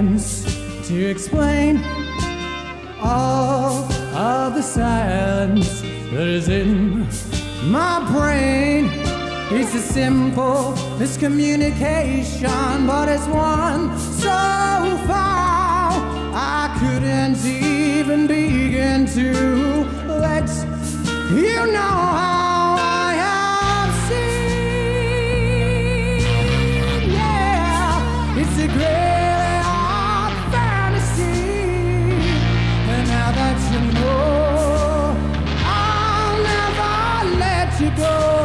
science to explain all of the silence that is in my brain. It's a simple miscommunication, but it's one so far I couldn't even begin to let you know how I have seen. Yeah, it's a great odd fantasy, and now that you know, I'll never let you go.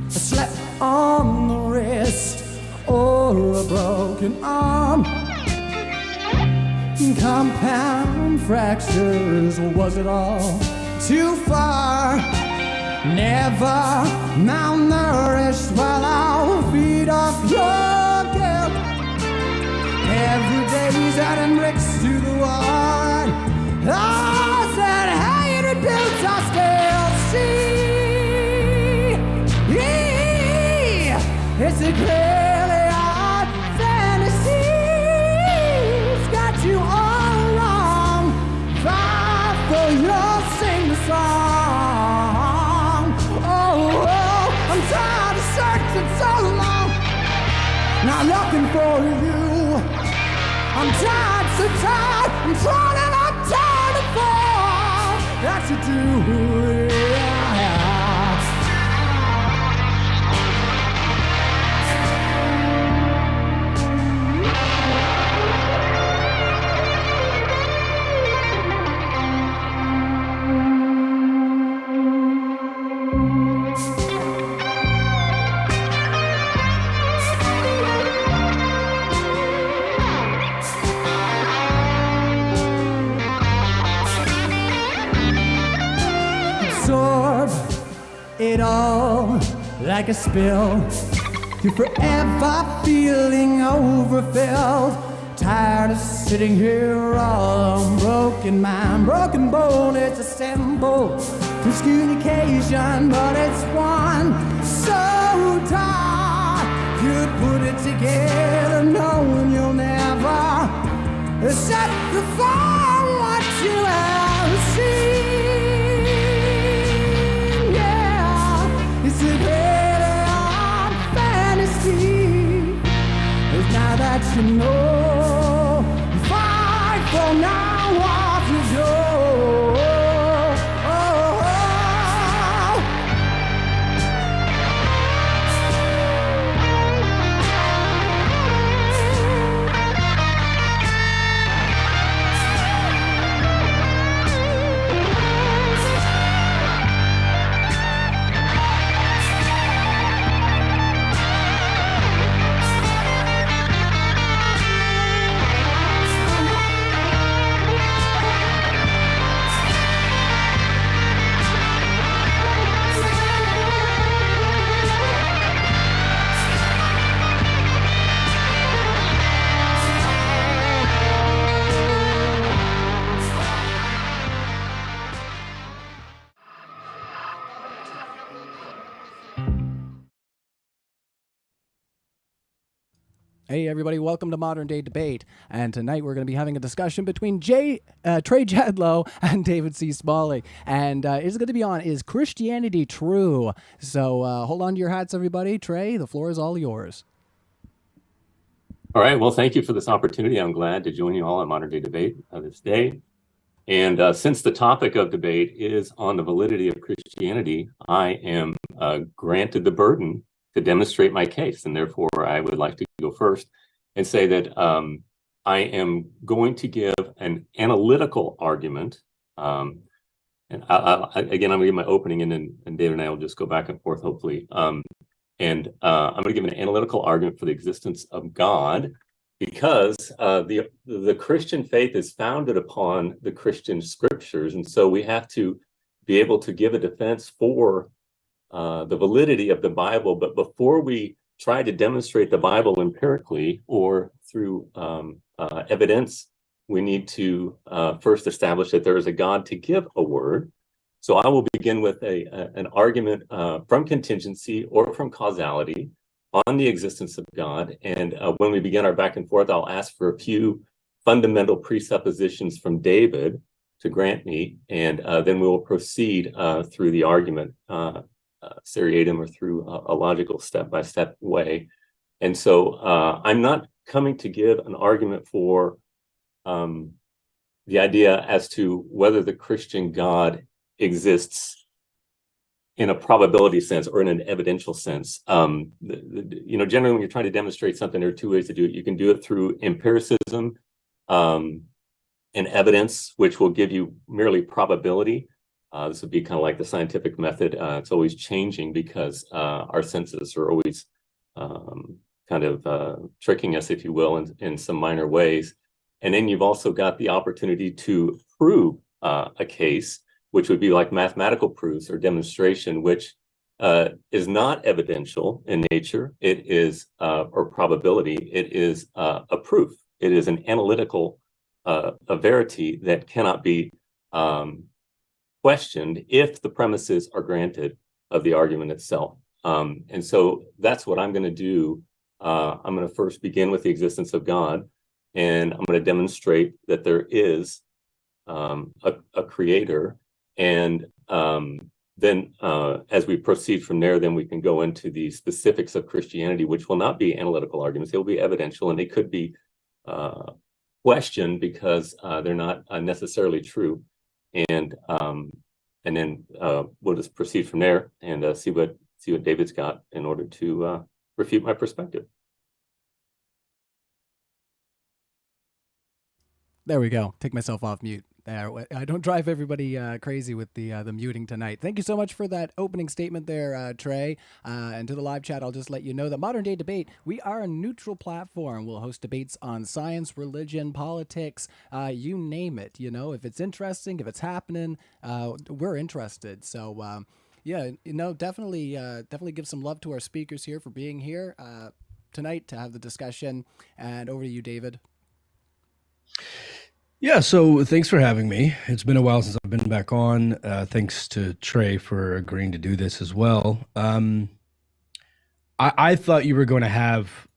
A slap on the wrist or a broken arm, compound fractures, or was it all too far? Never malnourished while I'll feed off your guilt. Every day's adding bricks to the wall. I said hated built I still see. It's a clearly odd fantasy. It's got you all wrong. Fight for your sing the song. Oh, I'm tired of searching so long, not looking for you. I'm tired, so tired. I'm trying and I'm tired of all that you do. Absorb it all like a spill. You're forever feeling overfilled. Tired of sitting here all on broken mind, broken bone. It's a simple miscommunication, but it's one so dark. You'd put it together knowing you'll never set the fire what you have seen. It's a great odd fantasy. It's now that you know, fight for now what you go. Hey everybody, welcome to Modern Day Debate, and tonight we're going to be having a discussion between Trey Jadlow and David C. Smalley, and it's going to be on, is Christianity true? So hold on to your hats everybody. Trey, the floor is all yours. All right, well, thank you for this opportunity. I'm glad to join you all at Modern Day Debate this day. And since the topic of debate is on the validity of Christianity, I am granted the burden to demonstrate my case, and therefore I would like to go first and say that I am going to give an analytical argument, and again, I'm going to give my opening, and then David and I will just go back and forth, hopefully. I'm going to give an analytical argument for the existence of God, because the Christian faith is founded upon the Christian scriptures, and so we have to be able to give a defense for the validity of the Bible. But before we try to demonstrate the Bible empirically or through evidence, we need to first establish that there is a God to give a word. So I will begin with an argument from contingency or from causality on the existence of God. And when we begin our back and forth, I'll ask for a few fundamental presuppositions from David to grant me, and then we will proceed through the argument seriatim, or through a logical step-by-step way. And so I'm not coming to give an argument for the idea as to whether the Christian God exists in a probability sense or in an evidential sense. Generally, when you're trying to demonstrate something, there are two ways to do it. You can do it through empiricism and evidence, which will give you merely probability. This would be kind of like the scientific method. It's always changing because our senses are always kind of tricking us, if you will, in some minor ways. And then you've also got the opportunity to prove a case, which would be like mathematical proofs or demonstration, which is not evidential in nature. It is, or probability, it is a proof. It is an analytical a verity that cannot be questioned if the premises are granted of the argument itself. And so that's what I'm going to do. I'm going to first begin with the existence of God, and I'm going to demonstrate that there is a creator. And then as we proceed from there, then we can go into the specifics of Christianity, which will not be analytical arguments. They will be evidential, and they could be questioned because they're not necessarily true. And then we'll just proceed from there and see what David's got in order to refute my perspective. There we go. Take myself off mute. There, I don't drive everybody crazy with the muting tonight. Thank you so much for that opening statement there, Trey. And to the live chat, I'll just let you know that Modern Day Debate, we are a neutral platform. We'll host debates on science, religion, politics, you name it. You know, if it's interesting, if it's happening, we're interested. So, yeah, definitely give some love to our speakers here for being here tonight to have the discussion. And over to you, David. Yeah, so thanks for having me. It's been a while since I've been back on. Thanks to Trey for agreeing to do this as well. I thought you were going to have,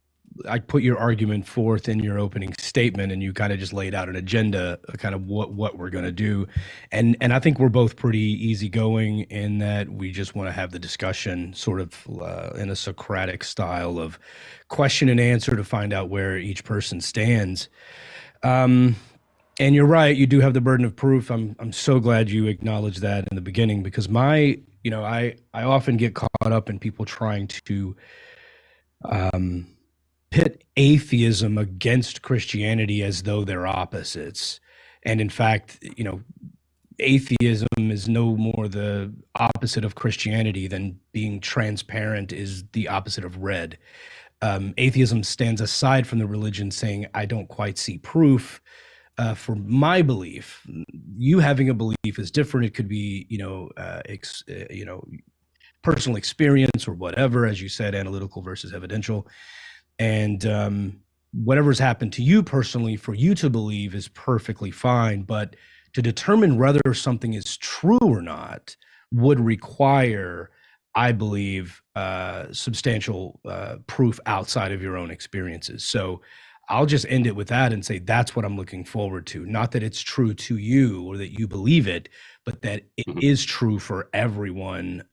I put your argument forth in your opening statement, and you kind of just laid out an agenda, kind of what we're going to do. And I think we're both pretty easygoing in that we just want to have the discussion sort of in a Socratic style of question and answer to find out where each person stands. And you're right, you do have the burden of proof. I'm so glad you acknowledged that in the beginning, because I often get caught up in people trying to pit atheism against Christianity as though they're opposites. And in fact, atheism is no more the opposite of Christianity than being transparent is the opposite of red. Atheism stands aside from the religion, saying, I don't quite see proof. For my belief, you having a belief is different. It could be, personal experience or whatever, as you said, analytical versus evidential. And whatever's happened to you personally, for you to believe is perfectly fine. But to determine whether something is true or not would require, I believe, substantial proof outside of your own experiences. So I'll just end it with that and say that's what I'm looking forward to. Not that it's true to you or that you believe it, but that it is true for everyone,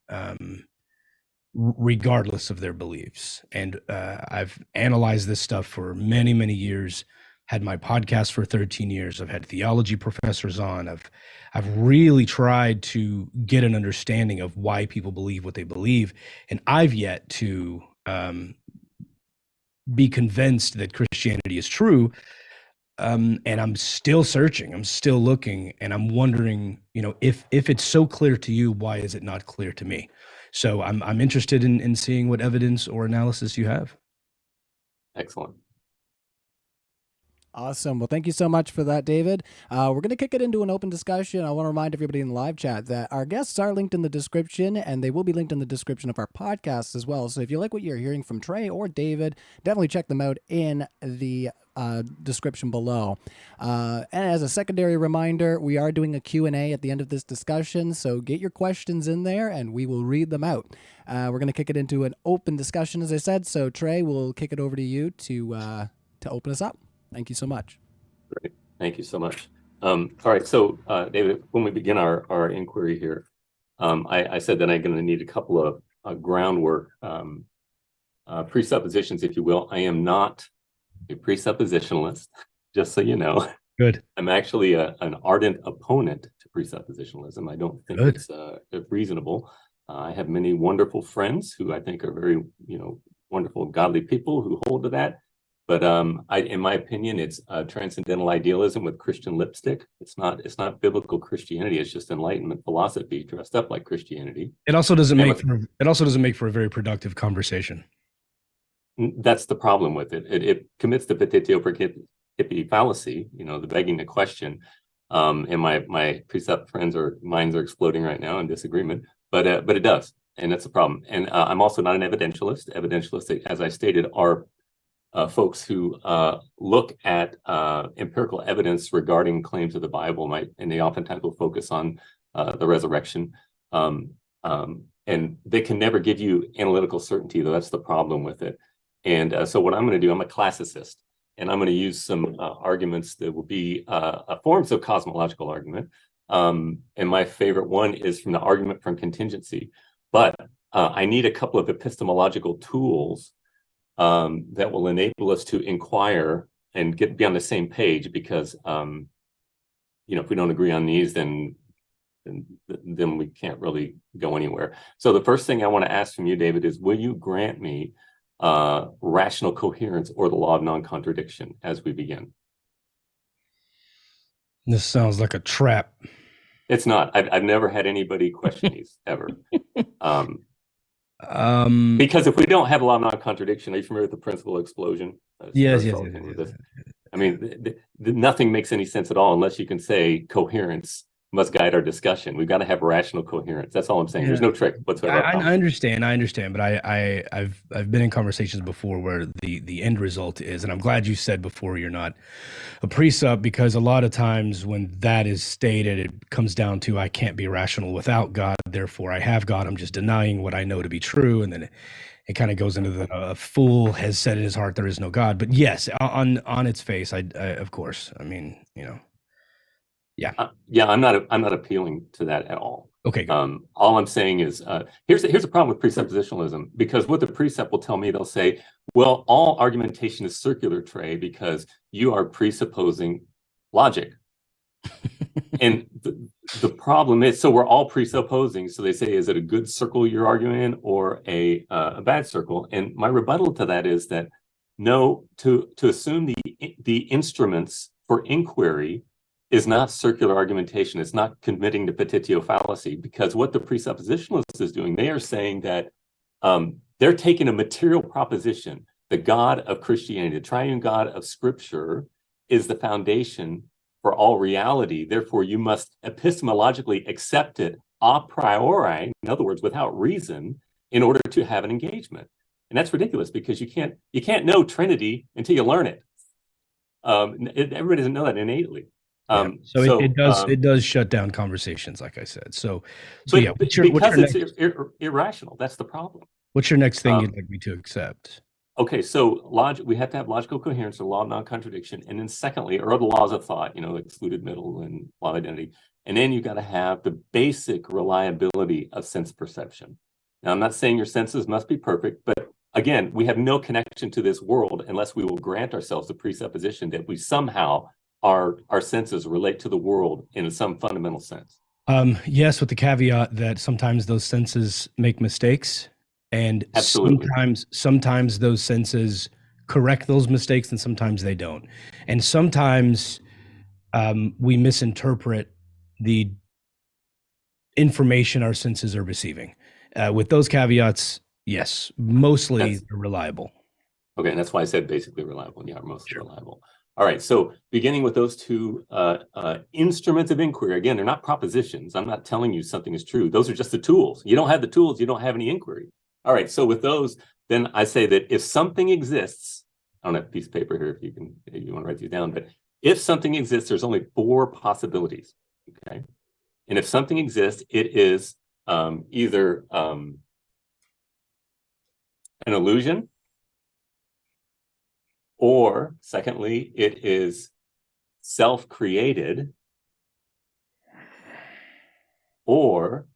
regardless of their beliefs. And I've analyzed this stuff for many, many years, had my podcast for 13 years. I've had theology professors on. I've really tried to get an understanding of why people believe what they believe. And I've yet to be convinced that Christianity is true. And I'm still searching, I'm still looking, and I'm wondering, if it's so clear to you, why is it not clear to me? So I'm interested in seeing what evidence or analysis you have. Excellent. Awesome. Well, thank you so much for that, David. We're going to kick it into an open discussion. I want to remind everybody in the live chat that our guests are linked in the description, and they will be linked in the description of our podcast as well. So if you like what you're hearing from Trey or David, definitely check them out in the description below. And as a secondary reminder, we are doing a Q&A at the end of this discussion, so get your questions in there and we will read them out. We're going to kick it into an open discussion, as I said. So Trey, we'll kick it over to you to open us up. Thank you so much. Great. Thank you so much. All right. So, David, when we begin our inquiry here, I said that I'm going to need a couple of groundwork presuppositions, if you will. I am not a presuppositionalist, just so you know. Good. I'm actually an ardent opponent to presuppositionalism. I don't think it's reasonable. I have many wonderful friends who I think are very, wonderful, godly people who hold to that. But in my opinion, it's transcendental idealism with Christian lipstick. It's not biblical Christianity. It's just Enlightenment philosophy dressed up like Christianity. It also doesn't make for a very productive conversation. That's the problem with it. It commits the petitio principii fallacy. The begging the question. And my precept friends or minds are exploding right now in disagreement. But it does, and that's a problem. And I'm also not an evidentialist. Evidentialists, as I stated, are folks who look at empirical evidence regarding claims of the Bible, and they oftentimes will focus on the resurrection. And they can never give you analytical certainty, though. That's the problem with it. And so what I'm going to do, I'm a classicist, and I'm going to use some arguments that will be forms of cosmological argument. And my favorite one is from the argument from contingency. But I need a couple of epistemological tools that will enable us to inquire and be on the same page, because if we don't agree on these, then we can't really go anywhere. So the first thing I want to ask from you, David, is will you grant me rational coherence or the law of non-contradiction as we begin? This sounds like a trap. It's not. I've never had anybody question these ever. Because if we don't have a law of non-contradiction, are you familiar with the principle of explosion? Yes. I mean, nothing makes any sense at all unless you can say coherence must guide our discussion. We've got to have rational coherence. That's all I'm saying. There's no trick whatsoever. I understand, but I've been in conversations before where the end result is, and I'm glad you said before you're not a precept, because a lot of times when that is stated, it comes down to I can't be rational without God, therefore I have God. I'm just denying what I know to be true, and then it kind of goes into the fool has said in his heart there is no God. But yes, on its face, I of course, I mean, Yeah. I'm not appealing to that at all. Okay. Good. All I'm saying is here's a problem with presuppositionalism, because what the precept will tell me, they'll say, well, all argumentation is circular, Trey, because you are presupposing logic. And the problem is, so we're all presupposing. So they say, is it a good circle you're arguing in, or a bad circle? And my rebuttal to that is that no, to assume the instruments for inquiry is not circular argumentation. It's not committing the petitio fallacy, because what the presuppositionalist is doing, they are saying that they're taking a material proposition. The God of Christianity, the triune God of Scripture, is the foundation for all reality. Therefore, you must epistemologically accept it a priori, in other words, without reason, in order to have an engagement. And that's ridiculous, because you can't know Trinity until you learn it. Everybody doesn't know that innately. It does shut down conversations, like I said. Because it's irrational. That's the problem. What's your next thing you'd like me to accept? Okay, so we have to have logical coherence, or law of non-contradiction, and then secondly, or the laws of thought, excluded middle and law of identity, and then you got to have the basic reliability of sense perception. Now, I'm not saying your senses must be perfect, but again, we have no connection to this world unless we will grant ourselves the presupposition that we somehow our senses relate to the world in some fundamental sense. Yes, with the caveat that sometimes those senses make mistakes, and absolutely, sometimes those senses correct those mistakes, and sometimes they don't. And sometimes we misinterpret the information our senses are receiving. With those caveats, yes, mostly they're reliable. Okay, and that's why I said basically reliable. Yeah, mostly reliable. All right, so beginning with those two instruments of inquiry, again, they're not propositions. I'm not telling you something is true. Those are just the tools. You don't have the tools, you don't have any inquiry. All right, so with those, then I say that if something exists, I don't have a piece of paper here if you want to write these down, but if something exists, there's only 4 possibilities. Okay. And if something exists, it is either an illusion, or secondly, it is self-created, or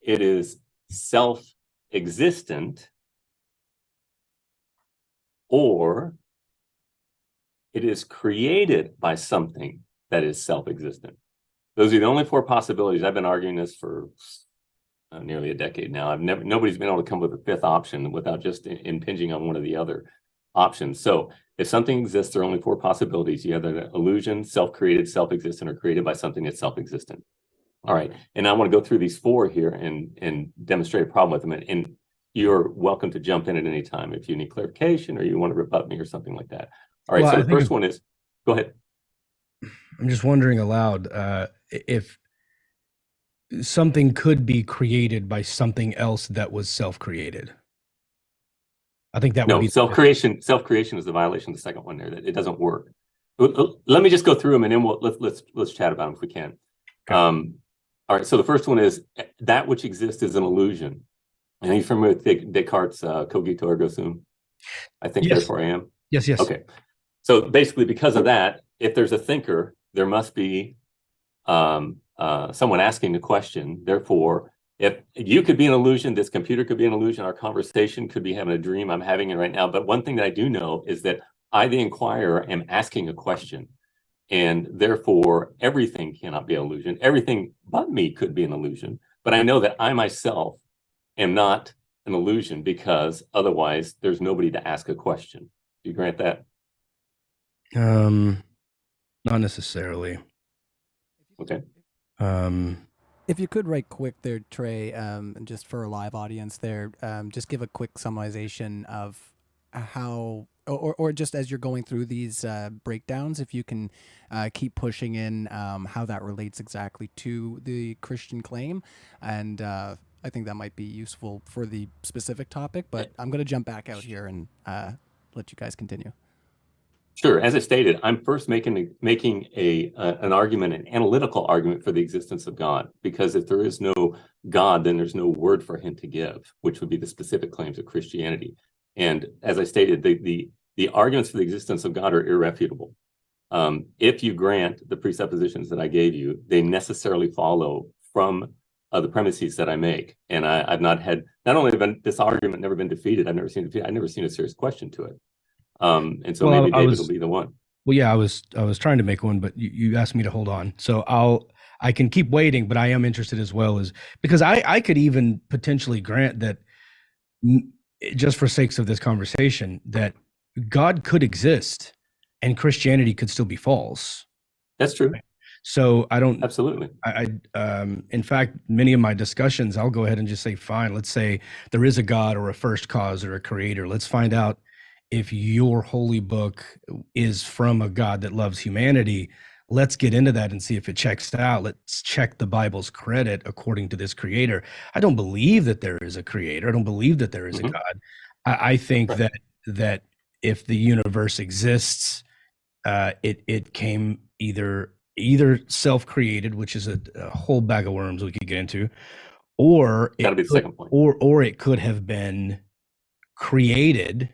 it is self-existent, or it is created by something that is self-existent. Those are the only 4 possibilities. I've been arguing this for nearly a decade now. Nobody's been able to come up with a 5th option without just impinging on one of the other options. So if something exists, there are only 4 possibilities. You have an illusion, self-created, self-existent, or created by something that's self-existent. All right. And I want to go through these 4 here and demonstrate a problem with them. And you're welcome to jump in at any time if you need clarification or you want to rebut me or something like that. All right. Well, so the first one is, go ahead. I'm just wondering aloud if something could be created by something else that was self-created. I think that would be self-creation. Self-creation is the violation of the second one there. That it doesn't work. Let me just go through them and then let's chat about them if we can. Okay. All right. So the first one is that which exists is an illusion. And you familiar with Descartes' cogito ergo sum? I think yes. Therefore I am. Yes. Yes. Okay. So basically, because of that, if there's a thinker, there must be someone asking the question. Therefore, if you could be an illusion, this computer could be an illusion, our conversation could be having a dream, I'm having it right now. But one thing that I do know is that I, the inquirer, am asking a question. And therefore, everything cannot be an illusion. Everything but me could be an illusion. But I know that I myself am not an illusion because otherwise there's nobody to ask a question. Do you grant that? Not necessarily. Okay. If you could right quick there, Trey, just for a live audience there, just give a quick summarization of how, or just as you're going through these breakdowns, if you can keep pushing in how that relates exactly to the Christian claim. And I think that might be useful for the specific topic, but I'm going to jump back out here and let you guys continue. Sure. As I stated, I'm first making an argument, an analytical argument for the existence of God, because if there is no God, then there's no word for him to give, which would be the specific claims of Christianity. And as I stated, the arguments for the existence of God are irrefutable. If you grant the presuppositions that I gave you, they necessarily follow from the premises that I make. And I've not only have this argument never been defeated, I've never seen a serious question to it. And so maybe David will be the one. Well, yeah, I was trying to make one, but you asked me to hold on. So I can keep waiting, but I am interested as well, as because I could even potentially grant that, just for sakes of this conversation, that God could exist and Christianity could still be false. That's true. So I don't absolutely. In fact, many of my discussions, I'll go ahead and just say, fine, let's say there is a God or a first cause or a creator. Let's find out if your holy book is from a God that loves humanity. Let's get into that and see if it checks out. Let's check the Bible's credit according to this creator. I don't believe that there is a creator. I don't believe that there is a God. I think that if the universe exists, it came either self-created, which is a whole bag of worms we could get into, or or it could have been created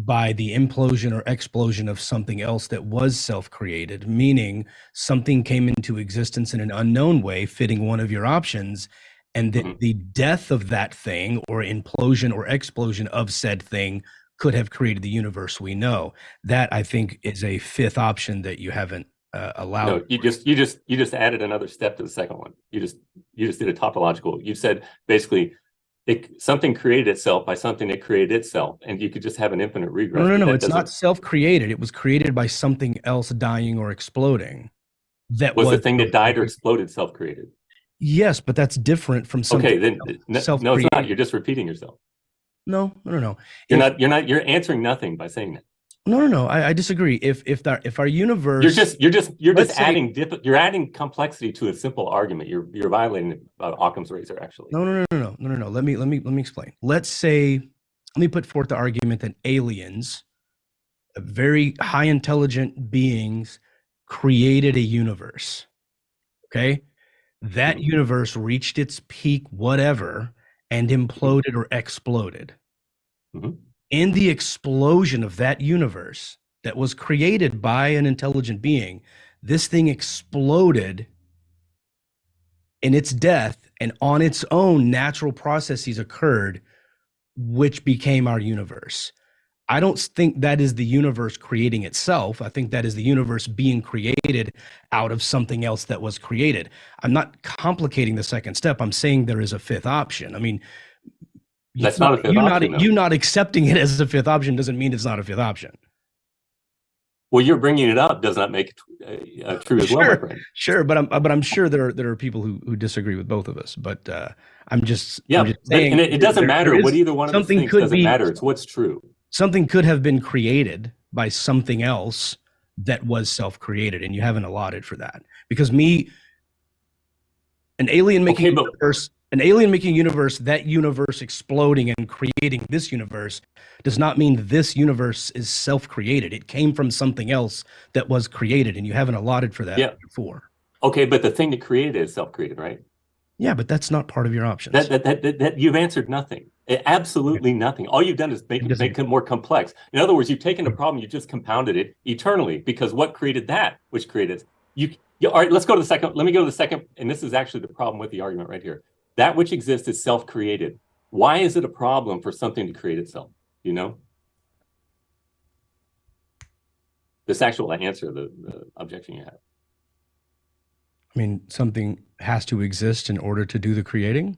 by the implosion or explosion of something else that was self-created, meaning something came into existence in an unknown way, fitting one of your options, and the death of that thing or implosion or explosion of said thing could have created the universe we know. That, I think, is a 5th option that you haven't allowed. No, you just added another step to the second one. You just did a topological. You said basically something created itself by something that created itself, and you could just have an infinite regress. No, it's not self-created. It was created by something else dying or exploding. That was the thing that died or exploded self-created. Yes, but that's different from something. Okay, then no, it's not. You're just repeating yourself. No. You're answering nothing by saying that. No. I disagree. If our universe, you're just adding complexity to a simple argument. You're violating Occam's razor, actually. No. Let me explain. Let me put forth the argument that aliens very high intelligent beings created a universe. Okay. That universe reached its peak, whatever, and imploded or exploded. In the explosion of that universe that was created by an intelligent being, this thing exploded in its death, and on its own, natural processes occurred, which became our universe. I don't think that is the universe creating itself. I think that is the universe being created out of something else that was created. I'm not complicating the second step. I'm saying there is a fifth option. I mean, that's not a fifth option. You not accepting it as a fifth option doesn't mean it's not a fifth option. Well, you're bringing it up does not make it true as well, my friend. Sure, but I'm sure there are people who disagree with both of us. But I'm just saying, and it doesn't matter what either one of us thinks. Doesn't matter. It's what's true. Something could have been created by something else that was self-created, and you haven't allotted for that. Because an alien making universe, that universe exploding and creating this universe does not mean this universe is self-created. It came from something else that was created, and you haven't allotted for that before. Okay, but the thing that created it is self-created, right? Yeah, but that's not part of your options. That you've answered nothing. Absolutely nothing. All you've done is make it more complex. In other words, you've taken a problem, you just compounded it eternally, because what created that which created you? All right, let's go to the second. Let me go to the second, and this is actually the problem with the argument right here. That which exists is self-created. Why is it a problem for something to create itself? You know? This actual answer the objection you have. I mean, something has to exist in order to do the creating?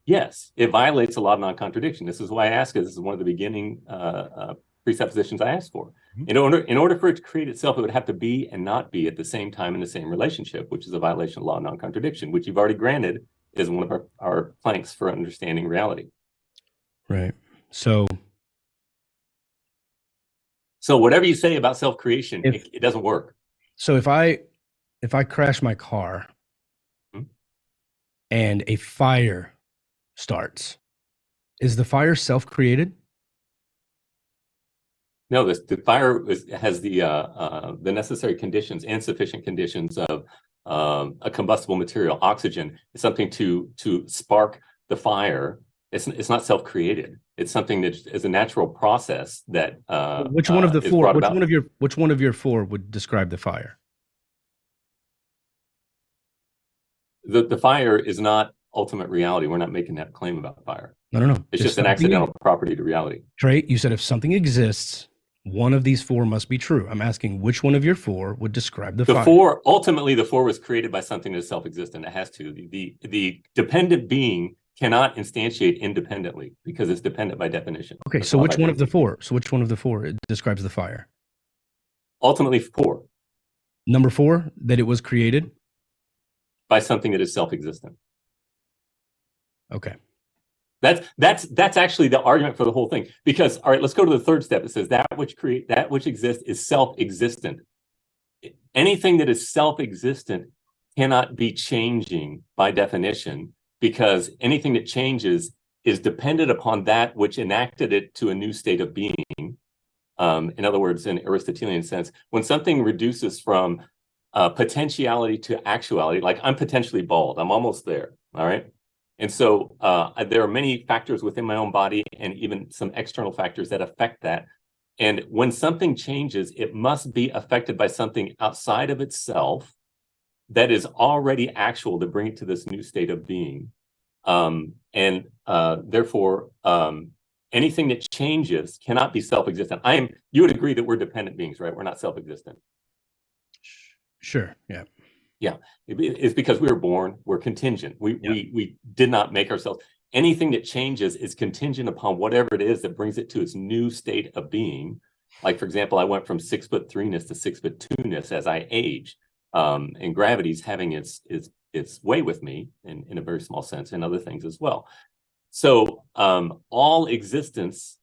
Yes, it violates a law of non-contradiction. This is why I asked, because this is one of the beginning presuppositions I asked for. In order for it to create itself, it would have to be and not be at the same time in the same relationship, which is a violation of law of non-contradiction, which you've already granted is one of our planks for understanding reality. Right. So whatever you say about self-creation, it doesn't work. So if I crash my car and a fire starts, is the fire self-created? No, the fire has the necessary conditions and sufficient conditions of a combustible material, oxygen. It's something to spark the fire. It's not self-created. It's something that is a natural process that which one of the four? Which one of your four would describe the fire? The fire is not ultimate reality. We're not making that claim about fire. No. It's just an accidental property to reality. Trey, you said if something exists, one of these four must be true. I'm asking which one of your four would describe the fire? Ultimately, the four was created by something that is self-existent. It has to. The dependent being cannot instantiate independently because it's dependent by definition. Okay, so which one of the four? Describes the fire? Ultimately, four. Number four, that it was created by something that is self-existent. Okay. That's actually the argument for the whole thing. Because, all right, let's go to the third step. It says that which exists is self-existent. Anything that is self-existent cannot be changing by definition, because anything that changes is dependent upon that which enacted it to a new state of being. In other words, in Aristotelian sense, when something reduces from potentiality to actuality, like I'm potentially bald, I'm almost there, all right? And so there are many factors within my own body and even some external factors that affect that. And when something changes, it must be affected by something outside of itself that is already actual to bring it to this new state of being. Therefore, anything that changes cannot be self-existent. You would agree that we're dependent beings, right? We're not self-existent. Sure, yeah. Yeah, it's because we were born, we're contingent. We did not make ourselves. Anything that changes is contingent upon whatever it is that brings it to its new state of being. Like, for example, I went from 6'3" to 6'2" as I age. And gravity's having its way with me in a very small sense, and other things as well. So all existence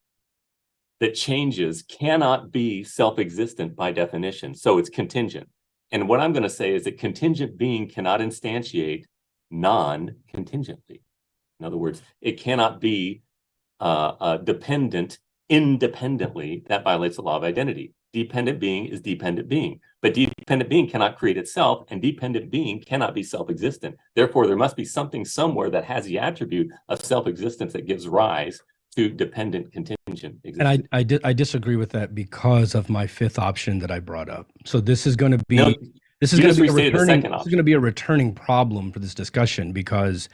that changes cannot be self-existent by definition. So it's contingent. And what I'm going to say is that contingent being cannot instantiate non-contingently. In other words, it cannot be dependent independently, that violates the law of identity. Dependent being is dependent being, but dependent being cannot create itself, and dependent being cannot be self-existent. Therefore, there must be something somewhere that has the attribute of self-existence that gives rise to dependent contingent existence. And I disagree with that because of my fifth option that I brought up. So this is going to be this is going to be a returning problem for this discussion, because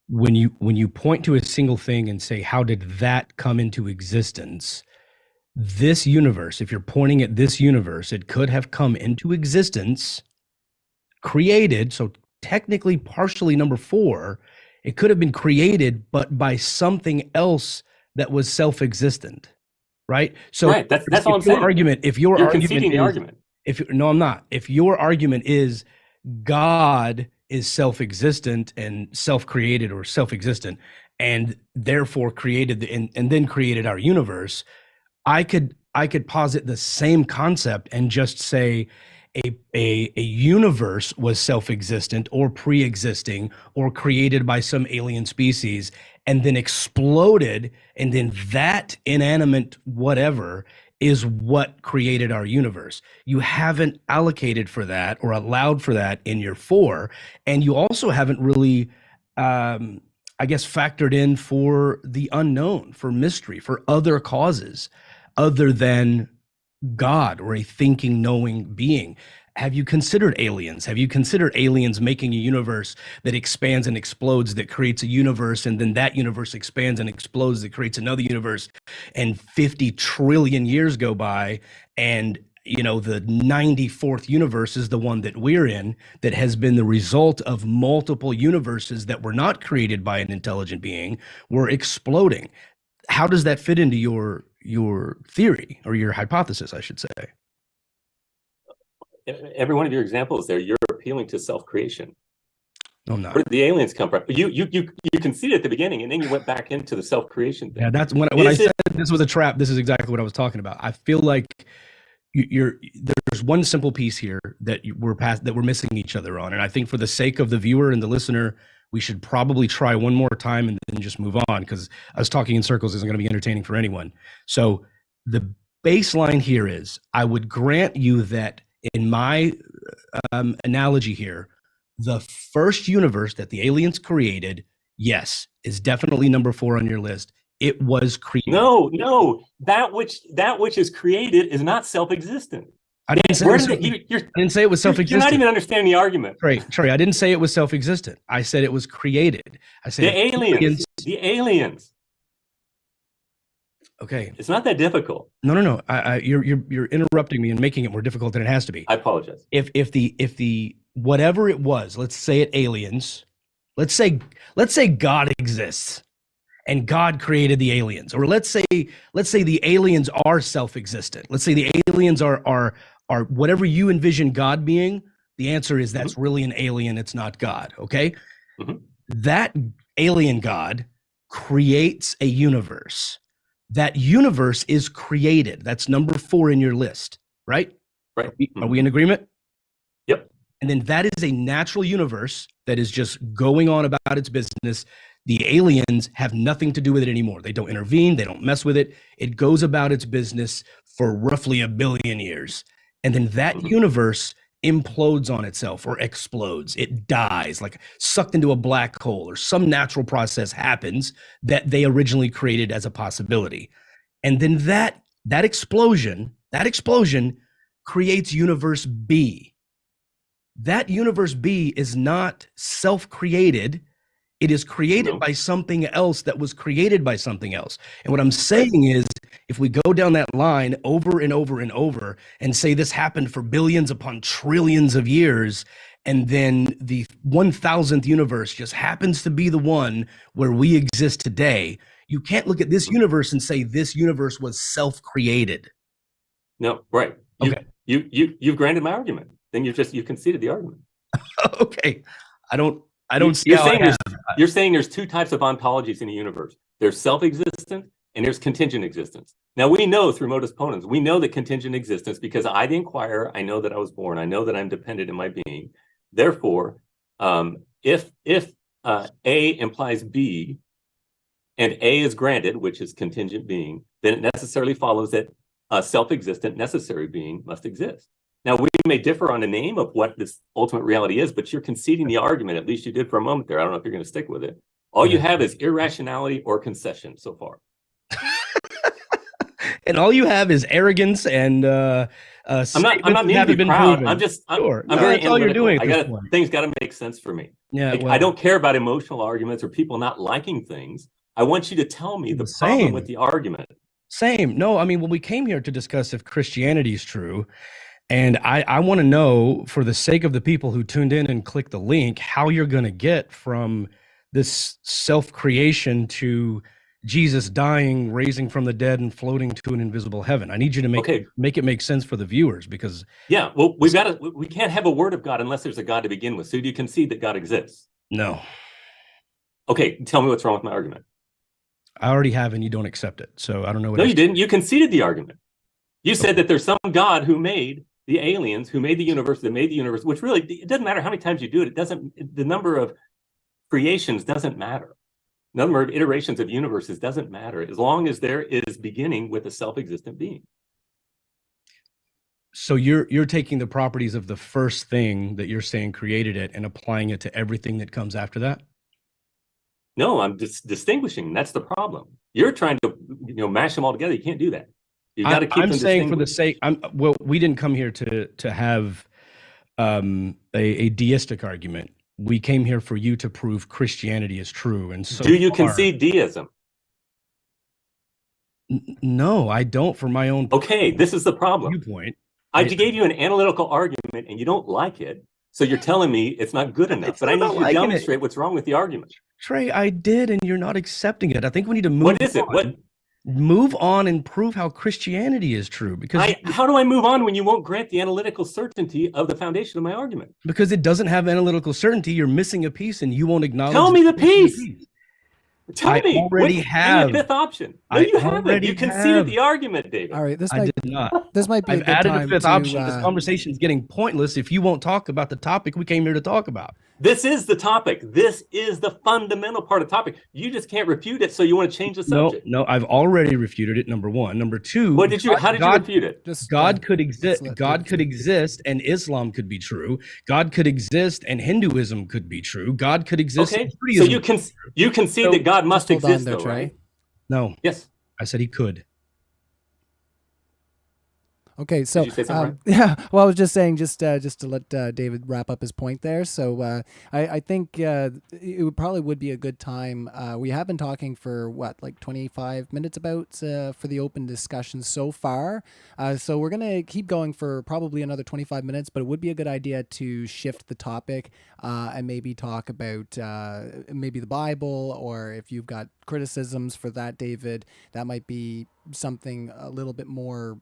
when you point to a single thing and say, how did that come into existence? This universe, if you're pointing at this universe, it could have come into existence, created. So technically, partially number 4, it could have been created, but by something else that was self-existent, right? So right, that's all I'm saying. If your You're argument conceding the is, argument. No, I'm not. If your argument is God is self-existent and self-created or self-existent, and therefore created and then created our universe, I could posit the same concept and just say a universe was self-existent or pre-existing or created by some alien species and then exploded, and then that inanimate whatever is what created our universe. You haven't allocated for that or allowed for that in your 4, and you also haven't really I guess factored in for the unknown, for mystery, for other causes other than God or a thinking, knowing being. Have you considered aliens? Have you considered aliens making a universe that expands and explodes, that creates a universe, and then that universe expands and explodes, that creates another universe, and 50 trillion years go by, and the 94th universe is the one that we're in, that has been the result of multiple universes that were not created by an intelligent being, were exploding. How does that fit into your theory, or your hypothesis, I should say? Every one of your examples there, you're appealing to self-creation. No, I'm not. Where did the aliens come from? You conceded at the beginning, and then you went back into the self-creation thing. Yeah, that's when I said this was a trap. This is exactly what I was talking about. I feel like there's one simple piece here that we're missing each other on, and I think for the sake of the viewer and the listener, we should probably try one more time and then just move on, because us talking in circles isn't going to be entertaining for anyone. So the baseline here is, I would grant you that in my analogy here, the first universe that the aliens created, yes, is definitely number 4 on your list. It was created. No, that which is created is not self-existent. I didn't say it was self-existent. You're not even understanding the argument. Trey, I didn't say it was self-existent. I said it was created. I said the aliens. Okay. It's not that difficult. No. You're interrupting me and making it more difficult than it has to be. I apologize. If the whatever it was, let's say it aliens, let's say God exists and God created the aliens, or let's say the aliens are self-existent. Let's say the aliens are whatever you envision God being. The answer is that's really an alien. It's not God. Okay. Mm-hmm. That alien God creates a universe. That universe is created. That's number 4 in your list, right? Right. Are we in agreement? Yep. And then that is a natural universe that is just going on about its business. The aliens have nothing to do with it anymore. They don't intervene. They don't mess with it. It goes about its business for roughly 1 billion years. And then that universe implodes on itself or explodes. It dies, like sucked into a black hole, or some natural process happens that they originally created as a possibility. And then that explosion creates universe B. That universe B is not self-created. It is created by something else that was created by something else. And what I'm saying is, if we go down that line over and over and over and say this happened for billions upon trillions of years, and then the 1000th universe just happens to be the one where we exist today, you can't look at this universe and say this universe was self-created. No, right. Okay. You've granted my argument. Then you conceded the argument. Okay. I don't see how you're saying there's 2 types of ontologies in the universe. There's self-existent and there's contingent existence. Now, we know through modus ponens, we know that contingent existence, because I, the inquirer, I know that I was born. I know that I'm dependent in my being. Therefore, if A implies B, and A is granted, which is contingent being, then it necessarily follows that a self-existent necessary being must exist. Now, we may differ on the name of what this ultimate reality is, but you're conceding the argument, at least you did for a moment there. I don't know if you're going to stick with it. All you have is irrationality or concession so far. And all you have is arrogance and I'm not meaning to be proud. I'm sure. I'm very that's all you're doing. Things got to make sense for me. Yeah, I don't care about emotional arguments or people not liking things. I want you to tell me the problem with the argument. Same. No, I mean, well, we came here to discuss if Christianity is true. And I want to know, for the sake of the people who tuned in and clicked the link, how you're going to get from this self-creation to Jesus dying, raising from the dead, and floating to an invisible heaven. I need you to make it make sense for the viewers, because well, we can't have a word of God unless there's a God to begin with. So do you concede that God exists? No. Okay, tell me what's wrong with my argument. I already have, and you don't accept it. So I don't know what. No, you didn't. You conceded the argument. You said that there's some God who made the aliens, who made the universe, that made the universe, which really, it doesn't matter how many times you do it. The number of creations doesn't matter. Number of iterations of universes doesn't matter, as long as there is beginning with a self-existent being. So you're taking the properties of the first thing that you're saying created it and applying it to everything that comes after that? No, I'm just distinguishing. That's the problem. You're trying to mash them all together. You can't do that. You got to keep them saying for the sake. We didn't come here to have a deistic argument. We came here for you to prove Christianity is true. And so, do you concede deism? No, I don't. For my own. Okay, this is the problem. Viewpoint. I gave you an analytical argument, and you don't like it. So you're telling me it's not good enough. But I need you to demonstrate what's wrong with the argument. Trey, I did, and you're not accepting it. I think we need to move. What is it? Move on and prove how Christianity is true. Because how do I move on when you won't grant the analytical certainty of the foundation of my argument? Because it doesn't have analytical certainty. You're missing a piece, and you won't acknowledge. Tell me the piece. Tell me. Already have the fifth option. No, you haven't. You conceded the argument, David. All right, I did not. This might be. I've added a fifth option. This conversation is getting pointless if you won't talk about the topic we came here to talk about. This is the topic. This is the fundamental part of the topic. You just can't refute it, so you want to change the subject. No, I've already refuted it. Number one. Number two. How did you refute it? God could exist. God could exist, and Islam could be true. God could exist, and Hinduism could be true. God could exist. Okay. So you concede that God must exist, though, right? No. Yes. I said he could. Okay, so Did you say something right? yeah, well, I was just saying, just to let David wrap up his point there. So I think it probably would be a good time. We have been talking for like 25 minutes about for the open discussion so far. So we're gonna keep going for probably another 25 minutes, but it would be a good idea to shift the topic and maybe talk about maybe the Bible, or if you've got criticisms for that, David, that might be something a little bit more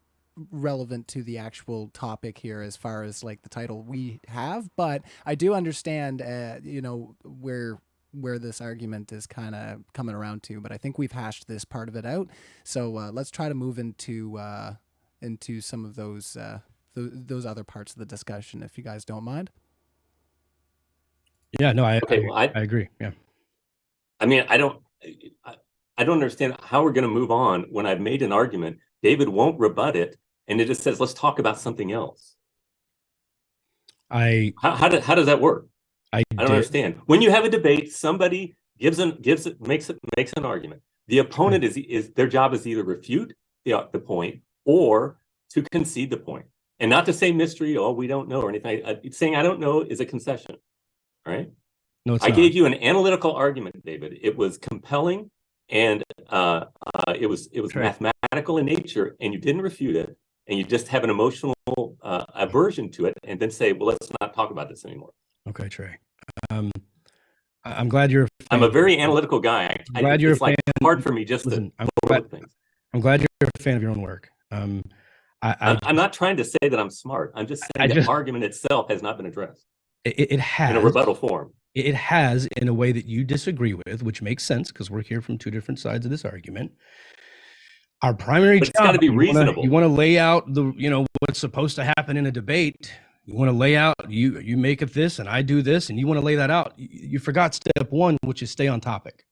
relevant to the actual topic here, as far as like the title we have. But I do understand where this argument is kind of coming around to, but I think we've hashed this part of it out. So let's try to move into some of those other parts of the discussion, if you guys don't mind. Yeah, no, I agree. Yeah. I mean, I don't understand how we're going to move on when I've made an argument. David won't rebut it, and it just says, let's talk about something else. How does that work? I don't understand. When you have a debate, somebody makes an argument. The opponent is their job is either refute the point or to concede the point, and not to say mystery, we don't know, or anything. Saying I don't know is a concession. All right. No, it's I not. gave you an analytical argument, David. It was compelling, and it was mathematical in nature, and you didn't refute it, and you just have an emotional aversion to it, and then say, well, let's not talk about this anymore. Okay, Trey. I'm glad you're. I'm a very analytical guy. I'm glad you're a fan. It's hard for me just to overlook things. I'm glad you're a fan of your own work. I'm not trying to say that I'm smart. I'm just saying the argument itself has not been addressed. It has in a rebuttal form. It has, in a way that you disagree with, which makes sense because we're here from two different sides of this argument. Our primary job, it's got to be reasonable. You want to lay out what's supposed to happen in a debate. You want to lay out, you make it this and I do this, and you want to lay that out. You forgot step one, which is stay on topic.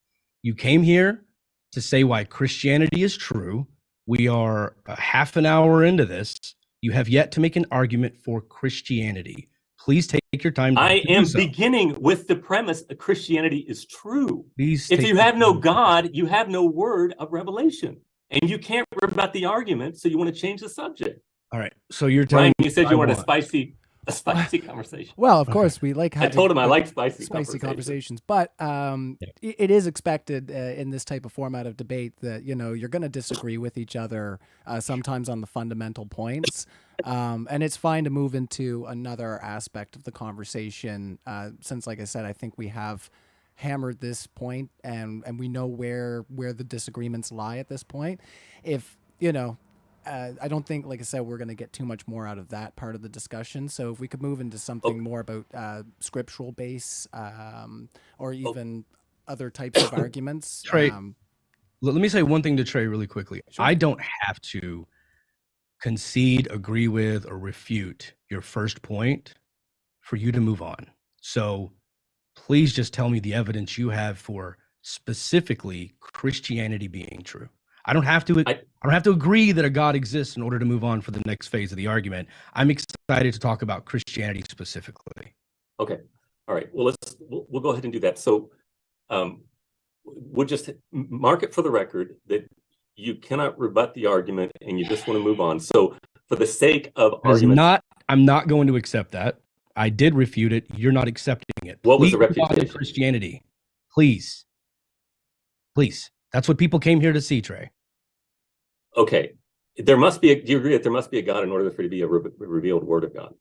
You came here to say why Christianity is true, We are a half an hour into this. You have yet to make an argument for Christianity. Please take your time. I to do am so. beginning with the premise that Christianity is true. Please If take you your have no time. God, you have no word of revelation. And you can't rebut the argument, so you want to change the subject. All right. So you're telling Ryan, me you said I you want a want- spicy conversation. Well, of course, we like I having told him I good, like spicy conversations, but it is expected in this type of format of debate that, you know, you're going to disagree with each other sometimes on the fundamental points. And it's fine to move into another aspect of the conversation since, like I said, I think we have hammered this point and we know where the disagreements lie at this point. If, you know, I don't think, like I said, we're going to get too much more out of that part of the discussion. So if we could move into something more about scriptural base or even other types of arguments. Trey, let me say one thing to Trey really quickly. Sure. I don't have to concede, agree with, or refute your first point for you to move on. So please just tell me the evidence you have for specifically Christianity being true. I don't have to agree that a God exists in order to move on for the next phase of the argument. I'm excited to talk about Christianity specifically. Okay. All right. Well, we'll go ahead and do that. So we'll just mark it for the record that you cannot rebut the argument and you just want to move on. So for the sake of argument, I'm not going to accept that. I did refute it. You're not accepting it. What was the refutation? refutation? Christianity. Please. That's what people came here to see, Trey. Okay. Do you agree that there must be a God in order for it to be a revealed word of God?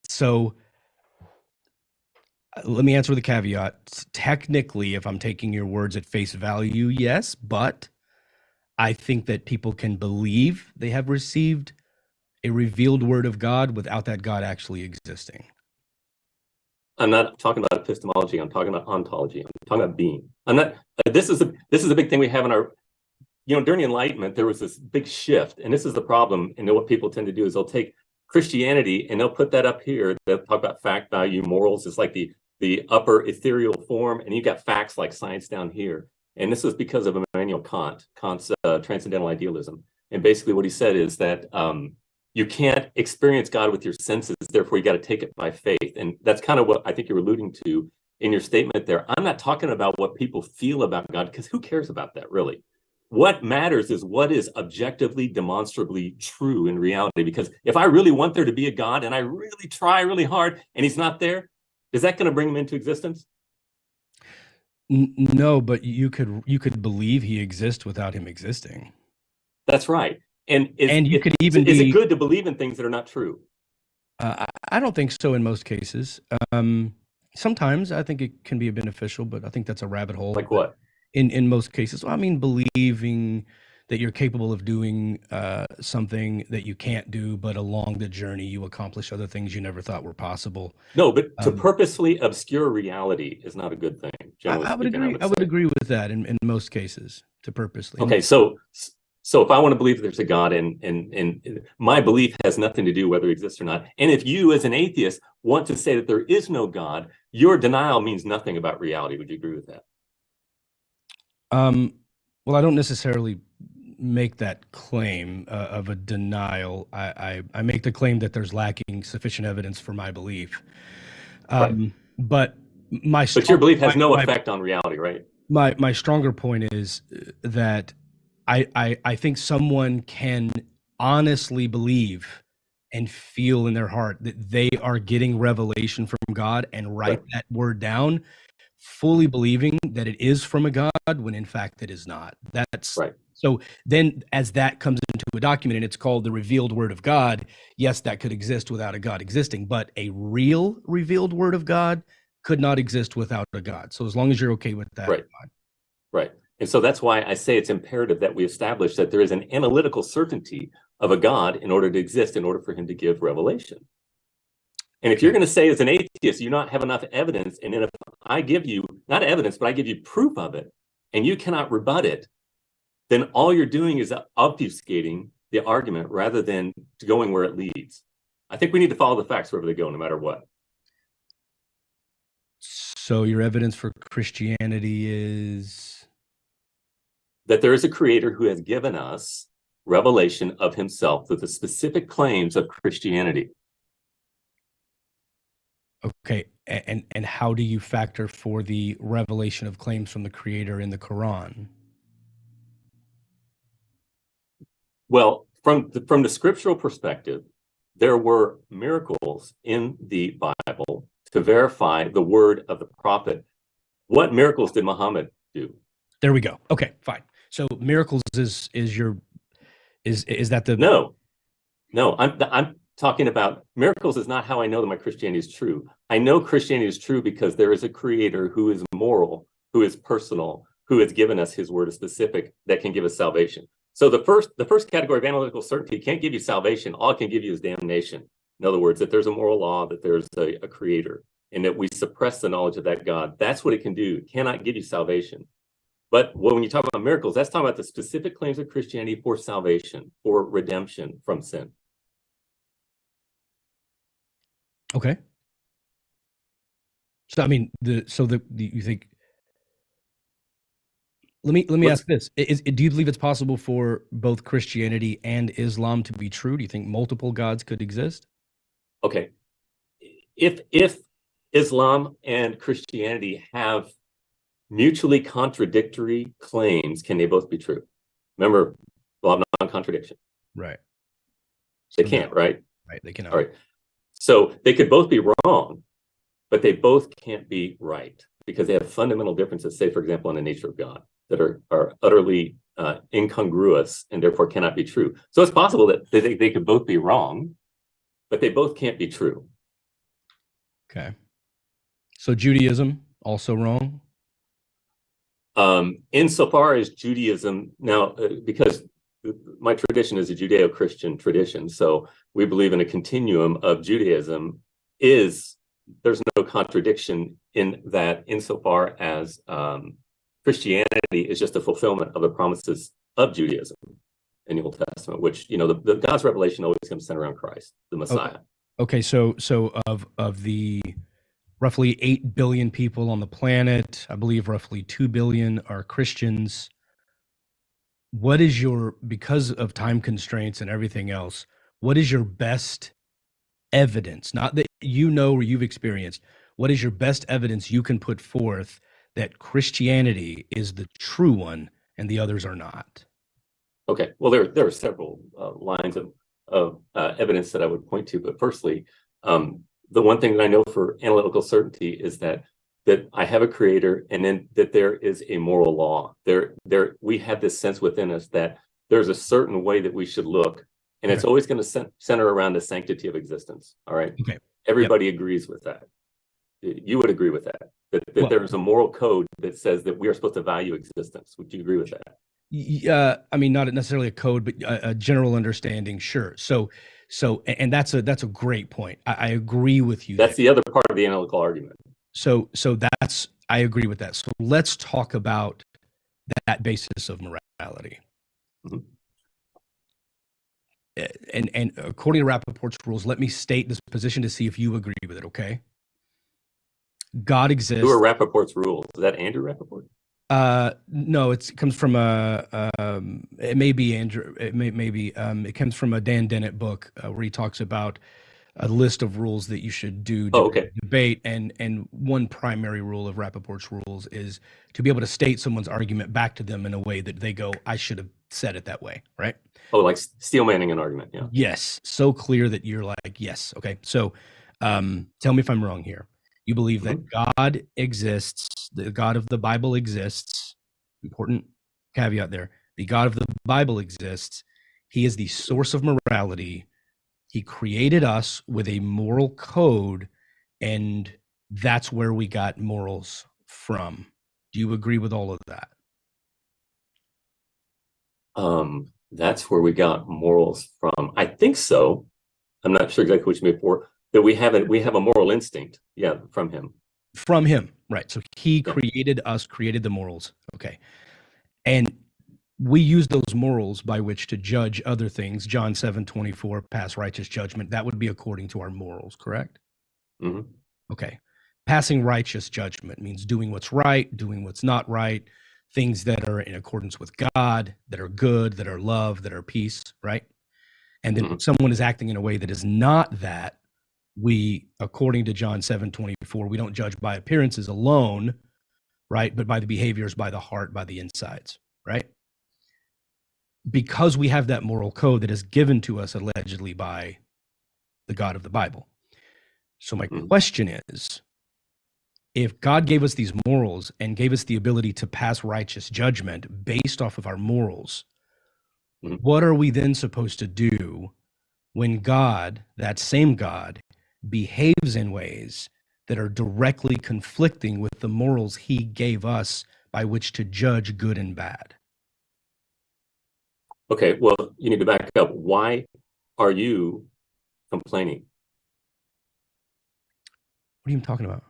So let me answer with a caveat. Technically, if I'm taking your words at face value, yes, but I think that people can believe they have received a revealed word of God without that God actually existing. I'm not talking about epistemology. I'm talking about ontology. I'm talking about being. I'm not. This is a big thing we have in our. You know, during the Enlightenment, there was this big shift, and this is the problem. And what people tend to do is they'll take Christianity and they'll put that up here. They'll talk about fact, value, morals. It's like the upper ethereal form, and you got facts like science down here. And this is because of Immanuel Kant's transcendental idealism. And basically, what he said is that you can't experience God with your senses, therefore you got to take it by faith. And that's kind of what I think you're alluding to in your statement there. I'm not talking about what people feel about God, because who cares about that, really? What matters is what is objectively, demonstrably true in reality. Because if I really want there to be a God and I really try really hard and he's not there, is that going to bring him into existence? No, but you could believe he exists without him existing. That's right. Is it good to believe in things that are not true? I don't think so in most cases. Sometimes I think it can be beneficial, but I think that's a rabbit hole. Like what? In most cases, I mean, believing that you're capable of doing something that you can't do, but along the journey you accomplish other things you never thought were possible. No, but to purposefully obscure reality is not a good thing. I would agree. I would agree with that in most cases, to purposely. Okay, so if I want to believe that there's a God and my belief has nothing to do whether he exists or not, and if you as an atheist want to say that there is no God, your denial means nothing about reality. Would you agree with that? Well, I don't necessarily make that claim of a denial. I make the claim that there's lacking sufficient evidence for my belief. Right. But your belief has no effect on reality, right? My stronger point is that I think someone can honestly believe and feel in their heart that they are getting revelation from God and write that word down, fully believing that it is from a God when in fact it is not. That's right. So then as that comes into a document and it's called the revealed word of God, yes, that could exist without a God existing, but a real revealed word of God could not exist without a God. So as long as you're okay with that. Right. And so that's why I say it's imperative that we establish that there is an analytical certainty of a God in order to exist, in order for him to give revelation. And if you're going to say as an atheist, you not have enough evidence, and then if I give you, not evidence, but I give you proof of it, and you cannot rebut it, then all you're doing is obfuscating the argument rather than going where it leads. I think we need to follow the facts wherever they go, no matter what. So your evidence for Christianity is that there is a creator who has given us revelation of himself through the specific claims of Christianity. okay. And how do you factor for the revelation of claims from the creator in the Quran? Well, from the scriptural perspective, there were miracles in the Bible to verify the word of the prophet. What miracles did Muhammad do? There we go. Okay, fine. So miracles is that the No, I'm talking about miracles is not how I know that my Christianity is true. I know Christianity is true because there is a creator who is moral, who is personal, who has given us his word, a specific, that can give us salvation. So the first category of analytical certainty can't give you salvation. All it can give you is damnation. In other words, that there's a moral law, that there's a creator, and that we suppress the knowledge of that God. That's what it can do. It cannot give you salvation. But when you talk about miracles, that's talking about the specific claims of Christianity for salvation, for redemption from sin. okay. So I mean you think let me ask this. Do you believe it's possible for both Christianity and Islam to be true? Do you think multiple gods could exist? Okay. If Islam and Christianity have mutually contradictory claims, can they both be true? Remember, law of non-contradiction. Right. They can't, right? Right, they cannot. All right. So they could both be wrong, but they both can't be right because they have fundamental differences, say, for example, in the nature of God, that are utterly incongruous and therefore cannot be true. So it's possible that they could both be wrong, but they both can't be true. Okay. So Judaism also wrong? Insofar as Judaism, now, because my tradition is a Judeo-Christian tradition, so we believe in a continuum of Judaism. There's no contradiction in that, insofar as Christianity is just a fulfillment of the promises of Judaism in the Old Testament, which, the God's revelation always comes centered around Christ, the Messiah. Okay, so of the roughly 8 billion people on the planet, I believe roughly 2 billion are Christians. What is because of time constraints and everything else, what is your best evidence? Not that or you've experienced. What is your best evidence you can put forth that Christianity is the true one and the others are not? Okay, well, there are several lines of evidence that I would point to, but firstly, the one thing that I know for analytical certainty is that I have a creator, and then that there is a moral law. We have this sense within us that there's a certain way that we should look, and it's always going to center around the sanctity of existence. All right. Okay. Everybody agrees with that. You would agree with that. That there's a moral code that says that we are supposed to value existence. Would you agree with that? I mean, not necessarily a code, but a general understanding. Sure. So, and that's a great point. I agree with you. That's the other part of the analytical argument. So I agree with that. So let's talk about that basis of morality. Mm-hmm. And according to Rappaport's rules, let me state this position to see if you agree with it. Okay. God exists. Who are Rappaport's rules? Is that Andrew Rappaport? No, it comes from it may be Andrew. It comes from a Dan Dennett book where he talks about a list of rules that you should do debate, and one primary rule of Rappaport's rules is to be able to state someone's argument back to them in a way that they go, I should have said it that way, right? Oh, like steel manning an argument, yeah. Yes, so clear that you're like, yes, okay. So tell me if I'm wrong here. You believe that God exists, the God of the Bible exists, important caveat there, the God of the Bible exists, he is the source of morality, he created us with a moral code, and that's where we got morals from. Do you agree with all of that? That's where we got morals from. I think so. I'm not sure exactly what you mean for that. We have a moral instinct. Yeah, from him. From him, right? So he created us, created the morals. Okay, and we use those morals by which to judge other things. John 7:24, pass righteous judgment. That would be according to our morals, correct? Mm-hmm. Okay. passing righteous judgment means doing what's right, doing what's not right, things that are in accordance with God, that are good, that are love, that are peace, right? And then when someone is acting in a way that is not that, we, according to John 7:24, we don't judge by appearances alone, right? But by the behaviors, by the heart, by the insides, right? Because we have that moral code that is given to us allegedly by the God of the Bible. So my question is, if God gave us these morals and gave us the ability to pass righteous judgment based off of our morals, what are we then supposed to do when God, that same God, behaves in ways that are directly conflicting with the morals he gave us by which to judge good and bad? Okay, well, you need to back up. Why are you complaining? What are you talking about?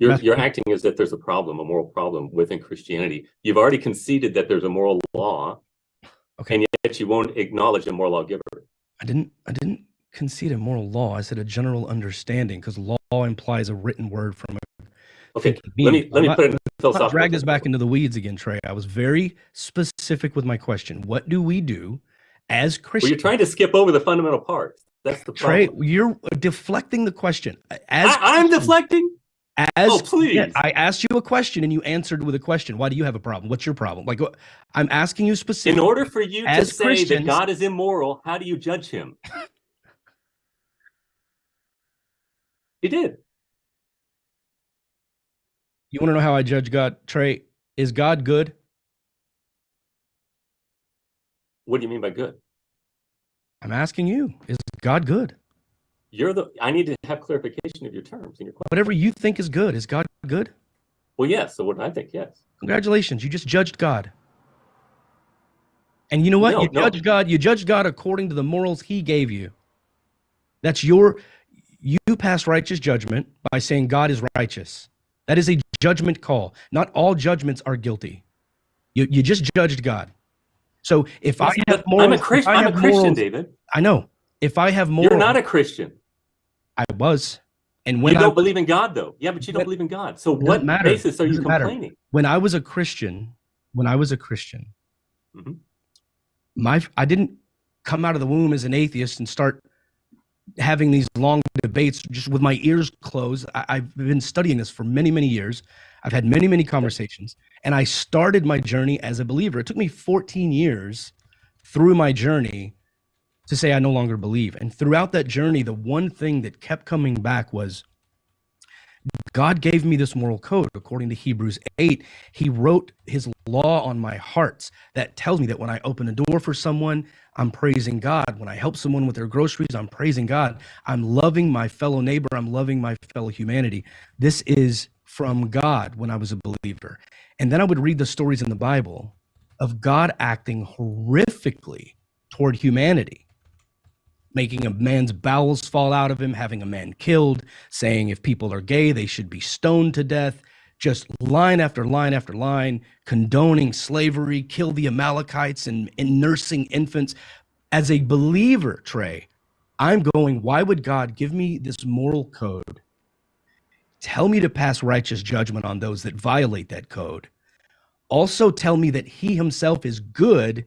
You're acting as if there's a problem, a moral problem within Christianity. You've already conceded that there's a moral law, okay, and yet you won't acknowledge a moral lawgiver. I didn't concede a moral law. I said a general understanding, because law implies a written word from a okay. Let me put it in philosophical. Drag this back into the weeds again, Trey. I was very specific with my question. What do we do as Christians? Well, you're trying to skip over the fundamental parts. That's the problem. Trey, you're deflecting the question. I'm deflecting? Please. Yeah, I asked you a question and you answered with a question. Why do you have a problem? What's your problem? Like, I'm asking you specifically. In order for you to say that God is immoral, how do you judge him? You did. You want to know how I judge God, Trey? Is God good? What do you mean by good? I'm asking you. Is God good? I need to have clarification of your terms and your question. Whatever you think is good. Is God good? Well, yes. So what I think, yes. Congratulations. You just judged God. And you know what? You judged God according to the morals he gave you. You pass righteous judgment by saying God is righteous. That is a judgment call. Not all judgments are guilty. You just judged God. So if I have morals, I'm a Christian, David. I know. If I have morals, you're not a Christian. I was. And when you don't believe in God, though. Yeah, but you don't believe in God. So what basis are you complaining? When I was a Christian, I didn't come out of the womb as an atheist and start having these long debates just with my ears closed. I've been studying this for many, many years. I've had many, many conversations, and I started my journey as a believer. It took me 14 years through my journey to say I no longer believe. And throughout that journey, the one thing that kept coming back was God gave me this moral code. According to Hebrews 8, he wrote his law on my hearts that tells me that when I open a door for someone, I'm praising God. When I help someone with their groceries, I'm praising God. I'm loving my fellow neighbor. I'm loving my fellow humanity. This is from God when I was a believer. And then I would read the stories in the Bible of God acting horrifically toward humanity, making a man's bowels fall out of him, having a man killed, saying if people are gay, they should be stoned to death, just line after line after line, condoning slavery, kill the Amalekites and nursing infants. As a believer, Trey, I'm going, why would God give me this moral code, tell me to pass righteous judgment on those that violate that code, also tell me that he himself is good,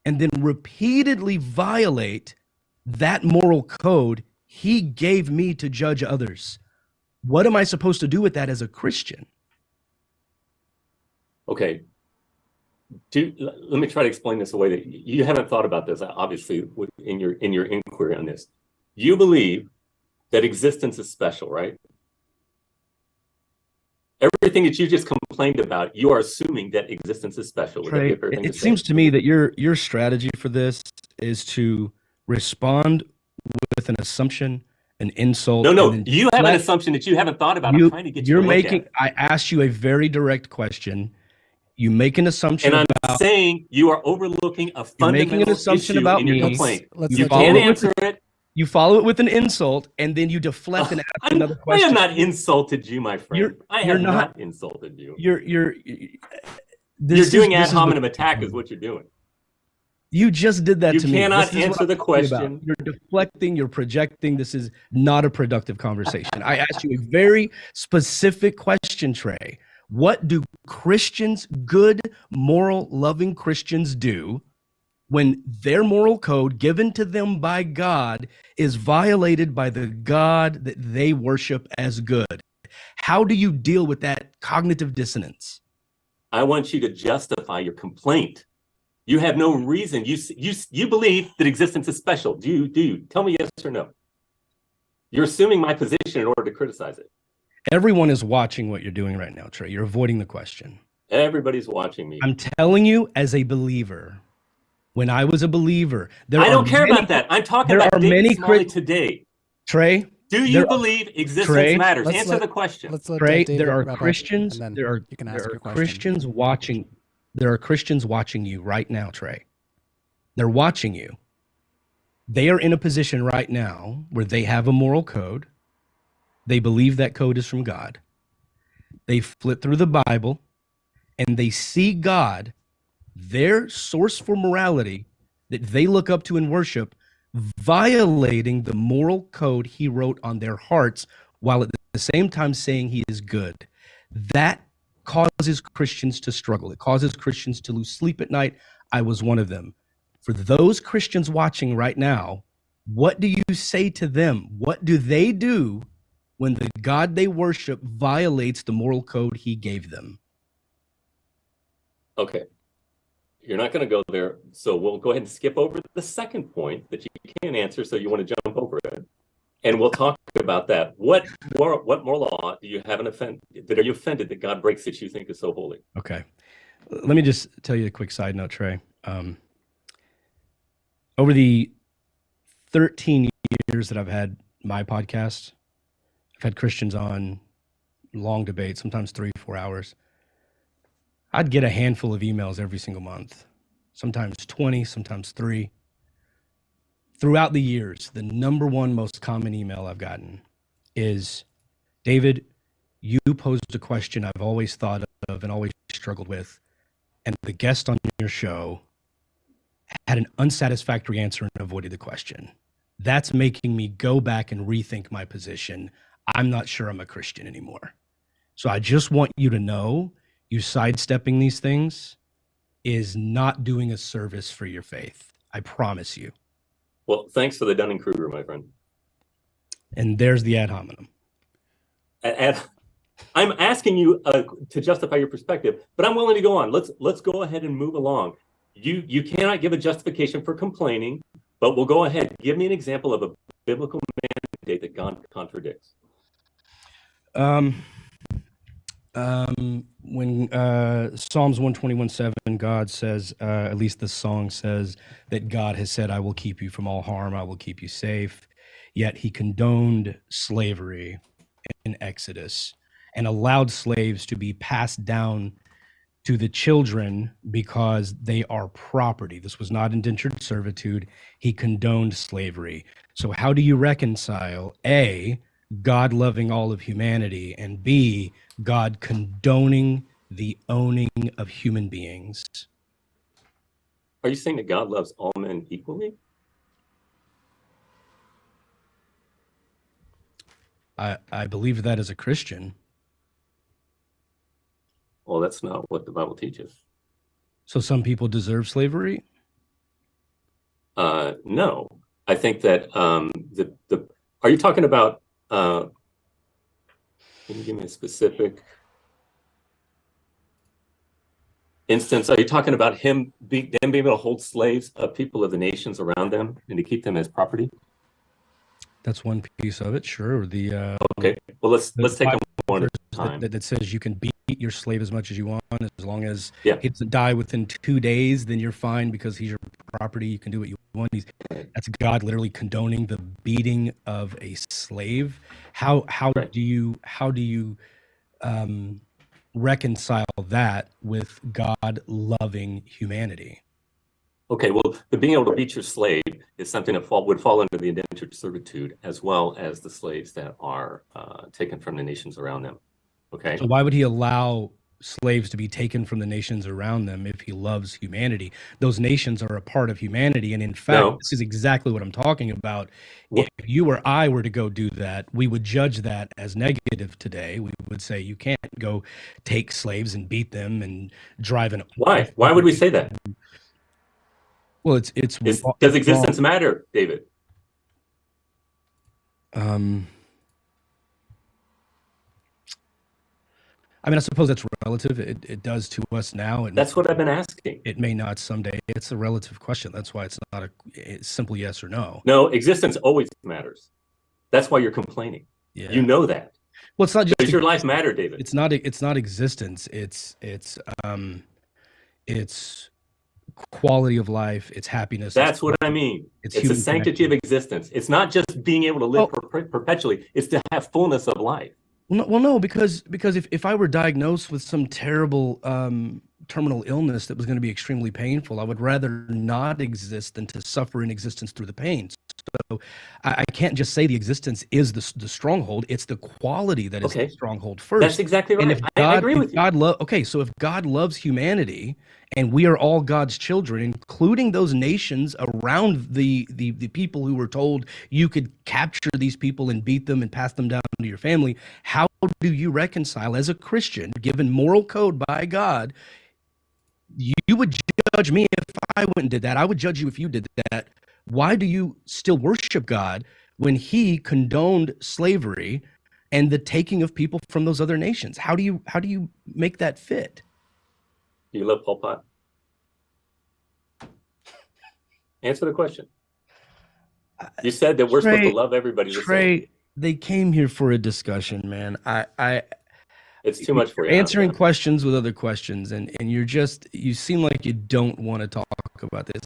and then repeatedly violate that moral code he gave me to judge others? What am I supposed to do with that as a Christian? Okay. Let me try to explain this a way that you haven't thought about this, obviously, in your inquiry on this. You believe that existence is special, right? Everything that you just complained about, you are assuming that existence is special. Trey, it seems to me that your strategy for this is to respond with an assumption, an insult. No, you have an assumption that you haven't thought about. I'm trying to get you to look at. I asked you a very direct question. You make an assumption, and I'm saying you are overlooking a fundamental issue in your complaint. You can't answer it. You follow it with an insult, and then you deflect and ask another question. I have not insulted you, my friend. I have not insulted you. You're doing ad hominem attack is what you're doing. You just did that You to me. cannot This is what answer I'm the talking about. question. You're deflecting, you're projecting. This is not a productive conversation. I asked you a very specific question, Trey. What do Christians, good, moral, loving Christians do when their moral code given to them by God is violated by the God that they worship as good? How do you deal with that cognitive dissonance? I want you to justify your complaint. You have no reason. You believe that existence is special. Do you? Tell me yes or no. You're assuming my position in order to criticize it. Everyone is watching what you're doing right now, Trey. You're avoiding the question. Everybody's watching me. I'm telling you, as a believer, when I was a believer, I don't care about that. I'm talking about David Smalley today. Trey, do you believe existence matters? Answer the question. Trey, there are Christians. You can ask your question. Christians watching. There are Christians watching you right now, Trey. They're watching you. They are in a position right now where they have a moral code. They believe that code is from God. They flip through the Bible and they see God, their source for morality that they look up to and worship, violating the moral code he wrote on their hearts while at the same time saying he is good. That causes Christians to struggle. It causes Christians to lose sleep at night. I was one of them. For those Christians watching right now, what do you say to them? What do they do when the God they worship violates the moral code he gave them? Okay. You're not going to go there. So we'll go ahead and skip over the second point that you can't answer. So you want to jump over it. And we'll talk about that. What more law do you have are you offended that God breaks that you think is so holy? Okay. Let me just tell you a quick side note, Trey. Over the 13 years that I've had my podcast, I've had Christians on long debates, sometimes 3-4 hours. I'd get a handful of emails every single month, sometimes 20, sometimes 3. Throughout the years, the number one most common email I've gotten is, David, you posed a question I've always thought of and always struggled with, and the guest on your show had an unsatisfactory answer and avoided the question. That's making me go back and rethink my position. I'm not sure I'm a Christian anymore. So I just want you to know, you sidestepping these things is not doing a service for your faith. I promise you. Well, thanks for the Dunning-Kruger, my friend. And there's the ad hominem. I'm asking you to justify your perspective, but I'm willing to go on. Let's go ahead and move along. You cannot give a justification for complaining, but we'll go ahead. Give me an example of a biblical mandate that God contradicts. When Psalms 121:7, God says, at least the song says, that God has said, I will keep you from all harm, I will keep you safe. Yet he condoned slavery in Exodus and allowed slaves to be passed down to the children because they are property. This was not indentured servitude. He condoned slavery. So how do you reconcile A, God loving all of humanity, and B, God condoning the owning of human beings? Are you saying that God loves all men equally? I believe that as a Christian. Well, that's not what the Bible teaches. So some people deserve slavery? No. I think that are you talking about, can you give me a specific instance? Are you talking about them being able to hold slaves of people of the nations around them and to keep them as property? That's one piece of it, sure. Okay. Well, let's take them one at a time. That says you can beat your slave as much as you want, as long as Yeah. he doesn't die within 2 days, then you're fine because he's your property. You can do what you want. That's God literally condoning the beating of a slave. How Right. do you reconcile that with God loving humanity? Okay, well, the being able to beat your slave is something that would fall under the indentured servitude, as well as the slaves that are taken from the nations around them. Okay. So why would he allow slaves to be taken from the nations around them if he loves humanity. Those nations are a part of humanity. And in fact, No. this is exactly what I'm talking about. What? If you or I were to go do that, we would judge that as negative today. We would say you can't go take slaves and beat them and drive an. Why? Why would we say that? Well, it's Does existence matter, David? I mean, I suppose that's relative. It does to us now. That's what I've been asking. It may not someday. It's a relative question. That's why it's not a simple yes or no. No, existence always matters. That's why you're complaining. Yeah. You know that. Well, it's not just. Does your life matter, David? It's not existence. It's quality of life. It's happiness. That's what I mean. It's the sanctity of existence. It's not just being able to live perpetually. It's to have fullness of life. Well, no, because if I were diagnosed with some terrible terminal illness that was going to be extremely painful, I would rather not exist than to suffer in existence through the pain. So I can't just say the existence is the stronghold. It's the quality that is the stronghold first. That's exactly right. And if I agree with you. So if God loves humanity and we are all God's children, including those nations around the people who were told you could capture these people and beat them and pass them down to your family, how do you reconcile as a Christian, given moral code by God? You would judge me if I went and did that. I would judge you if you did that. Why do you still worship God when he condoned slavery and the taking of people from those other nations? How do you make that fit? Do you love Pol Pot? Answer the question. You said that we're supposed to love everybody the same. They came here for a discussion, man. It's too much for you. Answering questions with other questions, and you seem like you don't want to talk about this.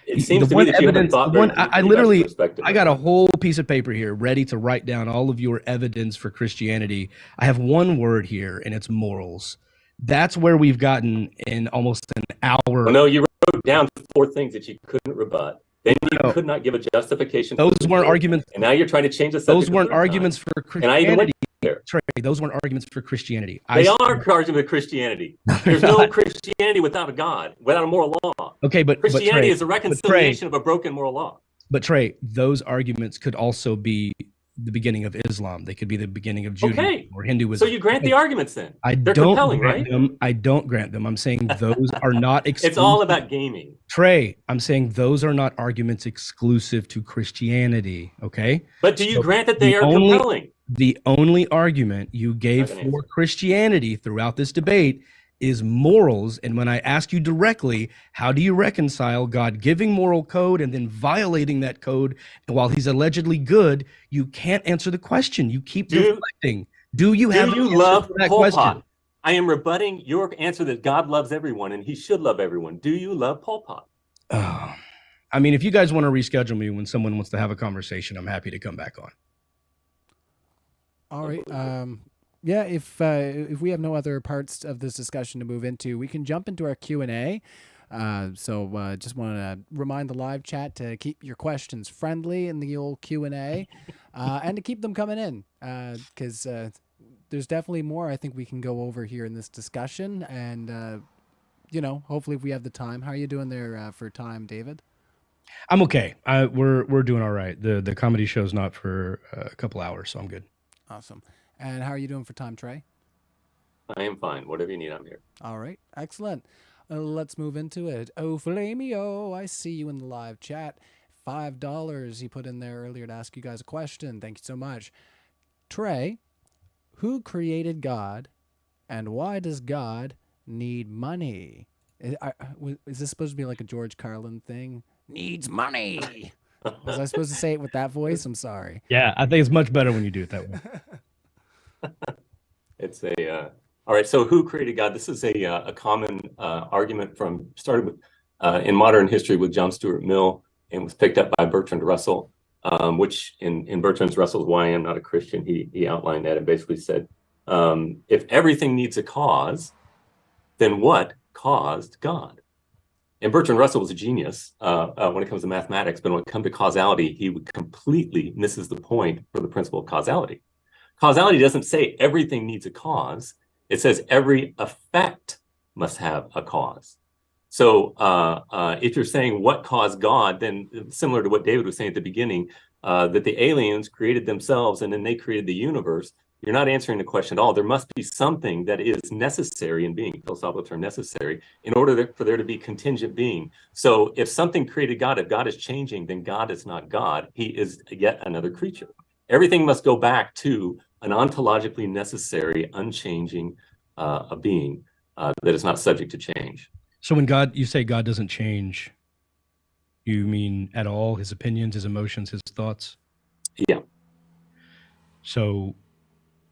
It seems to me that you haven't thought very deeply. I got a whole piece of paper here ready to write down all of your evidence for Christianity. I have one word here, and it's morals. That's where we've gotten in almost an hour. Well, no, you wrote down 4 things that you couldn't rebut. Then you could not give a justification. Those weren't arguments. And now you're trying to change the subject. Those weren't arguments for Christianity. And I even went there. Trey, those weren't arguments for Christianity. They are arguments for Christianity. There's no Christianity without a God, without a moral law. Okay, but Christianity Trey, is a reconciliation of a broken moral law. But Trey, those arguments could also be the beginning of Islam. They could be the beginning of Judaism or Hinduism. So you grant the arguments then? They're compelling, right? I don't grant them. I'm saying those are not exclusive. It's all about gaming. Trey, I'm saying those are not arguments exclusive to Christianity, okay? But do you grant that they are compelling? The only argument you gave for Christianity throughout this debate is morals. And when I ask you directly, how do you reconcile God giving moral code and then violating that code while he's allegedly good, you can't answer the question. You keep deflecting. Do you love Pol Pot? I am rebutting your answer that God loves everyone and he should love everyone. Do you love Pol Pot? I mean, if you guys want to reschedule me when someone wants to have a conversation, I'm happy to come back on. All right. Yeah, if we have no other parts of this discussion to move into, we can jump into our Q&A. So just want to remind the live chat to keep your questions friendly in the old Q&A and to keep them coming in because there's definitely more I think we can go over here in this discussion. And, hopefully if we have the time. How are you doing there for time, David? I'm okay. We're doing all right. The comedy show's not for a couple hours, so I'm good. Awesome. And how are you doing for time, Trey? I am fine. Whatever you need, I'm here. All right. Excellent. Let's move into it. Oh, Flamio, I see you in the live chat. $5 he put in there earlier to ask you guys a question. Thank you so much. Trey, who created God and why does God need money? Is this supposed to be like a George Carlin thing? Needs money. Was I supposed to say it with that voice? I'm sorry. Yeah, I think it's much better when you do it that way. It's all right. So who created God? This is a common argument started with in modern history with John Stuart Mill and was picked up by Bertrand Russell, which in Bertrand Russell's Why I Am Not a Christian, he outlined that and basically said, if everything needs a cause, then what caused God? And Bertrand Russell was a genius when it comes to mathematics, but when it comes to causality, he would completely misses the point for the principle of causality. Causality doesn't say everything needs a cause. It says every effect must have a cause. So if you're saying what caused God, then similar to what David was saying at the beginning, that the aliens created themselves and then they created the universe, you're not answering the question at all. There must be something that is necessary in being, philosophical term necessary, in order for there to be contingent being. So if something created God, if God is changing, then God is not God. He is yet another creature. Everything must go back to an ontologically necessary, unchanging a being that is not subject to change. So when you say God doesn't change, you mean at all? His opinions, his emotions, his thoughts? Yeah. So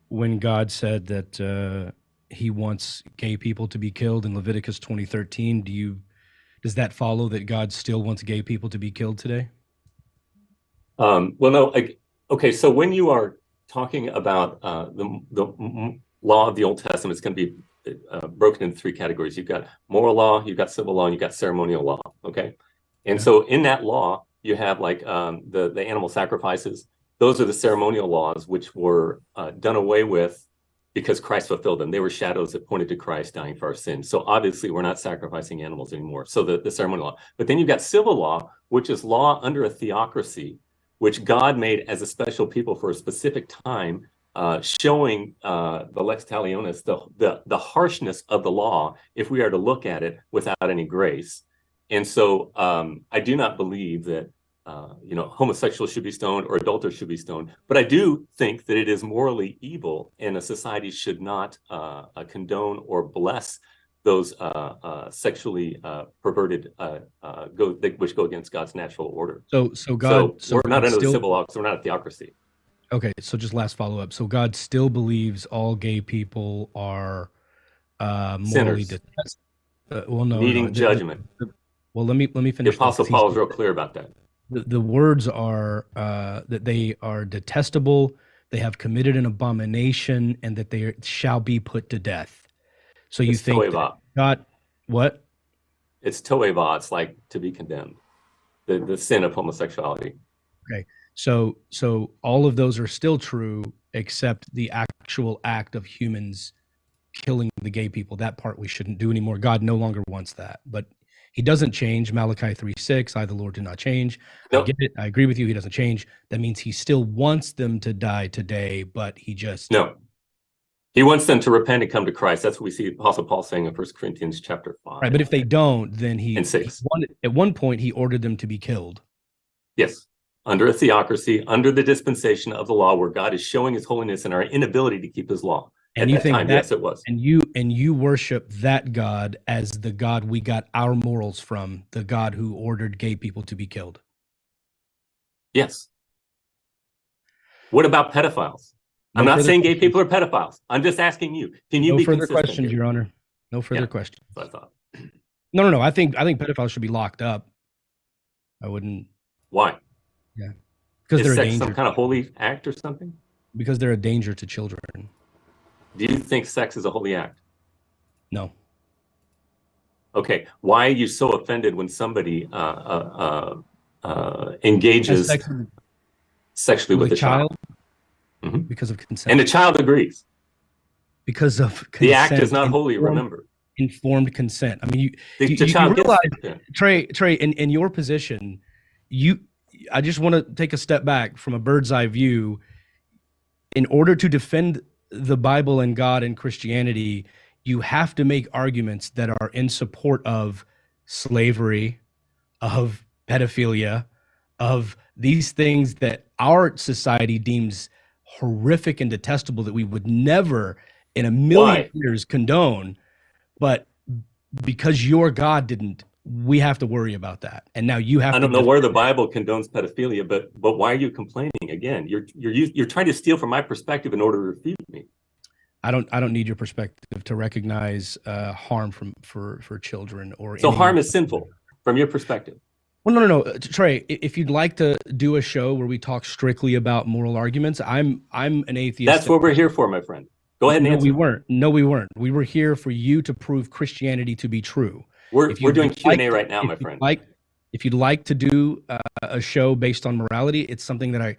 when God said that he wants gay people to be killed in Leviticus 20:13, does that follow that God still wants gay people to be killed today? Well, no. Okay, so when you are talking about the law of the Old Testament, it's going to be broken into three categories. You've got moral law, you've got civil law, and you've got ceremonial law. Okay, and so in that law, you have like the animal sacrifices. Those are the ceremonial laws which were done away with because Christ fulfilled them. They were shadows that pointed to Christ dying for our sins. So obviously, we're not sacrificing animals anymore. So the ceremonial law. But then you've got civil law, which is law under a theocracy, which God made as a special people for a specific time, showing the lex talionis, the harshness of the law, if we are to look at it without any grace. And so I do not believe that homosexuals should be stoned or adulterers should be stoned, but I do think that it is morally evil, and a society should not condone or bless those sexually perverted which go against God's natural order. So we're not under the civil law because we're not a theocracy. Okay, so just last follow-up. So God still believes all gay people are morally needing judgment. Well, let me finish. The Apostle Paul is real clear about that. The words are that they are detestable, they have committed an abomination, and that they shall be put to death. So you think that God, what? It's toeva. It's like to be condemned. The sin of homosexuality. Okay. So all of those are still true, except the actual act of humans killing the gay people. That part we shouldn't do anymore. God no longer wants that. But he doesn't change. Malachi 3:6, I, the Lord, do not change. Nope. I get it. I agree with you. He doesn't change. That means he still wants them to die today, but he just... No. He wants them to repent and come to Christ. That's what we see Apostle Paul saying in 1 Corinthians chapter 5. Right, but if they don't, then and 6. At one point, he ordered them to be killed. Yes, under a theocracy, under the dispensation of the law, where God is showing his holiness and our inability to keep his law. And you think yes, it was. And you worship that God as the God we got our morals from, the God who ordered gay people to be killed. Yes. What about pedophiles? I'm not saying gay people are pedophiles. I'm just asking you. Can you be consistent? No further questions, Your Honor. No further questions. That's what I thought. No. I think pedophiles should be locked up. I wouldn't. Why? Yeah. Because they're a danger. Some kind of holy act or something? Because they're a danger to children. Do you think sex is a holy act? No. Okay. Why are you so offended when somebody engages sexually with a child? Mm-hmm. Because of consent. And the child agrees. Because of consent. The act is not holy, remember. Informed consent. I mean, the child realize, Trey, in your position, I just want to take a step back from a bird's eye view. In order to defend the Bible and God and Christianity, you have to make arguments that are in support of slavery, of pedophilia, of these things that our society deems horrific and detestable, that we would never in a million years condone. But because your God didn't, we have to worry about that. And now you have to. I don't know where the Bible condones pedophilia, but why are you complaining again? You're trying to steal from my perspective in order to refute me. I don't need your perspective to recognize harm for children or. So harm is sinful from your perspective. Well, no. Trey, if you'd like to do a show where we talk strictly about moral arguments, I'm an atheist. That's what we're here for, my friend. Go ahead and answer. No, we weren't. We were here for you to prove Christianity to be true. We're doing Q&A right now, my friend. If you'd like to do a show based on morality, it's something that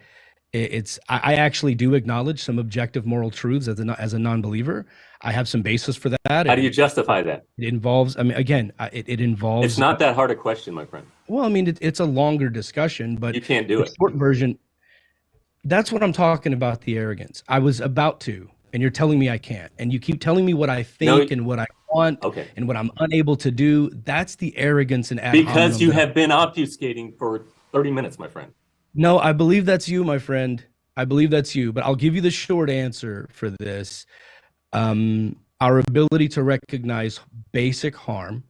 I actually do acknowledge some objective moral truths as a non-believer. I have some basis for that. How do you justify that? It involves, I mean, again, it involves. It's not that hard a question, my friend. Well, I mean, it's a longer discussion, but you can't do the it. short version. That's what I'm talking about, the arrogance. I was about to, and you're telling me I can't. And you keep telling me what I think and what I want and what I'm unable to do. That's the arrogance and ad hominem. Because you have been obfuscating for 30 minutes, my friend. No, I believe that's you, my friend. I believe that's you. But I'll give you the short answer for this. Our ability to recognize basic harm,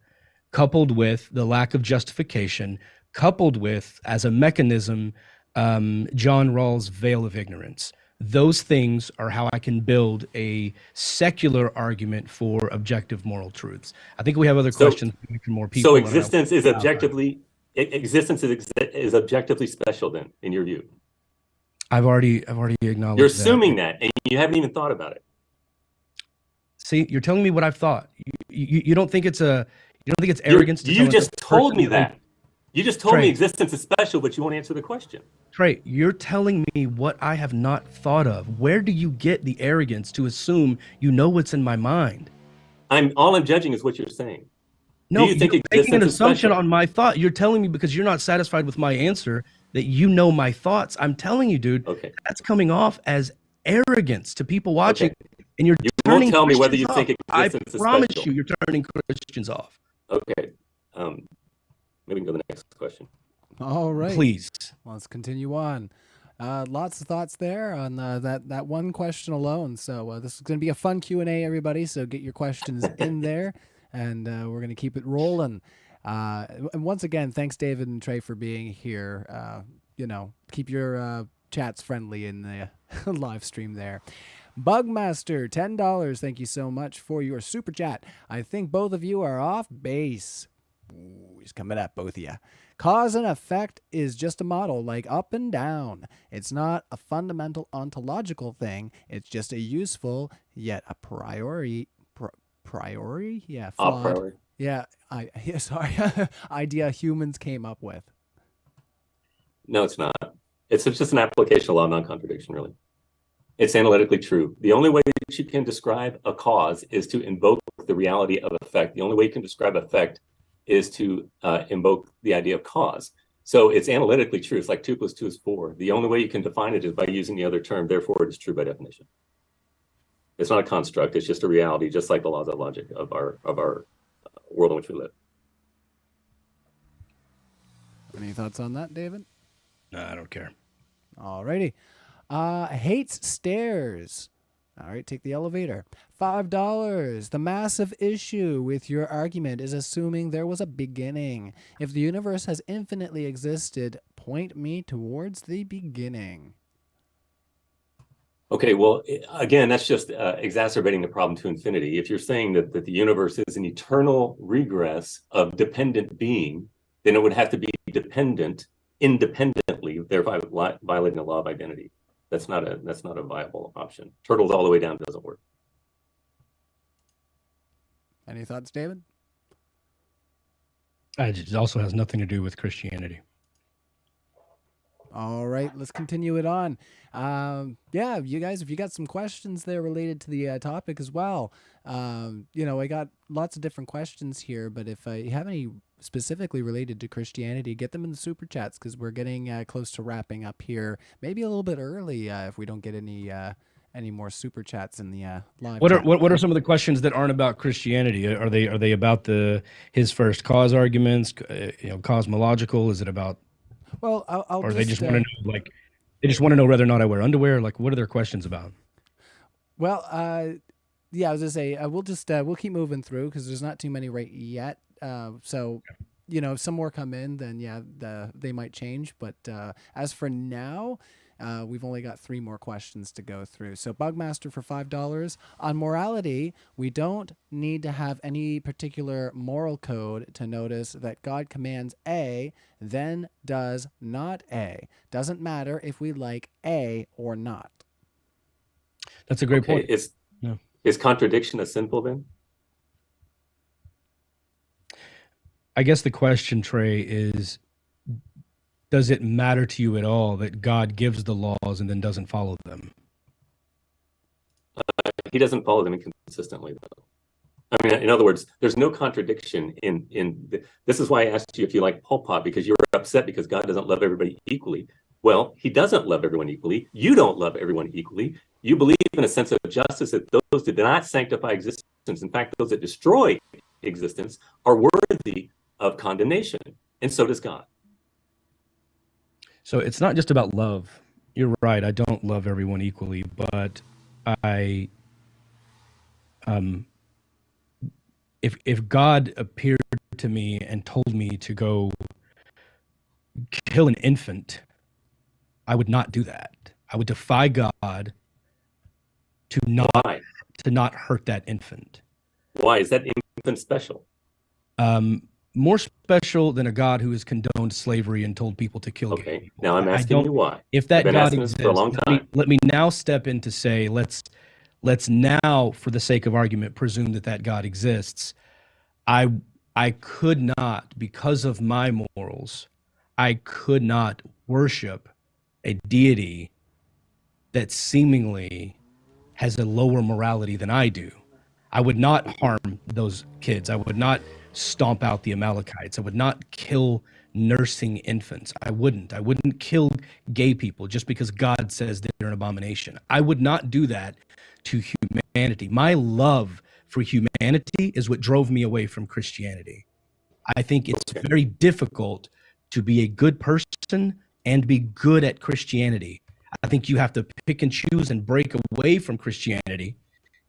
coupled with the lack of justification, coupled with, as a mechanism, John Rawls' veil of ignorance. Those things are how I can build a secular argument for objective moral truths. I think we have other questions from more people. So existence is objectively special then, in your view? I've already acknowledged You're assuming that, and you haven't even thought about it. See, you're telling me what I've thought. You don't think it's arrogance? You just told me that. You just told me existence is special, but you won't answer the question. Trey, you're telling me what I have not thought of. Where do you get the arrogance to assume you know what's in my mind? All I'm judging is what you're saying. No, you're making an assumption on my thought. You're telling me because you're not satisfied with my answer that you know my thoughts. I'm telling you, dude, that's coming off as arrogance to people watching. And you won't tell me whether you think existence is special. I promise you, you're turning Christians off. Okay. Maybe we can go to the next question. All right. Please. Let's continue on. Lots of thoughts there on that one question alone. So this is going to be a fun Q&A, everybody. So get your questions in there, and we're going to keep it rolling. And once again, thanks, David and Trey, for being here. Keep your chats friendly in the live stream there. Bugmaster, $10. Thank you so much for your super chat. I think both of you are off base. Ooh, he's coming at both of you. Cause and effect is just a model, like up and down. It's not a fundamental ontological thing. It's just a useful, yet a priori? Yeah, flawed. A priori. Yeah, sorry. Idea humans came up with. No, it's not. It's just an application of law of non-contradiction, really. It's analytically true. The only way that you can describe a cause is to invoke the reality of effect. The only way you can describe effect is to invoke the idea of cause. So it's analytically true. It's like 2 + 2 is 4. The only way you can define it is by using the other term. Therefore, it is true by definition. It's not a construct. It's just a reality, just like the laws of logic of our world in which we live. Any thoughts on that, David? No, I don't care. All righty. Hates stairs. All right, take the elevator. $5. The massive issue with your argument is assuming there was a beginning. If the universe has infinitely existed, point me towards the beginning. Okay, well, again, that's just exacerbating the problem to infinity. If you're saying that the universe is an eternal regress of dependent being, then it would have to be dependent independently, thereby violating the law of identity. That's not a viable option. Turtles all the way down doesn't work. Any thoughts, David? It also has nothing to do with Christianity. All right, let's continue it on. Yeah, you guys, if you got some questions there related to the topic as well, I got lots of different questions here, but if you have any specifically related to Christianity, get them in the super chats because we're getting close to wrapping up here. Maybe a little bit early if we don't get any more super chats in the live. What are some of the questions that aren't about Christianity? Are they about his first cause arguments? Cosmological? Is it about? Well, they just want to know, they just want to know whether or not I wear underwear. Like, what are their questions about? Well, yeah, I was gonna say we'll keep moving through because there's not too many right yet. So, if some more come in, then yeah, they might change. But as for now, we've only got 3 more questions to go through. So Bugmaster for $5. On morality, we don't need to have any particular moral code to notice that God commands A, then does not A. Doesn't matter if we like A or not. That's a great point. Is contradiction a sinful then? I guess the question, Trey, is does it matter to you at all that God gives the laws and then doesn't follow them? He doesn't follow them inconsistently, though. I mean, in other words, there's no contradiction this is why I asked you if you like Pol Pot, because you were upset because God doesn't love everybody equally. Well, he doesn't love everyone equally. You don't love everyone equally. You believe in a sense of justice that those that do not sanctify existence, in fact, those that destroy existence, are worthy of condemnation. And so does God. So it's not just about love. You're right. I don't love everyone equally, but if God appeared to me and told me to go kill an infant, I would not do that. I would defy God to not hurt that infant. Why is that infant special? More special than a God who has condoned slavery and told people to kill gay people. Now I'm asking you why. If that I've been God asking exists, this for a long time. let me now step in to say, let's now, for the sake of argument, presume that God exists. I could not, because of my morals, I could not worship a deity that seemingly has a lower morality than I do. I would not harm those kids. I would not stomp out the Amalekites. I would not kill nursing infants. I wouldn't kill gay people just because God says they're an abomination. I would not do that to humanity. My love for humanity is what drove me away from Christianity. I think it's very difficult to be a good person and be good at Christianity. I think you have to pick and choose and break away from Christianity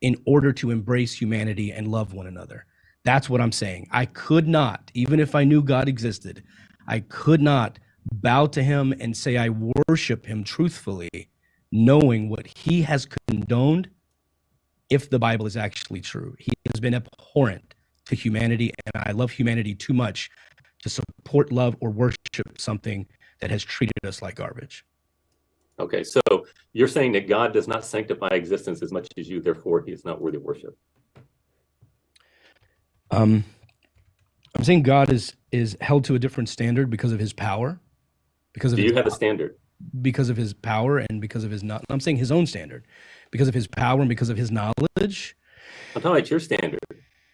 in order to embrace humanity and love one another. That's what I'm saying. I could not, even if I knew God existed, I could not bow to him and say I worship him truthfully, knowing what he has condoned if the Bible is actually true. He has been abhorrent to humanity, and I love humanity too much to support, love, or worship something that has treated us like garbage. Okay, so you're saying that God does not sanctify existence as much as you, therefore he is not worthy of worship. I'm saying God is held to a different standard because of his power. Because of you have a standard? Because of his power and because of his not. I'm saying his own standard, because of his power and because of his knowledge. I'm talking about your standard.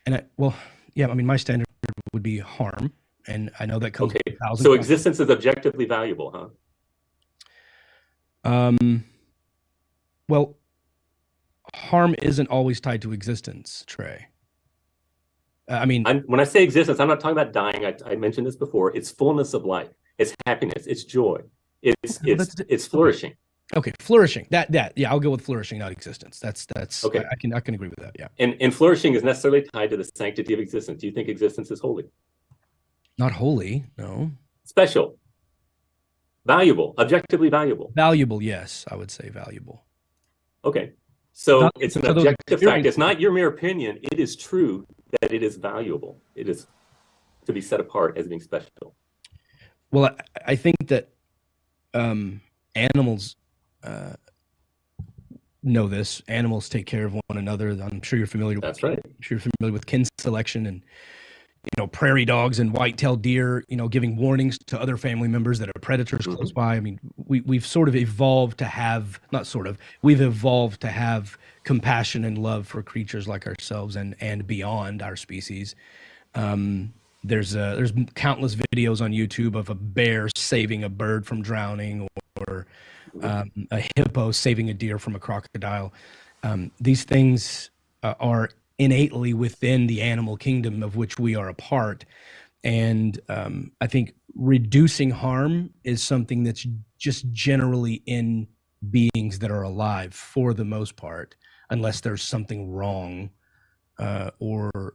And my standard would be harm, and I know that comes. Okay, so existence is objectively valuable, huh? Well, harm isn't always tied to existence, Trey. When I say existence, I'm not talking about dying. I mentioned this before. It's fullness of life. It's happiness. It's joy. It's flourishing. Okay, flourishing. That I'll go with flourishing, not existence. That's okay. I can agree with that. Yeah. And flourishing is necessarily tied to the sanctity of existence. Do you think existence is holy? Not holy, no. Special. Valuable. Objectively valuable. Valuable, yes, I would say valuable. Okay. So it's an objective fact. It's not your mere opinion. It is true that it is valuable. It is to be set apart as being special. Well, I think that animals know this. Animals take care of one another. I'm sure you're familiar. That's right. I'm sure you're familiar with kin selection and prairie dogs and white-tailed deer, giving warnings to other family members that are predators close by. I mean, we've sort of evolved to have, we've evolved to have compassion and love for creatures like ourselves and beyond our species. There's countless videos on YouTube of a bear saving a bird from drowning or a hippo saving a deer from a crocodile. These things are innately within the animal kingdom of which we are a part. And I think reducing harm is something that's just generally in beings that are alive for the most part, unless there's something wrong or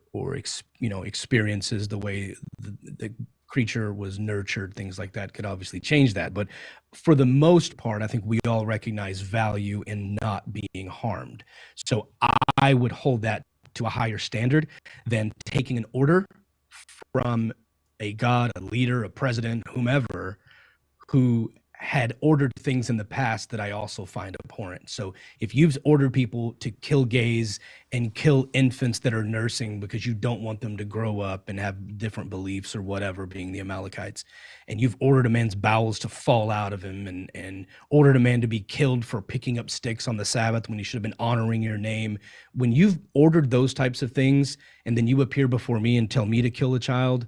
experiences the way the creature was nurtured, things like that could obviously change that. But for the most part, I think we all recognize value in not being harmed. So I would hold that to a higher standard than taking an order from a god, a leader, a president, whomever, who had ordered things in the past that I also find abhorrent. So if you've ordered people to kill gays and kill infants that are nursing because you don't want them to grow up and have different beliefs or whatever, being the Amalekites, and you've ordered a man's bowels to fall out of him and ordered a man to be killed for picking up sticks on the Sabbath when he should have been honoring your name, when you've ordered those types of things and then you appear before me and tell me to kill a child,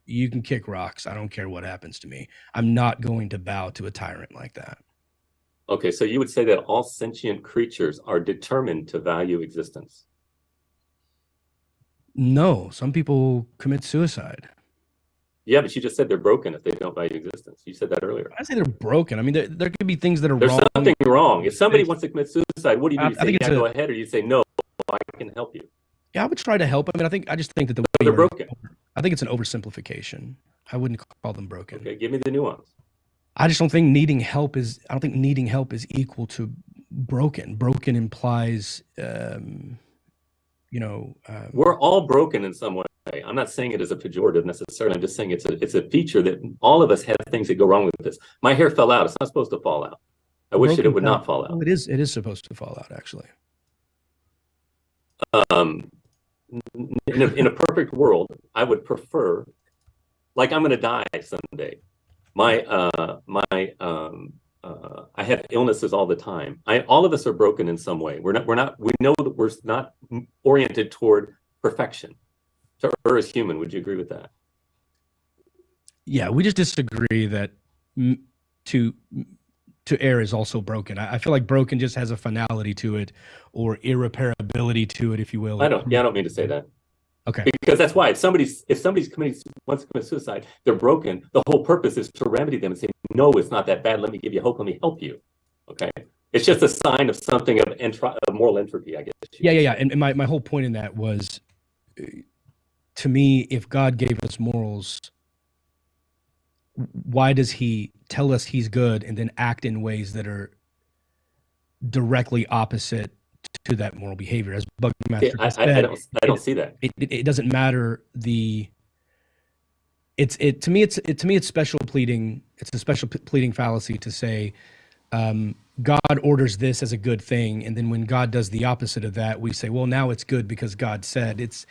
you can kick rocks. I don't care what happens to me. I'm not going to bow to a tyrant like that. Okay, so you would say that all sentient creatures are determined to value existence? No, some people commit suicide. Yeah, but you just said they're broken if they don't value existence. You said that earlier. I say they're broken. I mean, there could be things that are There's wrong. something wrong. If somebody wants to commit suicide, what do you do? You I say, think yeah, it's go ahead, or you say, no, I can help you. Yeah, I would try to help. I mean, I just think that the way They're broken. I think it's an oversimplification. I wouldn't call them broken. Okay, give me the nuance. I just don't think needing help is equal to broken. Broken implies, we're all broken in some way. I'm not saying it as a pejorative necessarily. I'm just saying it's a feature that all of us have things that go wrong with this. My hair fell out. It's not supposed to fall out. I wish that it would not fall out. Well, it is supposed to fall out, actually. In a perfect world, I would prefer, like, I'm going to die someday. I have illnesses all the time. All of us are broken in some way. We know that we're not oriented toward perfection. To err is human. Would you agree with that? Yeah, we just disagree that to err is also broken. I feel like broken just has a finality to it, or irreparability to it, if you will. I don't mean to say that. Okay. Because that's why if somebody's wants to commit suicide, they're broken. The whole purpose is to remedy them and say, no, it's not that bad. Let me give you hope. Let me help you. Okay. It's just a sign of something of moral entropy, I guess. Yeah. And my whole point in that was, to me, if God gave us morals, why does he tell us he's good and then act in ways that are directly opposite to that moral behavior? As Buckmaster said, I don't see that. It doesn't matter to me it's special pleading. It's a special pleading fallacy to say God orders this as a good thing, and then when God does the opposite of that, we say, well, now it's good because God said. It's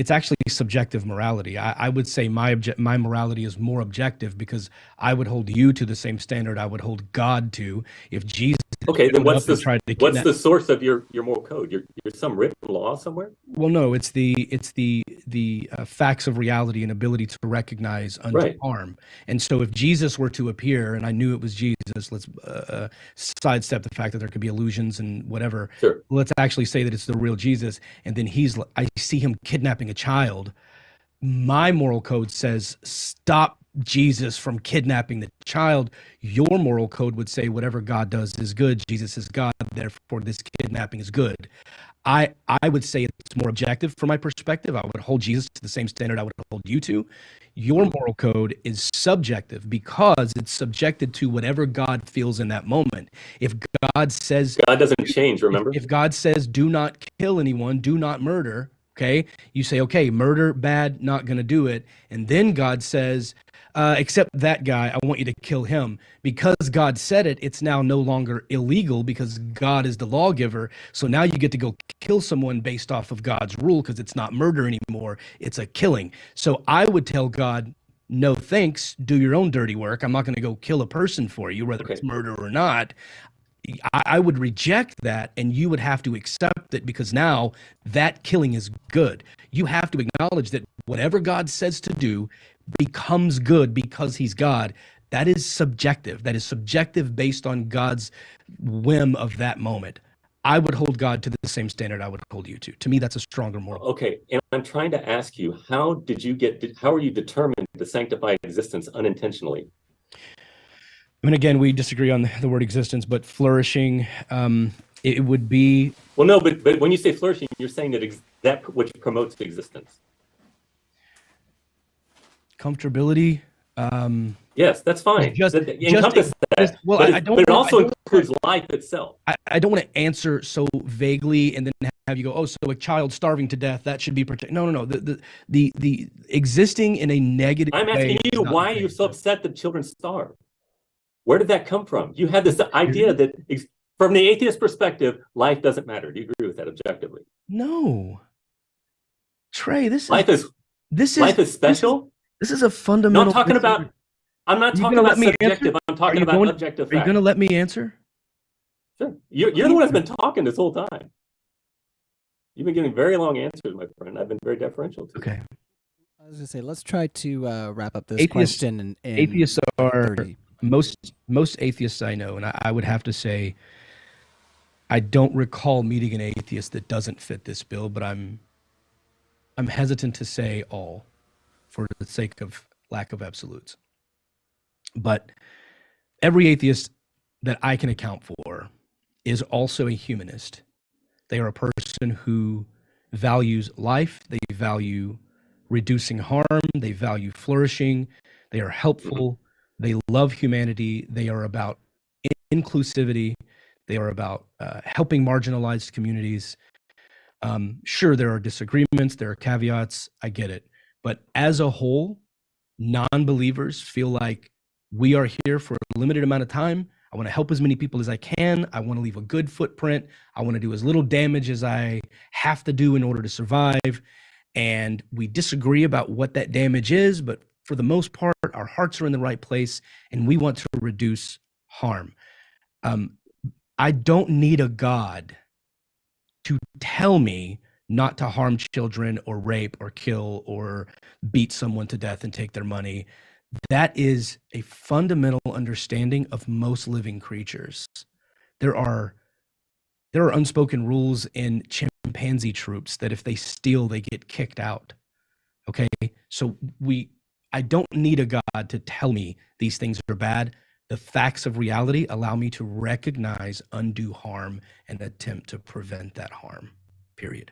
actually subjective morality. I would say my morality is more objective because I would hold you to the same standard I would hold God to. If Jesus, okay, then what's the source of your moral code? You're some written law somewhere? Well, no, it's the facts of reality and ability to recognize unto harm. And so, if Jesus were to appear, and I knew it was Jesus, let's sidestep the fact that there could be illusions and whatever. Sure. Let's actually say that it's the real Jesus, and then I see him kidnapping a child. My moral code says stop Jesus from kidnapping the child. Your moral code would say whatever God does is good. Jesus is God, therefore this kidnapping is good. I would say it's more objective from my perspective. I would hold Jesus to the same standard I would hold you to. Your moral code is subjective because it's subjected to whatever God feels in that moment. If God says God doesn't change, remember? If God says do not kill anyone, do not murder, okay? You say, okay, murder, bad, not going to do it. And then God says, except that guy, I want you to kill him. Because God said it, it's now no longer illegal because God is the lawgiver. So now you get to go kill someone based off of God's rule because it's not murder anymore. It's a killing. So I would tell God, no thanks, do your own dirty work. I'm not going to go kill a person for you, whether it's murder or not. I would reject that, and you would have to accept it because now that killing is good. You have to acknowledge that whatever God says to do becomes good because he's God. That is subjective. That is subjective based on God's whim of that moment. I would hold God to the same standard I would hold you to. To me, that's a stronger moral. Okay, and I'm trying to ask you, how are you determined to sanctify existence unintentionally? I mean, again, we disagree on the word existence, but flourishing, it would be... Well, no, but when you say flourishing, you're saying that which promotes existence. Comfortability. Yes, that's fine. Encompass that. Well, but it also includes life itself. I don't want to answer so vaguely and then have you go, oh, so a child starving to death, that should be protected. No. The existing in a negative way. I'm asking you, why are you so upset that children starve? Where did that come from? You had this idea that from the atheist perspective, life doesn't matter. Do you agree with that objectively? No. Trey, Life is special. This is a fundamental. No, I'm not talking about subjective. I'm talking about objective fact. Are you going to let me answer? Sure. You're the one that's been talking this whole time. You've been giving very long answers, my friend. I've been very deferential to you. Okay. I was going to say, let's try to wrap up this question. In atheists are 30. most atheists I know, and I would have to say, I don't recall meeting an atheist that doesn't fit this bill, but I'm hesitant to say all for the sake of lack of absolutes. But every atheist that I can account for is also a humanist. They are a person who values life, they value reducing harm, they value flourishing, they are helpful, they love humanity, they are about inclusivity, they are about helping marginalized communities. Sure, there are disagreements, there are caveats, I get it. But as a whole, non-believers feel like we are here for a limited amount of time. I want to help as many people as I can. I want to leave a good footprint. I want to do as little damage as I have to do in order to survive. And we disagree about what that damage is, but for the most part, our hearts are in the right place and we want to reduce harm. I don't need a God to tell me not to harm children or rape or kill or beat someone to death and take their money. That is a fundamental understanding of most living creatures. There are unspoken rules in chimpanzee troops that if they steal, they get kicked out. Okay, so I don't need a God to tell me these things are bad. The facts of reality allow me to recognize undue harm and attempt to prevent that harm, period.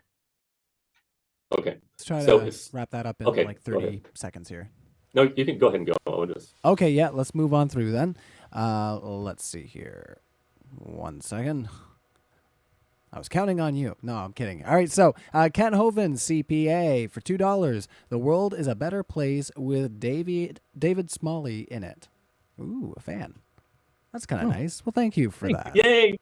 Okay. Let's try to wrap that up in like 30 seconds here. No, you can go ahead and go. Okay, yeah, let's move on through then. Let's see here. 1 second. I was counting on you. No, I'm kidding. All right, so Ken Hovind, CPA, for $2. The world is a better place with David Smalley in it. Ooh, a fan. That's kind of nice. Well, thank you for that. Yay!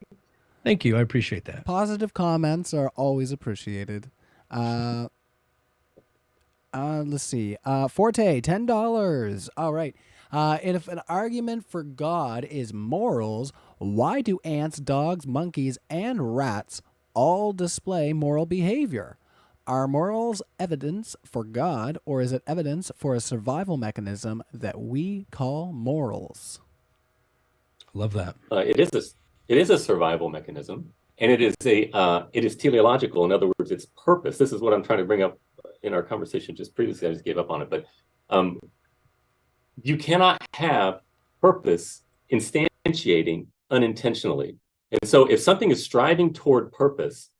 Thank you. I appreciate that. Positive comments are always appreciated. Let's see. Forte, $10. All right. And if an argument for God is morals, why do ants, dogs, monkeys, and rats all display moral behavior? Are morals evidence for God, or is it evidence for a survival mechanism that we call morals? Love that. It is a survival mechanism, and it is teleological. In other words, its purpose. This is what I'm trying to bring up in our conversation just previously. I just gave up on it, but you cannot have purpose instantiating unintentionally. And so if something is striving toward purpose,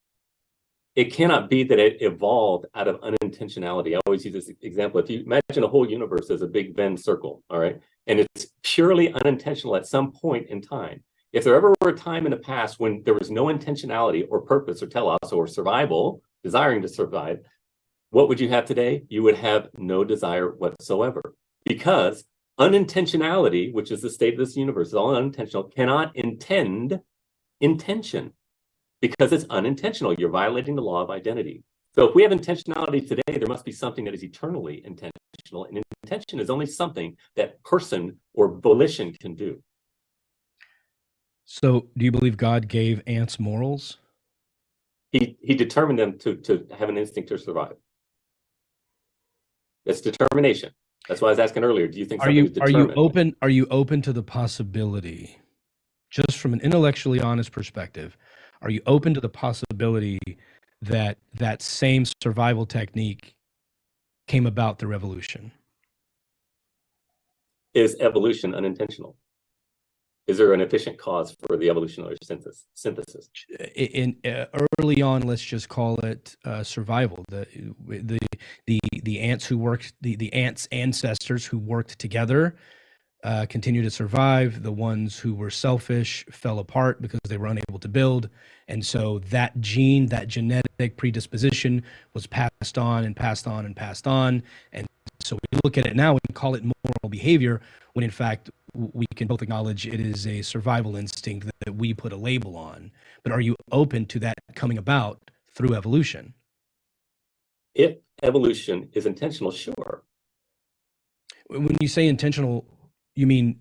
it cannot be that it evolved out of unintentionality. I always use this example. If you imagine a whole universe as a big Venn circle, all right, and it's purely unintentional at some point in time. If there ever were a time in the past when there was no intentionality or purpose or telos or survival, desiring to survive, what would you have today? You would have no desire whatsoever, because unintentionality, which is the state of this universe, is all unintentional, cannot intend intention because it's unintentional. You're violating the law of identity. So if we have intentionality today, there must be something that is eternally intentional, and intention is only something that person or volition can do. So do you believe God gave ants morals? He determined them to have an instinct to survive. It's determination. That's why I was asking earlier. Do you think something is determined? Are you open to the possibility, just from an intellectually honest perspective, are you open to the possibility that that same survival technique came about through evolution? Is evolution unintentional? Is there an efficient cause for the evolutionary synthesis? Early on, let's just call it survival. The ants who worked, the ants' ancestors who worked together, continue to survive. The ones who were selfish fell apart because they were unable to build, and so that gene, that genetic predisposition, was passed on and passed on and passed on. And so we look at it now and call it moral behavior, when in fact we can both acknowledge it is a survival instinct that we put a label on. But are you open to that coming about through evolution? If evolution is intentional, sure. When you say intentional, you mean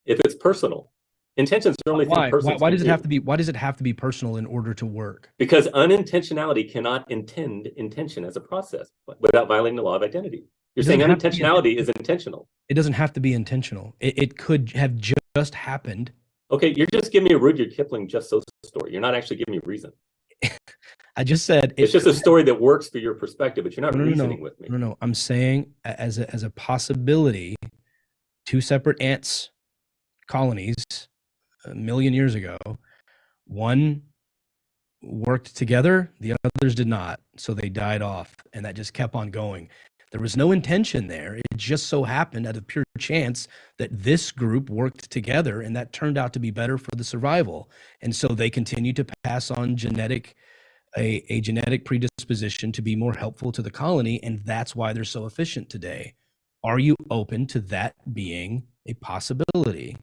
If it's personal, intentions are only why? thing persons Why can does it do. have to be? Why does it have to be personal in order to work? Because unintentionality cannot intend intention as a process without violating the law of identity. You're saying unintentionality is intentional. It doesn't have to be intentional. It could have just happened. Okay, you're just giving me a Rudyard Kipling just so story. You're not actually giving me a reason. I just said It's just a story that works for your perspective, but you're not reasoning with me. No. I'm saying as a possibility, two separate ants colonies 1 million years ago, one worked together, the others did not. So they died off, and that just kept on going. There was no intention there. It just so happened out of pure chance that this group worked together, and that turned out to be better for the survival. And so they continue to pass on a genetic predisposition to be more helpful to the colony, and that's why they're so efficient today. Are you open to that being a possibility?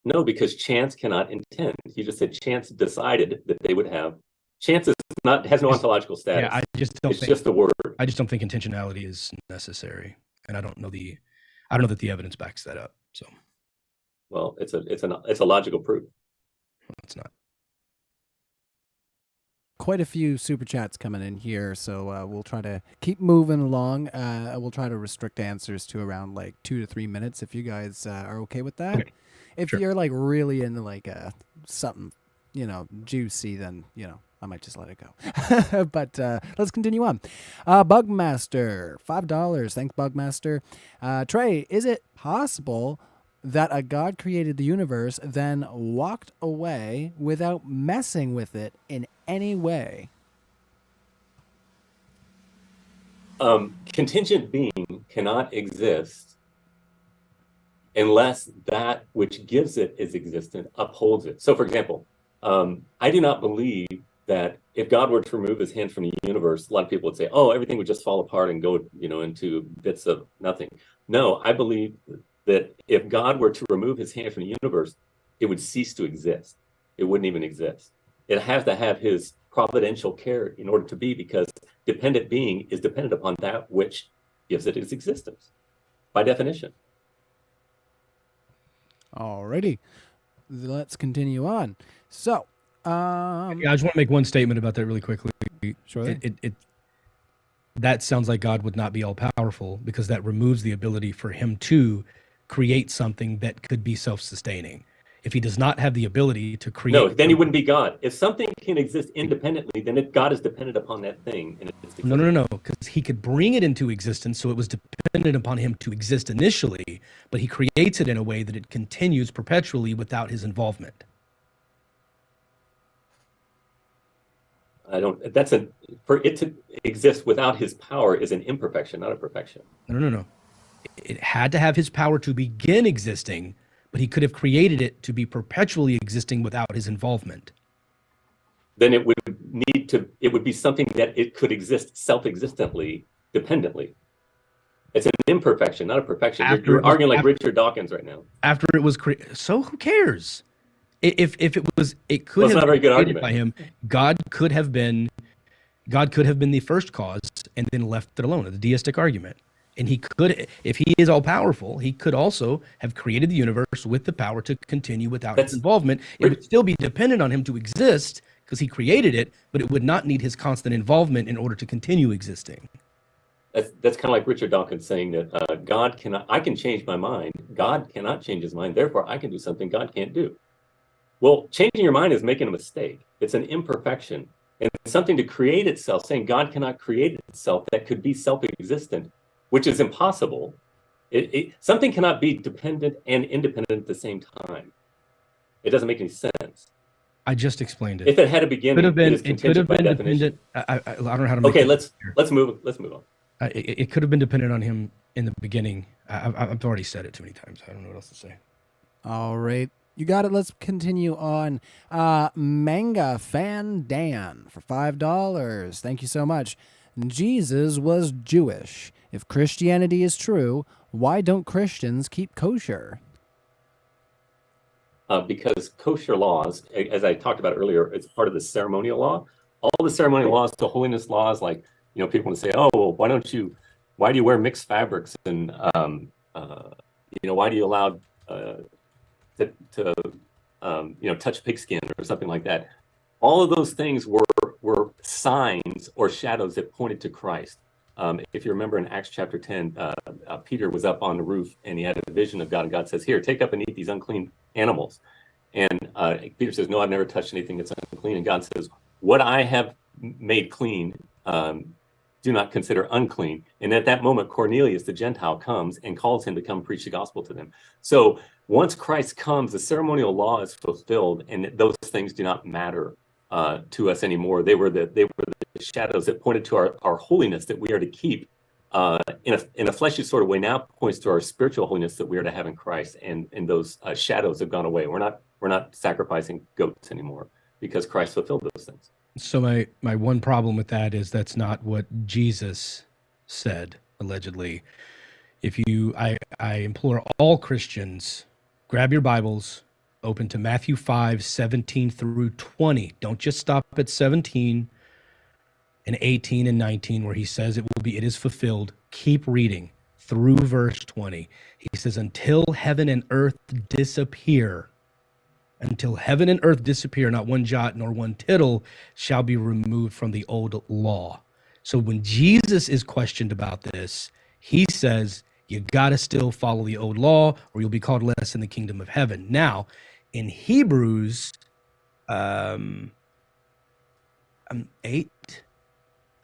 No, because chance cannot intend. You just said chance decided that they would have. Chance has no ontological status. Yeah, I just don't. It's just a word. I just don't think intentionality is necessary, and I don't know that the evidence backs that up. So, well, it's a logical proof. no, it's not. Quite a few super chats coming in here, so we'll try to keep moving along. We'll try to restrict answers to around like 2 to 3 minutes, if you guys are okay with that. Okay. If Sure. you're like really into like something, juicy, then I might just let it go. But let's continue on. Bugmaster, $5. Thanks, Bugmaster. Trey, is it possible that a God created the universe, then walked away without messing with it in any way? Contingent being cannot exist unless that which gives it its existence upholds it. So, for example, I do not believe that if God were to remove his hand from the universe, a lot of people would say, oh, everything would just fall apart and go, into bits of nothing. No, I believe that if God were to remove his hand from the universe, it would cease to exist. It wouldn't even exist. It has to have his providential care in order to be, because dependent being is dependent upon that which gives it its existence, by definition. Alrighty, let's continue on. So, I just want to make one statement about that really quickly. Sure. That sounds like God would not be all powerful, because that removes the ability for him to create something that could be self-sustaining. If he does not have the ability to create, no, then he wouldn't be God. If something can exist independently, then God is dependent upon that thing. And it's no, because he could bring it into existence, so it was dependent upon him to exist initially, but he creates it in a way that it continues perpetually without his involvement. For it to exist without his power is an imperfection, not a perfection. No. It had to have his power to begin existing, but he could have created it to be perpetually existing without his involvement. Then it would be something that it could exist self-existently, dependently. It's an imperfection, not a perfection. You're arguing like Richard Dawkins right now. After it was created, so who cares? If it was, it could have not a very good argument by him. God could have been the first cause and then left it alone. The deistic argument. And he could, if he is all powerful, he could also have created the universe with the power to continue without his involvement. It would still be dependent on him to exist because he created it, but it would not need his constant involvement in order to continue existing. That's kind of like Richard Dawkins saying that I can change my mind. God cannot change his mind. Therefore, I can do something God can't do. Well, changing your mind is making a mistake. It's an imperfection. And something to create itself, saying God cannot create itself that could be self-existent, which is impossible. Something cannot be dependent and independent at the same time. It doesn't make any sense. I just explained it. If it had a beginning, it could have been dependent. I don't know how to make okay, let's move on. It could have been dependent on him in the beginning. I've already said it too many times. I don't know what else to say. All right. You got it. Let's continue on. Manga Fan Dan for $5. Thank you so much. Jesus was Jewish. If Christianity is true, why don't Christians keep kosher? because kosher laws, as I talked about earlier, it's part of the ceremonial law. All the ceremonial laws, the holiness laws, like, people want to say, oh, well, why do you wear mixed fabrics? And, why do you allow to touch pigskin or something like that? All of those things were signs or shadows that pointed to Christ. If you remember in Acts chapter 10, Peter was up on the roof and he had a vision of God, and God says, here, take up and eat these unclean animals. And Peter says, no, I've never touched anything that's unclean. And God says, what I have made clean, do not consider unclean. And at that moment, Cornelius, the Gentile, comes and calls him to come preach the gospel to them. So once Christ comes, the ceremonial law is fulfilled, and those things do not matter to us anymore. They were the shadows that pointed to our holiness that we are to keep in a fleshly sort of way. Now points to our spiritual holiness that we are to have in Christ, and those shadows have gone away. We're not sacrificing goats anymore because Christ fulfilled those things. So my one problem with that is that's not what Jesus said, allegedly. I implore all Christians, grab your Bibles, open to Matthew 5:17 through 20. Don't just stop at 17 and 18 and 19 where he says it is fulfilled. Keep reading through verse 20. He says, until heaven and earth disappear, not one jot nor one tittle shall be removed from the old law. So when Jesus is questioned about this, he says, you got to still follow the old law or you'll be called less in the kingdom of heaven. Now, in Hebrews 8, I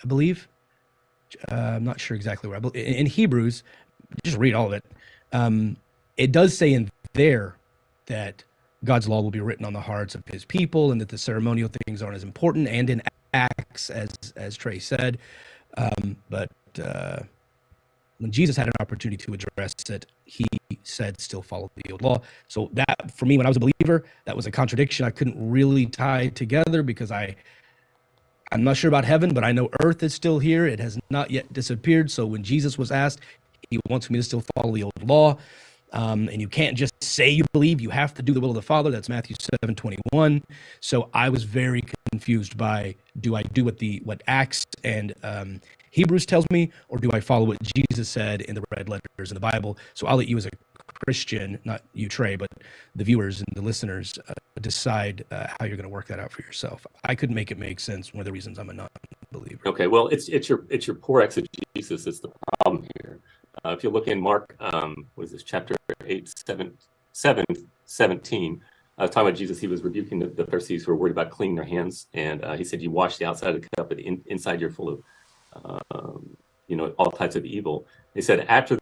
believe, I'm not sure exactly where, in Hebrews, just read all of it. It does say in there that God's law will be written on the hearts of his people and that the ceremonial things aren't as important, and in Acts, as Trey said. But when Jesus had an opportunity to address it, he said, still follow the old law. So that, for me, when I was a believer, that was a contradiction I couldn't really tie together because I'm not sure about heaven, but I know earth is still here. It has not yet disappeared. So when Jesus was asked, he wants me to still follow the old law. And you can't just say you believe, you have to do the will of the Father. That's Matthew 7:21. So I was very confused by, do I do what Acts and Hebrews tells me, or do I follow what Jesus said in the red letters in the Bible? So I'll let you as a Christian, not you, Trey, but the viewers and the listeners decide how you're going to work that out for yourself. I couldn't make it make sense. One of the reasons I'm a non-believer. Okay, well, it's your poor exegesis that's the problem here. If you look in Mark, what is this, chapter 8, 17, talking about Jesus, he was rebuking the Pharisees who were worried about cleaning their hands. And he said, you wash the outside of the cup, but inside you're full of, all types of evil. He said, after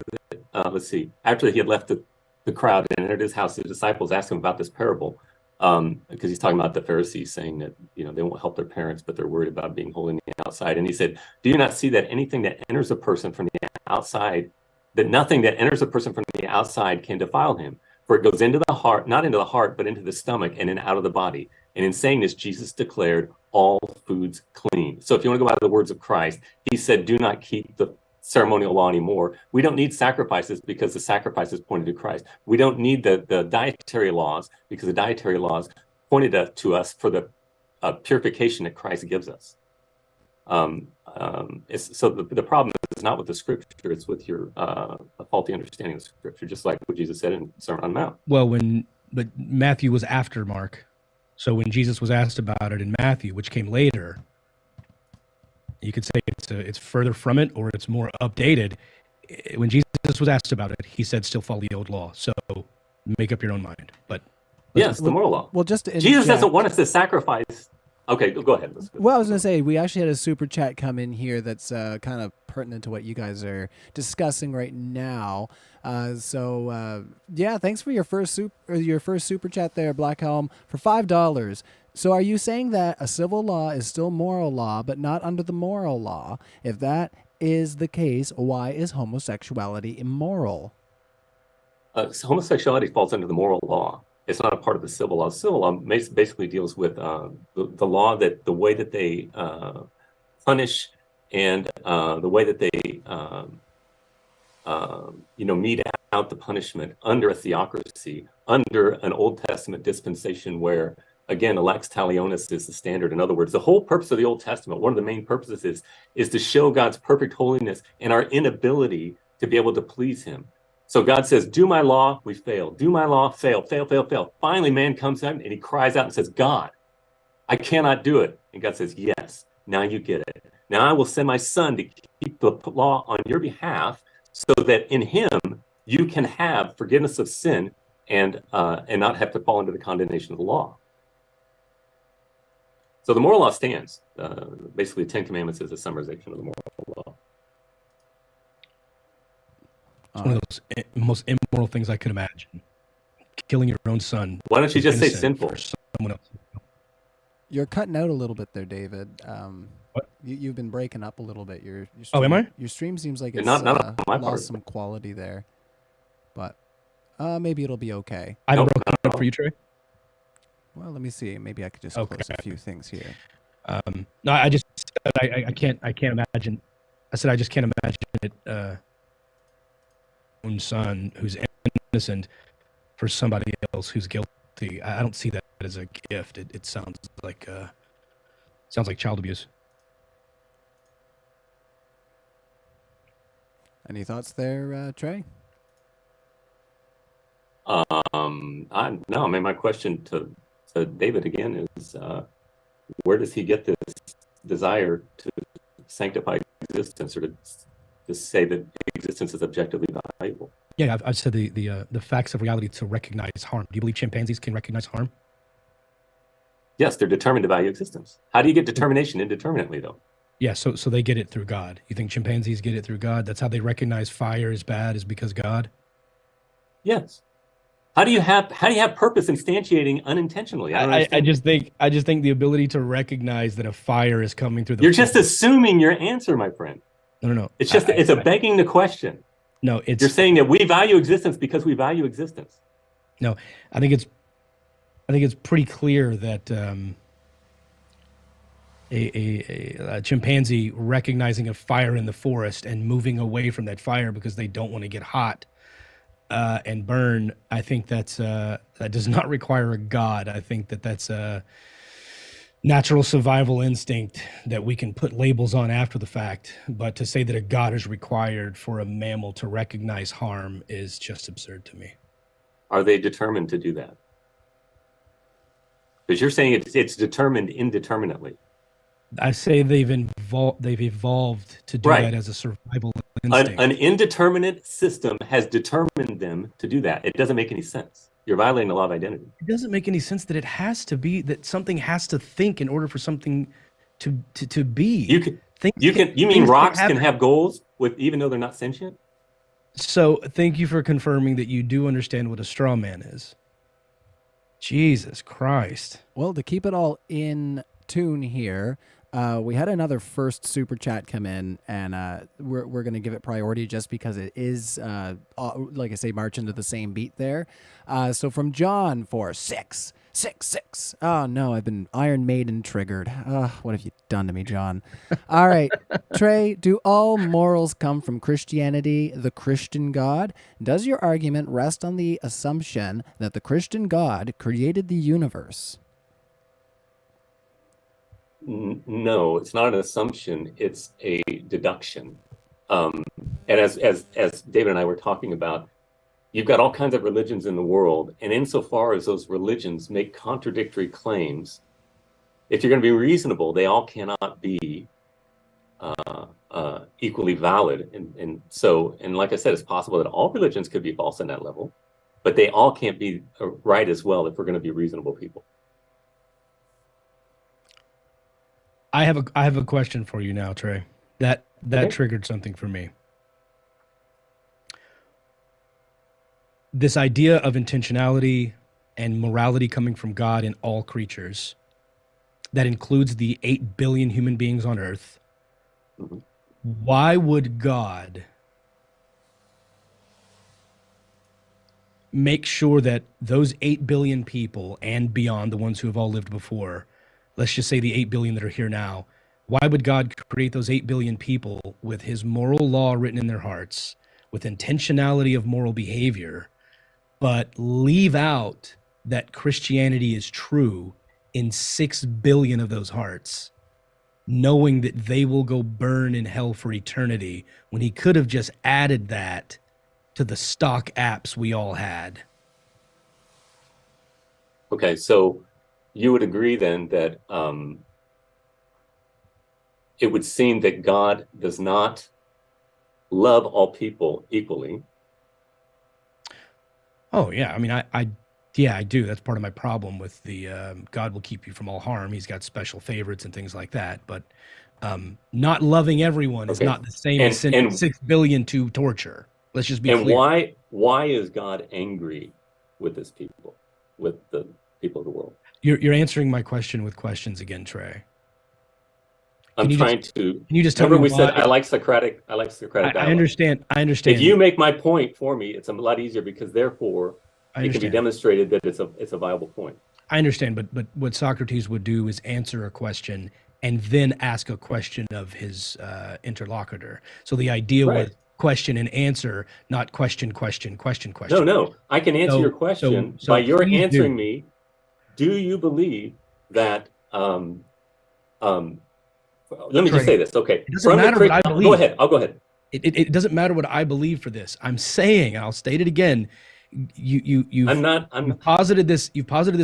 he had left the crowd and entered his house, the disciples asked him about this parable. Because he's talking about the Pharisees saying that, they won't help their parents, but they're worried about being holy on the outside. And he said, do you not see that anything that enters a person from the outside, that nothing that enters a person from the outside can defile him? For it goes into the heart, not into the heart, but into the stomach and then out of the body. And in saying this, Jesus declared all foods clean. So if you want to go by the words of Christ, he said, do not keep the ceremonial law anymore. We don't need sacrifices because the sacrifices pointed to Christ. We don't need the dietary laws because the dietary laws pointed to us for the purification that Christ gives us. So the problem is not with the scripture, it's with your faulty understanding of scripture, just like what Jesus said in Sermon on the Mount. Well, but Matthew was after Mark. So when Jesus was asked about it in Matthew, which came later, you could say it's further from it or it's more updated. When Jesus was asked about it, he said, still follow the old law. So make up your own mind. But yes, the moral law. Well, Jesus doesn't want us to sacrifice. Okay, go ahead. Well, I was going to say, we actually had a super chat come in here that's kind of pertinent to what you guys are discussing right now. Thanks for your first super chat there, Black Helm, for $5. So are you saying that a civil law is still moral law, but not under the moral law? If that is the case, why is homosexuality immoral? Homosexuality falls under the moral law. It's not a part of the civil law. Civil law basically deals with the law, that the way that they punish and the way that they mete out the punishment under a theocracy, under an Old Testament dispensation where, again, the lax talionis is the standard. In other words, the whole purpose of the Old Testament, one of the main purposes is to show God's perfect holiness and our inability to be able to please him. So God says, do my law, we fail. Do my law, fail, fail, fail, fail. Finally, man comes out and he cries out and says, God, I cannot do it. And God says, yes, now you get it. Now I will send my son to keep the law on your behalf so that in him you can have forgiveness of sin and not have to fall into the condemnation of the law. So the moral law stands. Basically, the Ten Commandments is a summarization of the moral law. It's one of those most immoral things I could imagine. Killing your own son. Why don't you just say innocent sinful? for someone else. You're cutting out a little bit there, David. What? You've been breaking up a little bit. Your stream, Oh, am I? Your stream seems like it's Not on my part. lost some quality there, but maybe it'll be okay. I Nope, broke not it at up all. for you, Trey. Well, let me see. Maybe I could just Okay. close a few things here. No, I just I can't imagine. I said I just can't imagine it. Own son who's innocent for somebody else who's guilty. I don't see that as a gift. It sounds like child abuse. Any thoughts there, Trey? My question to David again is, where does he get this desire to sanctify existence, or to say that existence is objectively valuable? Yeah, I've said the facts of reality to recognize harm. Do you believe chimpanzees can recognize harm? Yes, they're determined to value existence. How do you get determination indeterminately, though? Yeah, so they get it through God. You think chimpanzees get it through God? That's how they recognize fire is bad, is because God? Yes. How do you have purpose instantiating unintentionally? I just think the ability to recognize that a fire is coming through the You're just assuming your answer, my friend. No. It's just it's begging the question. No, You're saying that we value existence because we value existence. No, I think it's pretty clear that a chimpanzee recognizing a fire in the forest and moving away from that fire because they don't want to get hot and burn. I think that does not require a god. I think that's a natural survival instinct that we can put labels on after the fact. But to say that a god is required for a mammal to recognize harm is just absurd to me. Are they determined to do that? Because you're saying it's determined indeterminately. I say they've evolved to do Right. that as a survival instinct. An indeterminate system has determined them to do that. It doesn't make any sense. You're violating the law of identity. It doesn't make any sense that it has to be that something has to think in order for something to be. You mean rocks can have goals even though they're not sentient? So thank you for confirming that you do understand what a straw man is. Jesus Christ. Well, to keep it all in tune here, we had another first super chat come in, and we're going to give it priority just because it is, like I say, marching to the same beat there. So from John for 666. Oh no, I've been Iron Maiden triggered. What have you done to me, John? All right, Trey, do all morals come from Christianity, the Christian God? Does your argument rest on the assumption that the Christian God created the universe? No, it's not an assumption. It's a deduction. And as David and I were talking about, you've got all kinds of religions in the world, and insofar as those religions make contradictory claims, if you're going to be reasonable, they all cannot be equally valid. And like I said, it's possible that all religions could be false on that level, but they all can't be right as well if we're going to be reasonable people. I have a question for you now, Trey. That Okay. triggered something for me. This idea of intentionality and morality coming from God in all creatures, that includes the 8 billion human beings on Earth. Mhm. Why would God make sure that those 8 billion people and beyond, the ones who have all lived before, let's just say the 8 billion that are here now, why would God create those 8 billion people with his moral law written in their hearts, with intentionality of moral behavior, but leave out that Christianity is true in 6 billion of those hearts, knowing that they will go burn in hell for eternity, when he could have just added that to the stock apps we all had. Okay, so you would agree then that it would seem that God does not love all people equally. Oh yeah, I mean, I do. That's part of my problem with the God will keep you from all harm. He's got special favorites and things like that. But not loving everyone is not the same as sending 6 billion to torture. Let's just be clear. And why is God angry with his people, with the people of the world? You're answering my question with questions again, Trey. Can you just tell remember me we said I like Socratic dialogue. I understand. If you make my point for me, it's a lot easier, because therefore it can be demonstrated that it's a viable point. I understand, but what Socrates would do is answer a question and then ask a question of his interlocutor. So the idea was question and answer, not question. No, I can answer your question by your answering me. Do you believe that? Let me just say this, okay? It doesn't matter what I believe. Go ahead. I'll go ahead. It doesn't matter what I believe for this. I'm saying, I'll state it again. You've posited this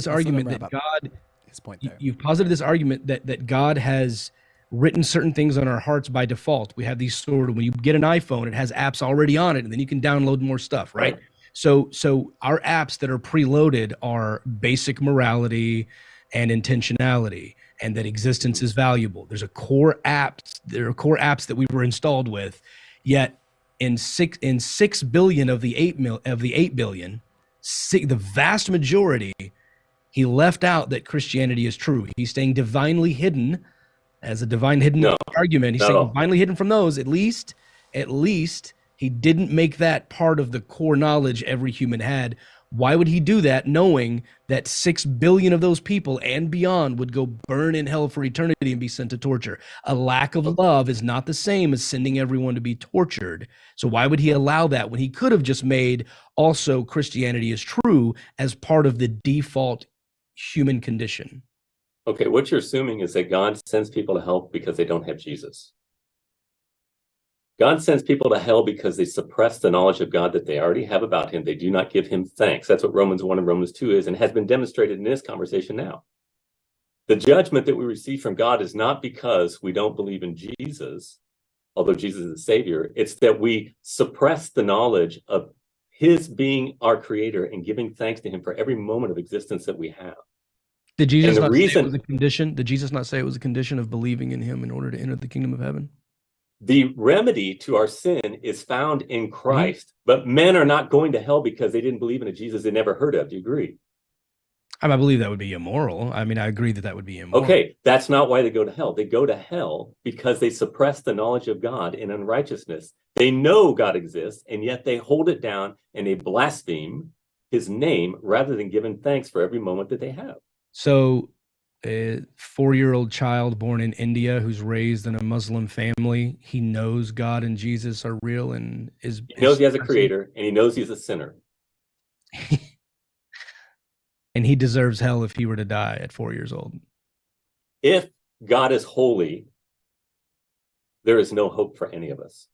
argument that God. His point there. You've posited this argument that God has written certain things on our hearts by default. We have these sort of, when you get an iPhone, it has apps already on it, and then you can download more stuff, right? So our apps that are preloaded are basic morality and intentionality, and that existence is valuable. There are core apps that we were installed with, yet in 6 billion of the 8 billion, the vast majority, he left out that Christianity is true. He's staying divinely hidden, as a divine hidden argument. He's saying divinely hidden from those. At least he didn't make that part of the core knowledge every human had. Why would he do that, knowing that 6 billion of those people and beyond would go burn in hell for eternity and be sent to torture? A lack of love is not the same as sending everyone to be tortured. So why would he allow that, when he could have just made also Christianity is true as part of the default human condition? Okay, what you're assuming is that God sends people to hell because they don't have Jesus. God sends people to hell because they suppress the knowledge of God that they already have about him. They do not give him thanks. That's what Romans 1 and Romans 2 is, and has been demonstrated in this conversation now. The judgment that we receive from God is not because we don't believe in Jesus, although Jesus is the Savior. It's that we suppress the knowledge of his being our creator and giving thanks to him for every moment of existence that we have. Did Jesus not say it was a condition? Did Jesus not say it was a condition of believing in him in order to enter the kingdom of heaven? The remedy to our sin is found in Christ, but men are not going to hell because they didn't believe in a Jesus they never heard of. Do you agree? I believe that would be immoral. I mean, I agree that would be immoral. Okay, that's not why they go to hell. They go to hell because they suppress the knowledge of God in unrighteousness. They know God exists, and yet they hold it down and they blaspheme his name rather than giving thanks for every moment that they have. So a 4-year-old child born in India who's raised in a Muslim family, he knows God and Jesus are real, and he knows he has a creator, and he knows he's a sinner. And he deserves hell if he were to die at 4 years old. If God is holy, there is no hope for any of us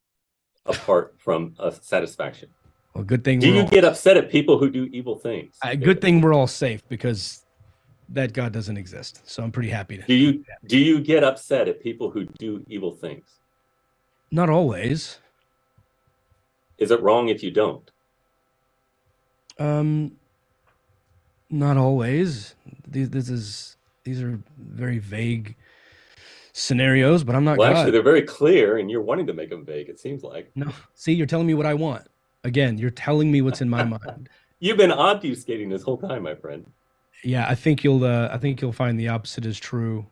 apart from a satisfaction. Well, good thing. Do you get upset at people who do evil things? Good thing we're all safe, because that God doesn't exist. So I'm pretty happy to. Do you get upset at people who do evil things? Not always. Is it wrong if you don't? Not always. These are very vague scenarios, but I'm not God. Actually, they're very clear, and you're wanting to make them vague, it seems like. No, see, you're telling me what I want. Again, you're telling me what's in my mind. You've been obfuscating this whole time, my friend. Yeah, I think you'll find the opposite is true.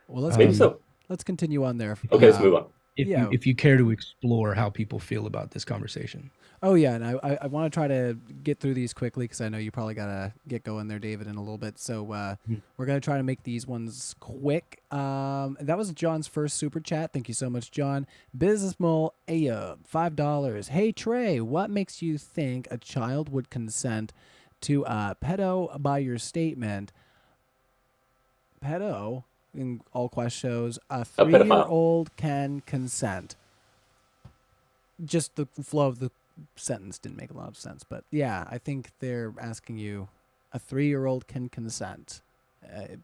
Well, maybe so. Let's continue on there. Okay, let's move on. if you care to explore how people feel about this conversation. Oh yeah, and I want to try to get through these quickly because I know you probably gotta get going there, David, in a little bit. So we're gonna try to make these ones quick. That was John's first super chat. Thank you so much, John. Business Mole Ayub, $5. Hey Trey, what makes you think a child would consent to a pedo by your statement? Pedo, in all quest shows, a 3-year-old can consent. Just the flow of the sentence didn't make a lot of sense, but yeah, I think they're asking you, a 3-year-old can consent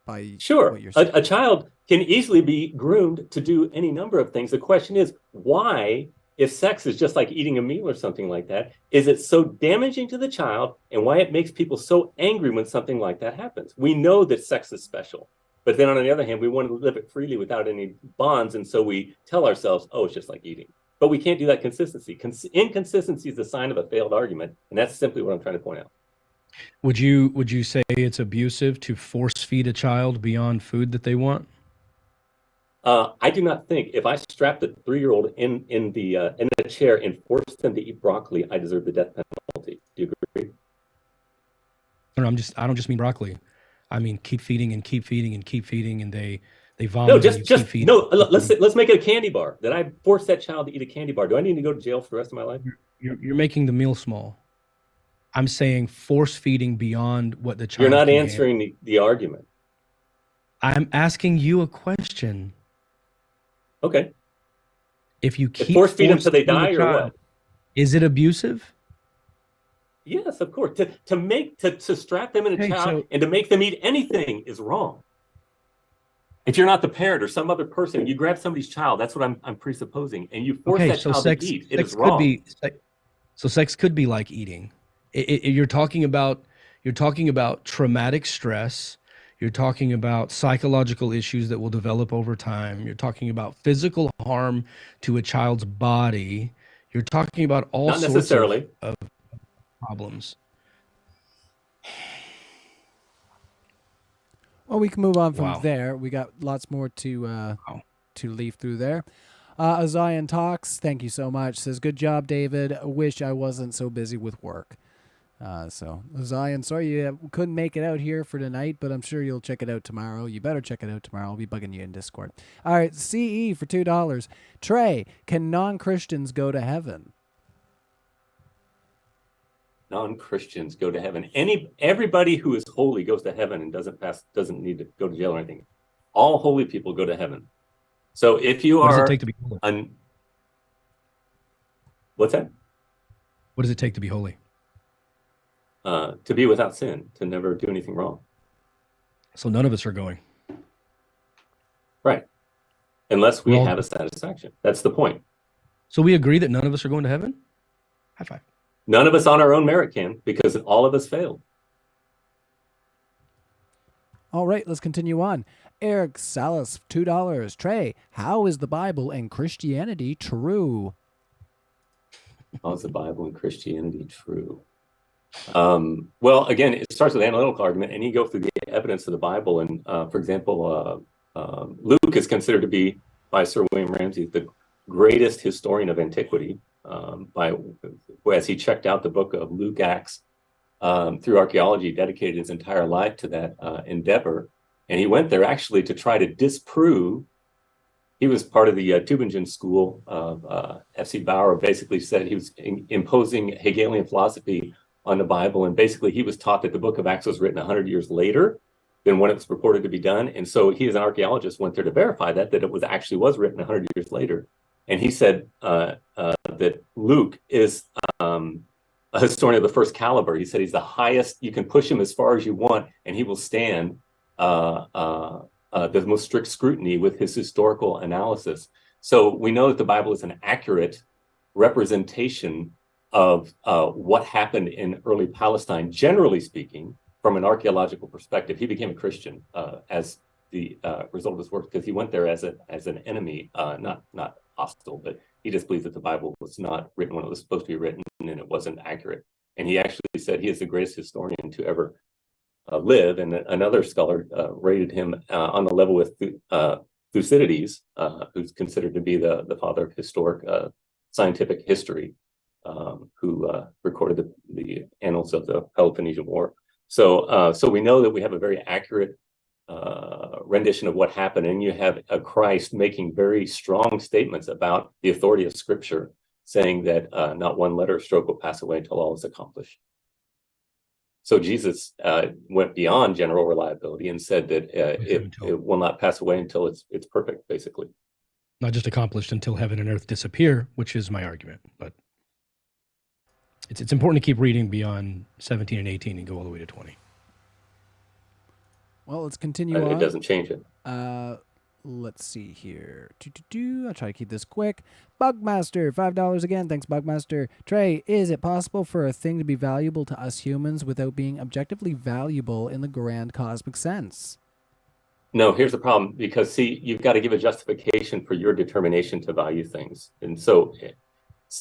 by Sure. what you're saying. A child can easily be groomed to do any number of things. The question is, why, if sex is just like eating a meal or something like that, is it so damaging to the child, and why it makes people so angry when something like that happens? We know that sex is special, but then on the other hand, we want to live it freely without any bonds, and so we tell ourselves, oh, it's just like eating. But we can't do that consistency. Inconsistency is the sign of a failed argument, and that's simply what I'm trying to point out. Would you say it's abusive to force feed a child beyond food that they want? I do not think if I strapped a 3-year-old in a chair and forced them to eat broccoli, I deserve the death penalty. Do you agree? No, I don't just mean broccoli. I mean keep feeding and keep feeding and keep feeding, and they vomit. No, just no. Let's make it a candy bar. That I force that child to eat a candy bar. Do I need to go to jail for the rest of my life? You're making the meal small. I'm saying force feeding beyond what the child. You're not answering the argument. I'm asking you a question. Okay. If you keep force feed them till they die, or what? Is it abusive? Yes, of course. To strap them in a child and to make them eat anything is wrong. If you're not the parent or some other person, you grab somebody's child. That's what I'm presupposing, and you force that child to eat. It is wrong. So sex could be like eating. You're talking about traumatic stress. You're talking about psychological issues that will develop over time. You're talking about physical harm to a child's body. You're talking about all not sorts necessarily of problems. Well, we can move on from there. We got lots more to leaf through there. Zion Talks, thank you so much. Says, good job, David. Wish I wasn't so busy with work. So, Zion, sorry you couldn't make it out here for tonight, but I'm sure you'll check it out tomorrow. You better check it out tomorrow. I'll be bugging you in Discord. All right, CE for $2. Trey, can non-Christians go to heaven? Non-Christians go to heaven. Everybody who is holy goes to heaven and doesn't need to go to jail or anything. All holy people go to heaven. So if you what are, does it take to be holy? What's that? What does it take to be holy? To be without sin, to never do anything wrong. So none of us are going. Right. Unless we have a satisfaction. That's the point. So we agree that none of us are going to heaven? High five. None of us on our own merit can, because all of us failed. All right, let's continue on. Eric Salas, $2. Trey, how is the Bible and Christianity true? How is the Bible and Christianity true? Well, again, it starts with an analytical argument, and you go through the evidence of the Bible. And for example, Luke is considered to be, by Sir William Ramsay, the greatest historian of antiquity, as he checked out the book of Luke, Acts, through archaeology, dedicated his entire life to that endeavor. And he went there actually to try to disprove. He was part of the Tübingen school of F.C. Bauer. Basically said he was imposing Hegelian philosophy on the Bible, and basically he was taught that the book of Acts was written 100 years later than when it was purported to be done. And so he, as an archaeologist, went there to verify that it was written 100 years later. And he said that Luke is a historian of the first caliber. He said he's the highest. You can push him as far as you want, and he will stand the most strict scrutiny with his historical analysis. So we know that the Bible is an accurate representation of what happened in early Palestine, generally speaking, from an archaeological perspective. He became a Christian as the result of his work, because he went there as an enemy, not hostile, but he just believes that the Bible was not written when it was supposed to be written, and it wasn't accurate. And he actually said he is the greatest historian to ever live. And another scholar rated him on the level with Thucydides, who's considered to be the father of historic scientific history, who recorded the annals of the Peloponnesian War. So we know that we have a very accurate rendition of what happened, and you have a Christ making very strong statements about the authority of Scripture, saying that not one letter or stroke will pass away until all is accomplished. So Jesus went beyond general reliability and said that it will not pass away until it's perfect, basically. Not just accomplished until heaven and earth disappear, which is my argument. But it's important to keep reading beyond 17 and 18 and go all the way to 20. Well, let's continue on. It doesn't change it. Let's see here. I'll try to keep this quick. Bugmaster, $5 again. Thanks, Bugmaster. Trey, is it possible for a thing to be valuable to us humans without being objectively valuable in the grand cosmic sense? No, here's the problem. Because, see, you've got to give a justification for your determination to value things. And so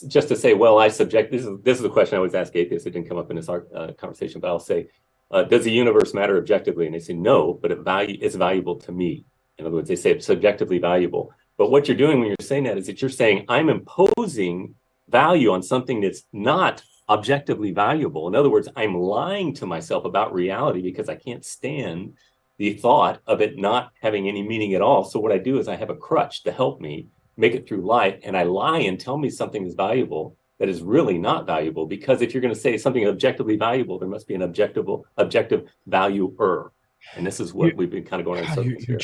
just to say, well, this is the question I always ask atheists. It didn't come up in this conversation, but I'll say, does the universe matter objectively? And they say, no, but it's valuable to me. In other words, they say it's subjectively valuable. But what you're doing when you're saying that is that you're saying I'm imposing value on something that's not objectively valuable. In other words, I'm lying to myself about reality because I can't stand the thought of it not having any meaning at all. So what I do is I have a crutch to help me make it through life, and I lie and tell me something is valuable that is really not valuable, because if you're going to say something objectively valuable, there must be an objective valuer. And this is what we've been kind of going in circles here.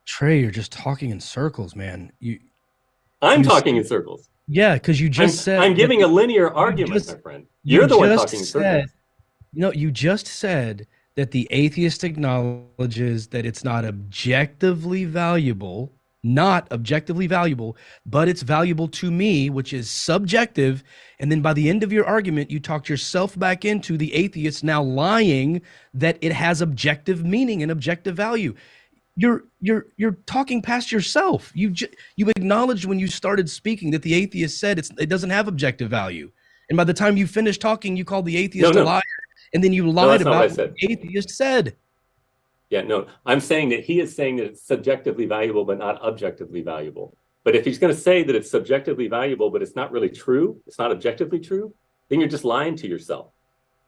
Trey, you're just talking in circles, man. I'm talking in circles. Yeah, because you just said I'm giving a linear argument, my friend. You're the one talking in circles. You just said that the atheist acknowledges that it's not objectively valuable, but it's valuable to me, which is subjective. And then by the end of your argument, you talked yourself back into the atheist now lying that it has objective meaning and objective value. You're talking past yourself. You acknowledged when you started speaking that the atheist said it doesn't have objective value, and by the time you finished talking, you called the atheist a liar, and then you lied about what the atheist said. Yeah, no, I'm saying that he is saying that it's subjectively valuable but not objectively valuable. But if he's going to say that it's subjectively valuable but it's not really true, it's not objectively true, then you're just lying to yourself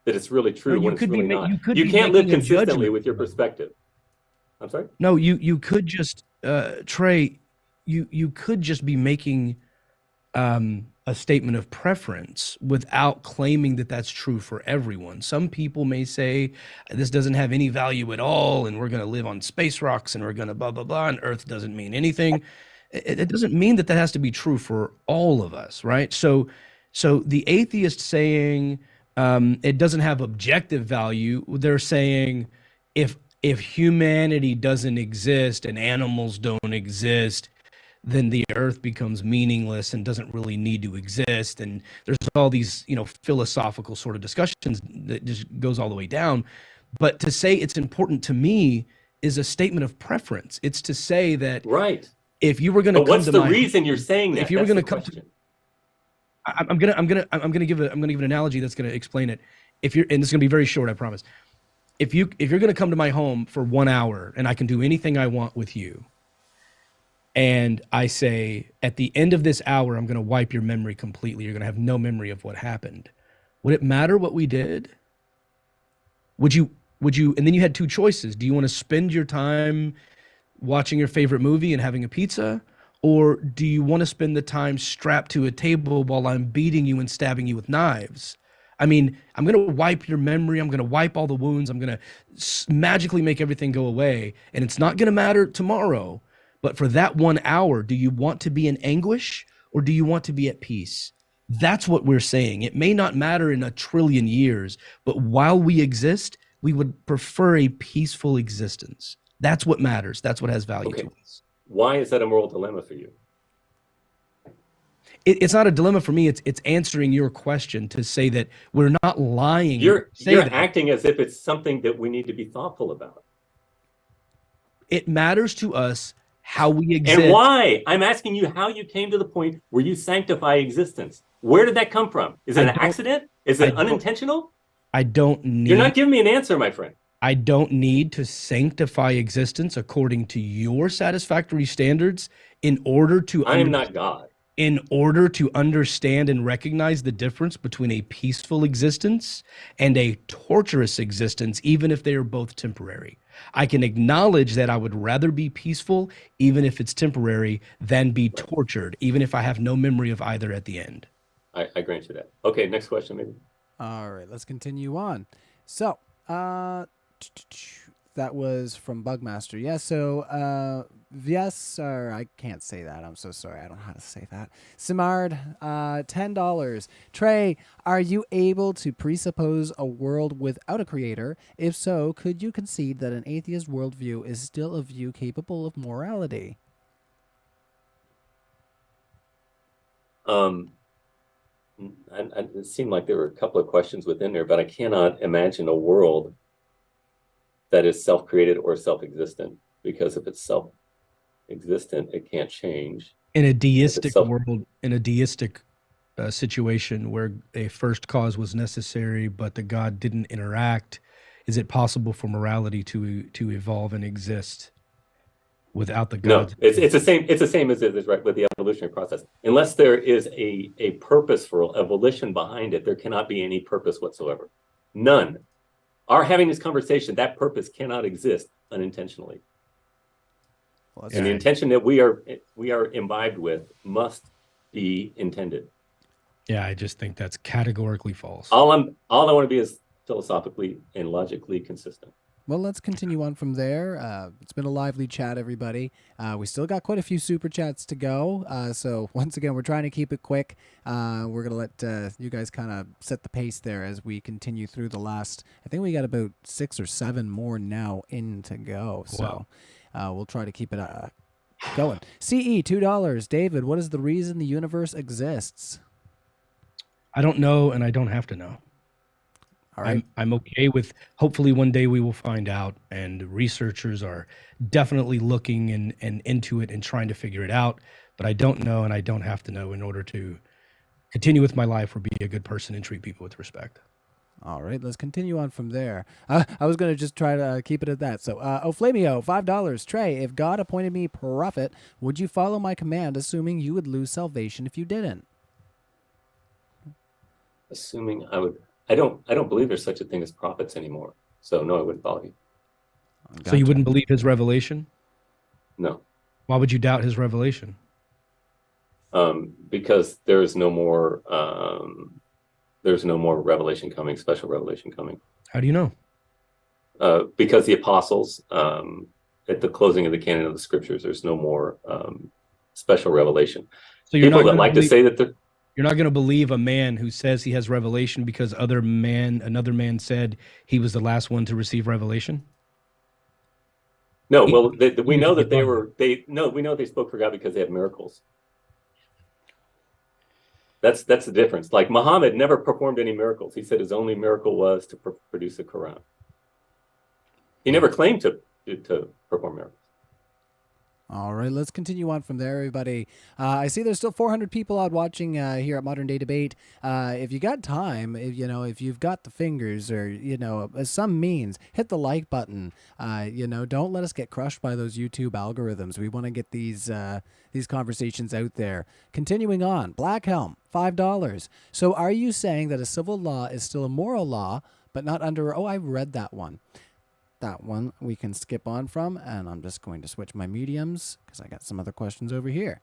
that it's really true when it's really not. You can't live consistently with your perspective. I'm sorry? No, you could just, Trey, you could just be making a statement of preference without claiming that that's true for everyone. Some people may say this doesn't have any value at all, and we're going to live on space rocks, and we're going to blah, blah, blah, and Earth doesn't mean anything. It doesn't mean that has to be true for all of us, right? So the atheist saying it doesn't have objective value, they're saying if humanity doesn't exist and animals don't exist, then the earth becomes meaningless and doesn't really need to exist. And there's all these, philosophical sort of discussions that just goes all the way down. But to say it's important to me is a statement of preference. It's to say that if you were going to come to what's the reason you're saying that? If you were going to come to, I'm gonna give an analogy that's going to explain it. And this is going to be very short, I promise. If you're going to come to my home for 1 hour and I can do anything I want with you, and I say, at the end of this hour, I'm going to wipe your memory completely. You're going to have no memory of what happened. Would it matter what we did? Would you, and then you had two choices. Do you want to spend your time watching your favorite movie and having a pizza? Or do you want to spend the time strapped to a table while I'm beating you and stabbing you with knives? I mean, I'm going to wipe your memory. I'm going to wipe all the wounds. I'm going to magically make everything go away. And it's not going to matter tomorrow. But for that 1 hour, do you want to be in anguish or do you want to be at peace? That's what we're saying. It may not matter in 1 trillion years, but while we exist, we would prefer a peaceful existence. That's what matters. That's what has value to us. Why is that a moral dilemma for you? It's not a dilemma for me. It's answering your question to say that we're not lying. You're acting as if it's something that we need to be thoughtful about. It matters to us how we exist. And why? I'm asking you how you came to the point where you sanctify existence. Where did that come from? Is it an accident? Is it unintentional? I don't need... You're not giving me an answer, my friend. I don't need to sanctify existence according to your satisfactory standards in order to I am not God. in order to understand and recognize the difference between a peaceful existence and a torturous existence, even if they are both temporary. I can acknowledge that I would rather be peaceful, even if it's temporary, than be tortured, even if I have no memory of either at the end. I grant you that. Okay, next question, maybe. All right, let's continue on. So, that was from Bugmaster. Yeah, so, yes, or I can't say that. I'm so sorry. I don't know how to say that. Simard, $10. Trey, are you able to presuppose a world without a creator? If so, could you concede that an atheist worldview is still a view capable of morality? It seemed like there were a couple of questions within there, but I cannot imagine a world that is self-created or self-existent, because if it's self-existent, it can't change. In a deistic world, in a deistic situation where a first cause was necessary, but the God didn't interact, is it possible for morality to evolve and exist without the No, God? it's the same. It's the same as it is right with the evolutionary process. Unless there is a purposeful volition behind it, there cannot be any purpose whatsoever. None. Our having this conversation, that purpose cannot exist unintentionally. Well, and the intention that we are imbibed with must be intended. Yeah, I just think that's categorically false. All I want to be is philosophically and logically consistent. Well, let's continue on from there. It's been a lively chat, everybody. We still got quite a few super chats to go. So once again, we're trying to keep it quick. We're going to let you guys kind of set the pace there as we continue through the last, I think we got about 6 or 7 more now in to go. So we'll try to keep it going. CE, $2. David, what is the reason the universe exists? I don't know, and I don't have to know. All right. I'm okay with, hopefully one day we will find out, and researchers are definitely looking and into it and trying to figure it out, but I don't know, and I don't have to know in order to continue with my life or be a good person and treat people with respect. All right, let's continue on from there. I was going to just try to keep it at that. So, Oflamio, $5. Trey, if God appointed me prophet, would you follow my command, assuming you would lose salvation if you didn't? Assuming I would. I don't believe there's such a thing as prophets anymore. So no, I wouldn't follow you. Gotcha. So you wouldn't believe his revelation? No. Why would you doubt his revelation? Because there's no more revelation coming, special revelation coming. How do you know? Because the apostles, at the closing of the canon of the scriptures, there's no more special revelation. So you're people that like to say that you're not going to believe a man who says he has revelation because another man said he was the last one to receive revelation? No, well, we know that we know they spoke for God because they had miracles. That's the difference. Like Muhammad never performed any miracles. He said his only miracle was to produce a Quran. He never claimed to perform miracles. All right, let's continue on from there, everybody. I see there's still 400 people out watching here at Modern Day Debate. If you got time, if you've got the fingers or, some means, hit the like button. Don't let us get crushed by those YouTube algorithms. We want to get these conversations out there. Continuing on, Black Helm, $5. So are you saying that a civil law is still a moral law, but not under... Oh, I read that one. That one we can skip on from, and I'm just going to switch my mediums because I got some other questions over here.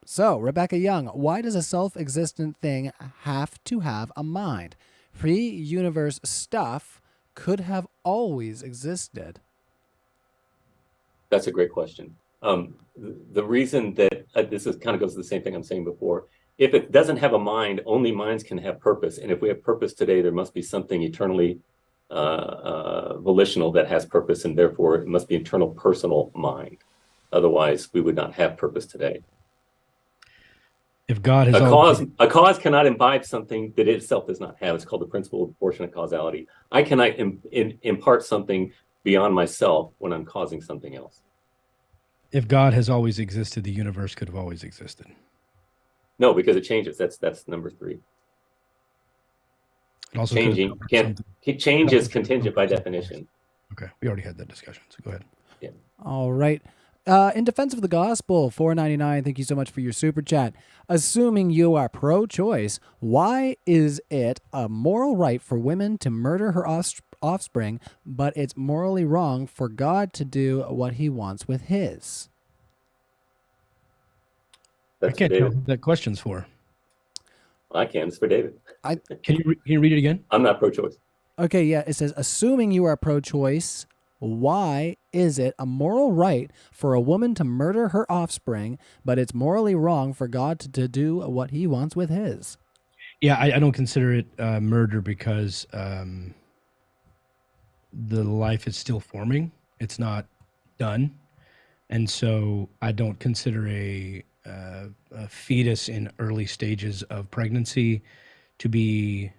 So, Rebecca Young, why does a self-existent thing have to have a mind? Pre-universe stuff could have always existed. That's a great question. The reason that this kind of goes to the same thing I'm saying before. If it doesn't have a mind, only minds can have purpose. And if we have purpose today, there must be something eternally volitional that has purpose, and therefore it must be internal personal mind. Otherwise, we would not have purpose today. If God has a cause cannot imbibe something that it itself does not have. It's called the principle of proportionate causality. I cannot impart something beyond myself when I'm causing something else. If God has always existed, the universe could have always existed. No, because it changes. That's number 3. It also Changing could have can't something. change is contingent by definition. Okay, we already had that discussion, so go ahead. Yeah. All right. In defense of the gospel, $4.99. Thank you so much for your super chat. Assuming you are pro-choice, why is it a moral right for women to murder her offspring, but it's morally wrong for God to do what He wants with His? I That's can't tell David. who that question's for. I can. It's for David. Can you read it again? I'm not pro-choice. Okay, yeah. It says, assuming you are pro-choice, why is it a moral right for a woman to murder her offspring, but it's morally wrong for God to do what He wants with His? Yeah, I don't consider it murder because the life is still forming. It's not done. And so I don't consider a fetus in early stages of pregnancy to be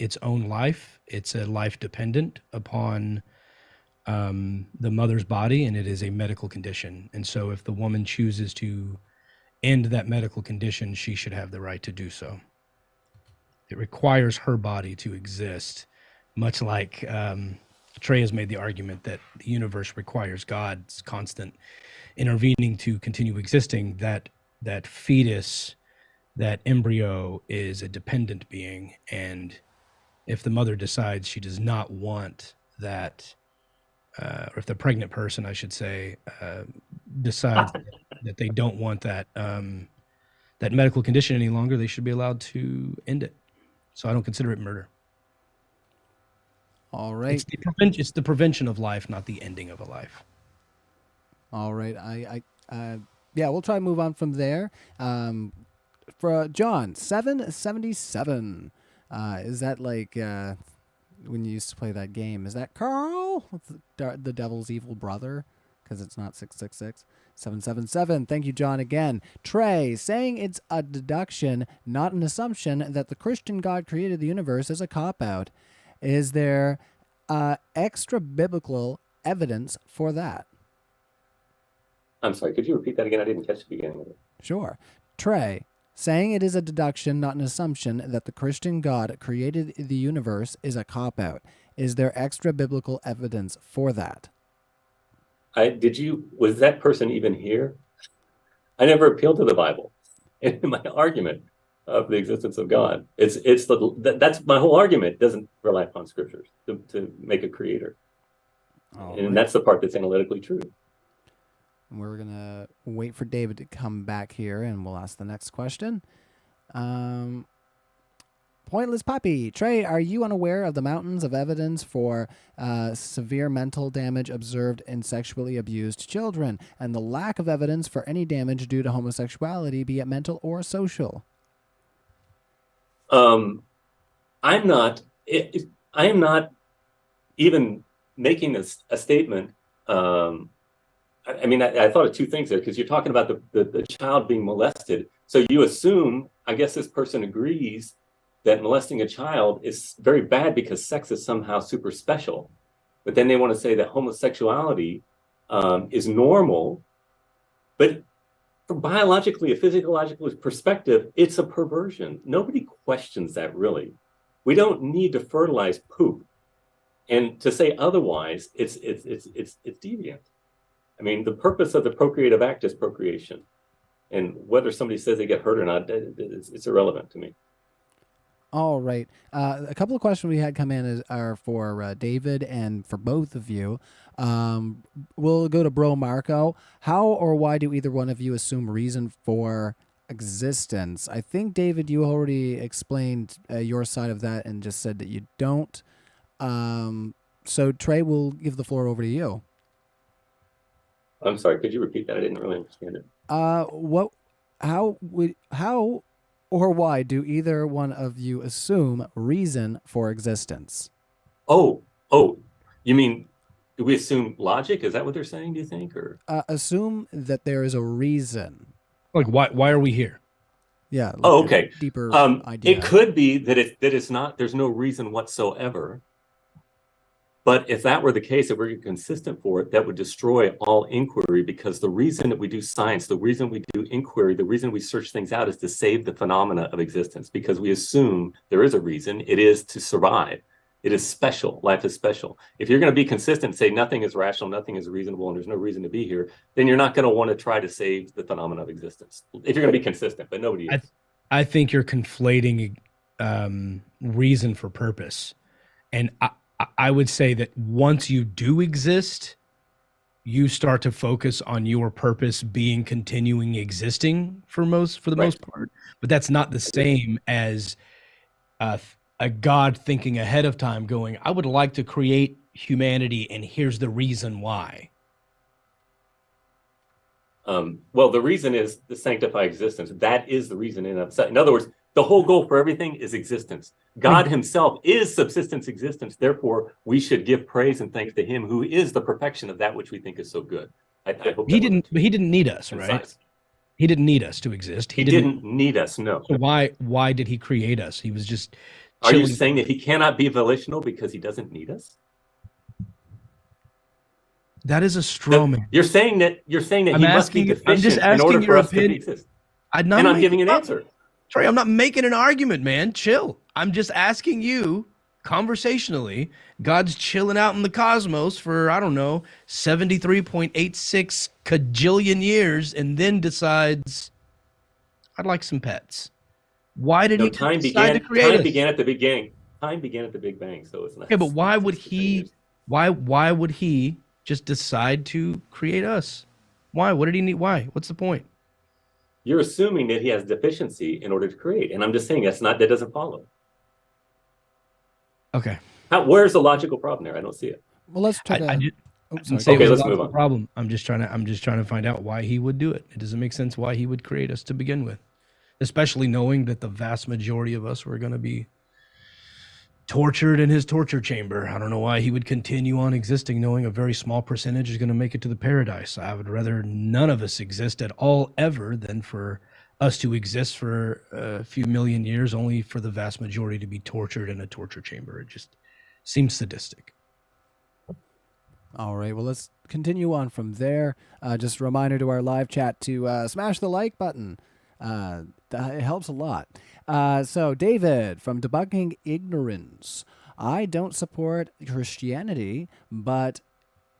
its own life. It's a life dependent upon the mother's body, and it is a medical condition. And so if the woman chooses to end that medical condition, she should have the right to do so. It requires her body to exist, much like Trey has made the argument that the universe requires God's constant intervening to continue existing. That fetus, that embryo, is a dependent being, and if the mother decides she does not want that, or if the pregnant person, I should say, decides that they don't want that that medical condition any longer, they should be allowed to end it. So I don't consider it murder. All right. It's the prevention of life, not the ending of a life. All right. Yeah, we'll try to move on from there. For John, 777. Is that like when you used to play that game? Is that Carl, the devil's evil brother? Because it's not 666. 777. Thank you, John, again. Trey, saying it's a deduction, not an assumption, that the Christian God created the universe is a cop-out. Is there extra biblical evidence for that? I'm sorry, could you repeat that again? I didn't catch the beginning of it. Sure. Trey, saying it is a deduction, not an assumption, that the Christian God created the universe is a cop-out. Is there extra biblical evidence for that? Was that person even here? I never appealed to the Bible in my argument of the existence of God. That's my whole argument. Doesn't rely upon scriptures to make a creator. And that's the part that's analytically true. We're going to wait for David to come back here, and we'll ask the next question. Pointless Puppy. Trey, are you unaware of the mountains of evidence for severe mental damage observed in sexually abused children, and the lack of evidence for any damage due to homosexuality, be it mental or social? I am not even making a statement. I thought of two things there, because you're talking about the child being molested. So you assume, I guess this person agrees that molesting a child is very bad because sex is somehow super special. But then they want to say that homosexuality is normal. But from biologically, a physiological perspective, it's a perversion. Nobody questions that, really. We don't need to fertilize poop. And to say otherwise, it's deviant. I mean, the purpose of the procreative act is procreation. And whether somebody says they get hurt or not, it's irrelevant to me. All right. A couple of questions we had come in are for David and for both of you. We'll go to Bro Marco. How or why do either one of you assume reason for existence? I think, David, you already explained your side of that and just said that you don't. So, Trey, we'll give the floor over to you. I'm sorry, could you repeat that? I didn't really understand it. How or why do either one of you assume reason for existence? Oh, you mean, do we assume logic? Is that what they're saying, do you think? Or assume that there is a reason. Like, why are we here? Yeah. Like okay. Deeper.,, deeper. Idea. It could be that there's no reason whatsoever. It could be that it's not, there's no reason whatsoever. But But if that were the case, if we're consistent for it, that would destroy all inquiry, because the reason that we do science, the reason we do inquiry, the reason we search things out is to save the phenomena of existence, because we assume there is a reason. It is to survive. It is special. Life is special. If you're going to be consistent, say nothing is rational, nothing is reasonable, and there's no reason to be here, then you're not going to want to try to save the phenomena of existence. If you're going to be consistent, but nobody is. I think you're conflating reason for purpose. And I would say that once you do exist, you start to focus on your purpose being continuing existing for the most part. But that's not the same as a God thinking ahead of time going, I would like to create humanity, and here's the reason why. Well, the reason is to sanctify existence. That is the reason in itself. In other words, the whole goal for everything is existence. God himself is subsistence existence. Therefore, we should give praise and thanks to him who is the perfection of that which we think is so good. I hope he didn't need us, right? Science. He didn't need us to exist. He didn't need us, no. So why did he create us? He was just Are you saying that he cannot be volitional because he doesn't need us? That is a straw man. You're saying that he must be deficient in order for us to exist. And I'm giving an answer. Trey, I'm not making an argument, man. Chill. I'm just asking you conversationally. God's chilling out in the cosmos for, I don't know, 73.86 cajillion years, and then decides, I'd like some pets. Why did he decide to create us? Time began at the beginning. Time began at the Big Bang, so it's not. Okay, but why would he? Why would he just decide to create us? Why? What did he need? Why? What's the point? You're assuming that he has deficiency in order to create, and I'm just saying that doesn't follow. Okay. Where's the logical problem there? I don't see it. Well, let's try to. Okay, let's move on. Problem. I'm just trying to find out why he would do it. It doesn't make sense why he would create us to begin with, especially knowing that the vast majority of us were going to be tortured in his torture chamber. I don't know why he would continue on existing, knowing a very small percentage is going to make it to the paradise. I would rather none of us exist at all ever than for us to exist for a few million years, only for the vast majority to be tortured in a torture chamber. It just seems sadistic. All right, well, let's continue on from there. Just a reminder to our live chat to smash the like button. It helps a lot. So, David from Debunking Ignorance. I don't support Christianity, but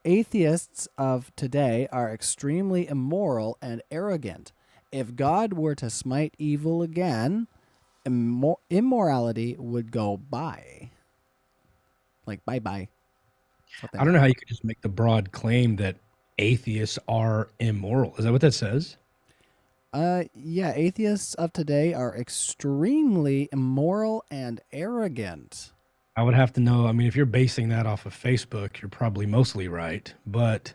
atheists of today are extremely immoral and arrogant. If God were to smite evil again, immorality would go by. Like, bye-bye. I don't know how you could just make the broad claim that atheists are immoral. Is that what that says? Yeah, atheists of today are extremely immoral and arrogant. I would have to know. I mean, if you're basing that off of Facebook, you're probably mostly right. But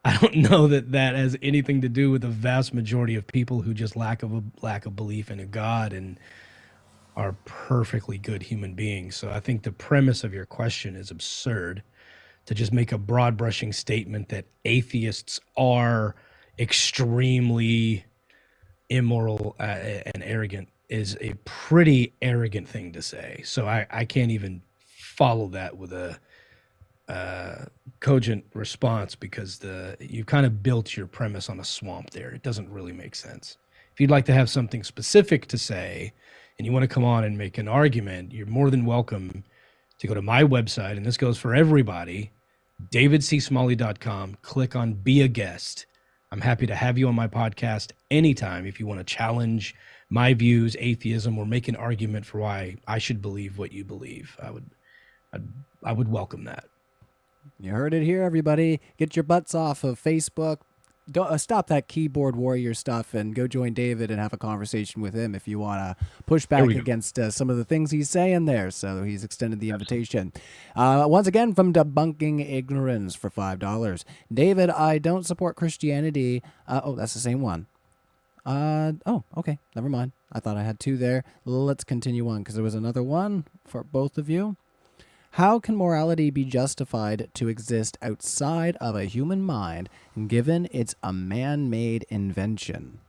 I don't know that that has anything to do with the vast majority of people who just lack of belief in a God and are perfectly good human beings. So I think the premise of your question is absurd. To just make a broad brushing statement that atheists are extremely immoral and arrogant is a pretty arrogant thing to say. So I can't even follow that with a cogent response, because you kind of built your premise on a swamp there. It doesn't really make sense. If you'd like to have something specific to say and you want to come on and make an argument, you're more than welcome to go to my website, and this goes for everybody, davidcsmalley.com. Click on Be a Guest. I'm happy to have you on my podcast anytime if you want to challenge my views, atheism, or make an argument for why I should believe what you believe. I would welcome that. You heard it here, everybody. Get your butts off of Facebook. Stop that keyboard warrior stuff and go join David and have a conversation with him if you want to push back against some of the things he's saying there. So he's extended the invitation. Once again, from Debunking Ignorance for $5. David, I don't support Christianity. Oh, that's the same one. Oh, okay. Never mind. I thought I had two there. Let's continue on because there was another one for both of you. How can morality be justified to exist outside of a human mind, given it's a man-made invention?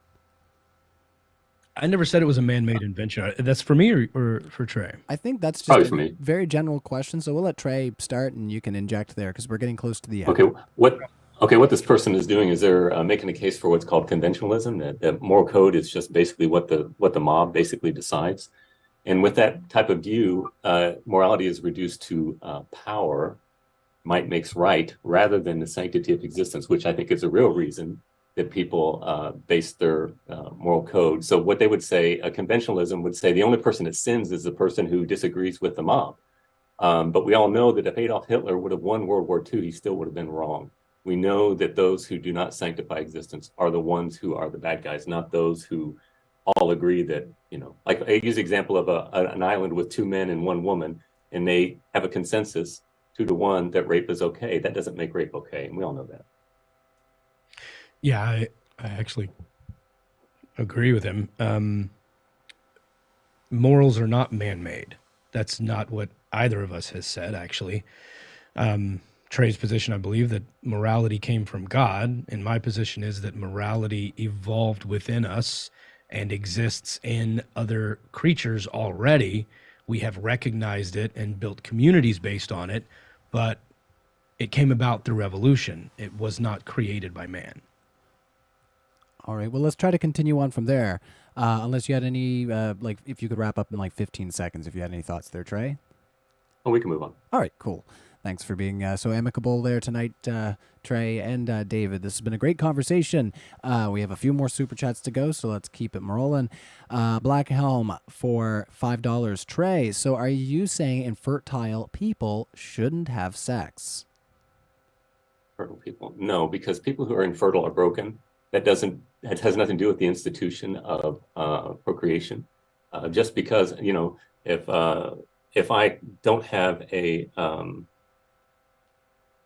I never said it was a man-made invention. That's for me or for Trey? I think that's Probably just for a me. very general question. So we'll let Trey start, and you can inject there because we're getting close to the end. What this person is doing is they're making a case for what's called conventionalism, that moral code is just basically what the mob basically decides. And with that type of view, morality is reduced to power, might makes right, rather than the sanctity of existence, which I think is a real reason that people base their moral code. So what they would say, conventionalism would say the only person that sins is the person who disagrees with the mob. But we all know that if Adolf Hitler would have won World War II, he still would have been wrong. We know that those who do not sanctify existence are the ones who are the bad guys, not those who all agree that, like I use the example of an island with 2 men and 1 woman, and they have a consensus 2-1 that rape is okay. That doesn't make rape okay, and we all know that. Yeah, I actually agree with him. Morals are not man-made. That's not what either of us has said, actually. Trey's position, I believe, that morality came from God, and my position is that morality evolved within us and exists in other creatures already. We have recognized it and built communities based on it, but it came about through evolution. It was not created by man. All right. Well, let's try to continue on from there. Unless you had any, if you could wrap up in 15 seconds, if you had any thoughts there, Trey. Oh, we can move on. All right, cool. Thanks for being so amicable there tonight, Trey and David. This has been a great conversation. We have a few more super chats to go, so let's keep it rolling. Black Helm for $5. Trey, so are you saying infertile people shouldn't have sex? Fertile people? No, because people who are infertile are broken. That has nothing to do with the institution of procreation. Just because, if I don't have a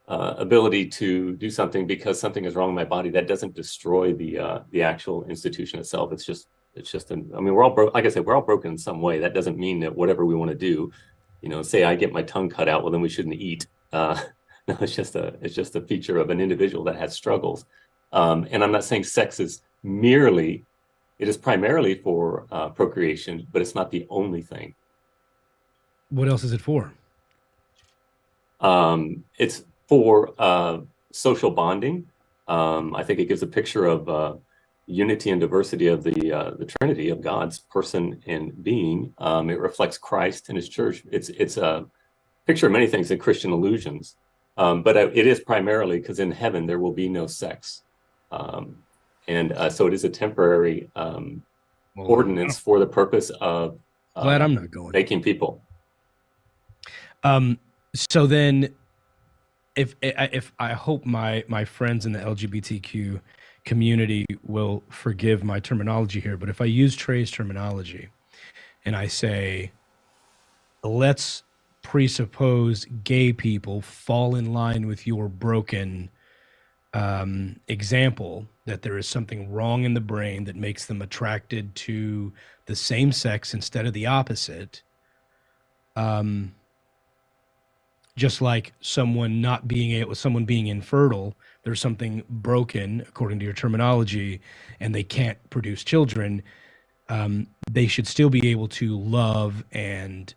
ability to do something because something is wrong in my body, that doesn't destroy the actual institution itself. It's just we're all broke. Like I said, we're all broken in some way. That doesn't mean that whatever we want to do, say I get my tongue cut out, well, then we shouldn't eat. No, it's just a feature of an individual that has struggles. And I'm not saying sex is it is primarily for procreation, but it's not the only thing. What else is it for? It's for social bonding. I think it gives a picture of unity and diversity of the Trinity of God's person and being. It reflects Christ and his church. It's a picture of many things in Christian illusions. But it is primarily because in heaven there will be no sex. So it is a temporary ordinance for the purpose of glad I'm not going. making people. So then, if I hope my friends in the LGBTQ community will forgive my terminology here, but if I use Trey's terminology and I say, let's presuppose gay people fall in line with your broken example, that there is something wrong in the brain that makes them attracted to the same sex instead of the opposite. Just like someone being infertile, there's something broken according to your terminology, and they can't produce children. They should still be able to love and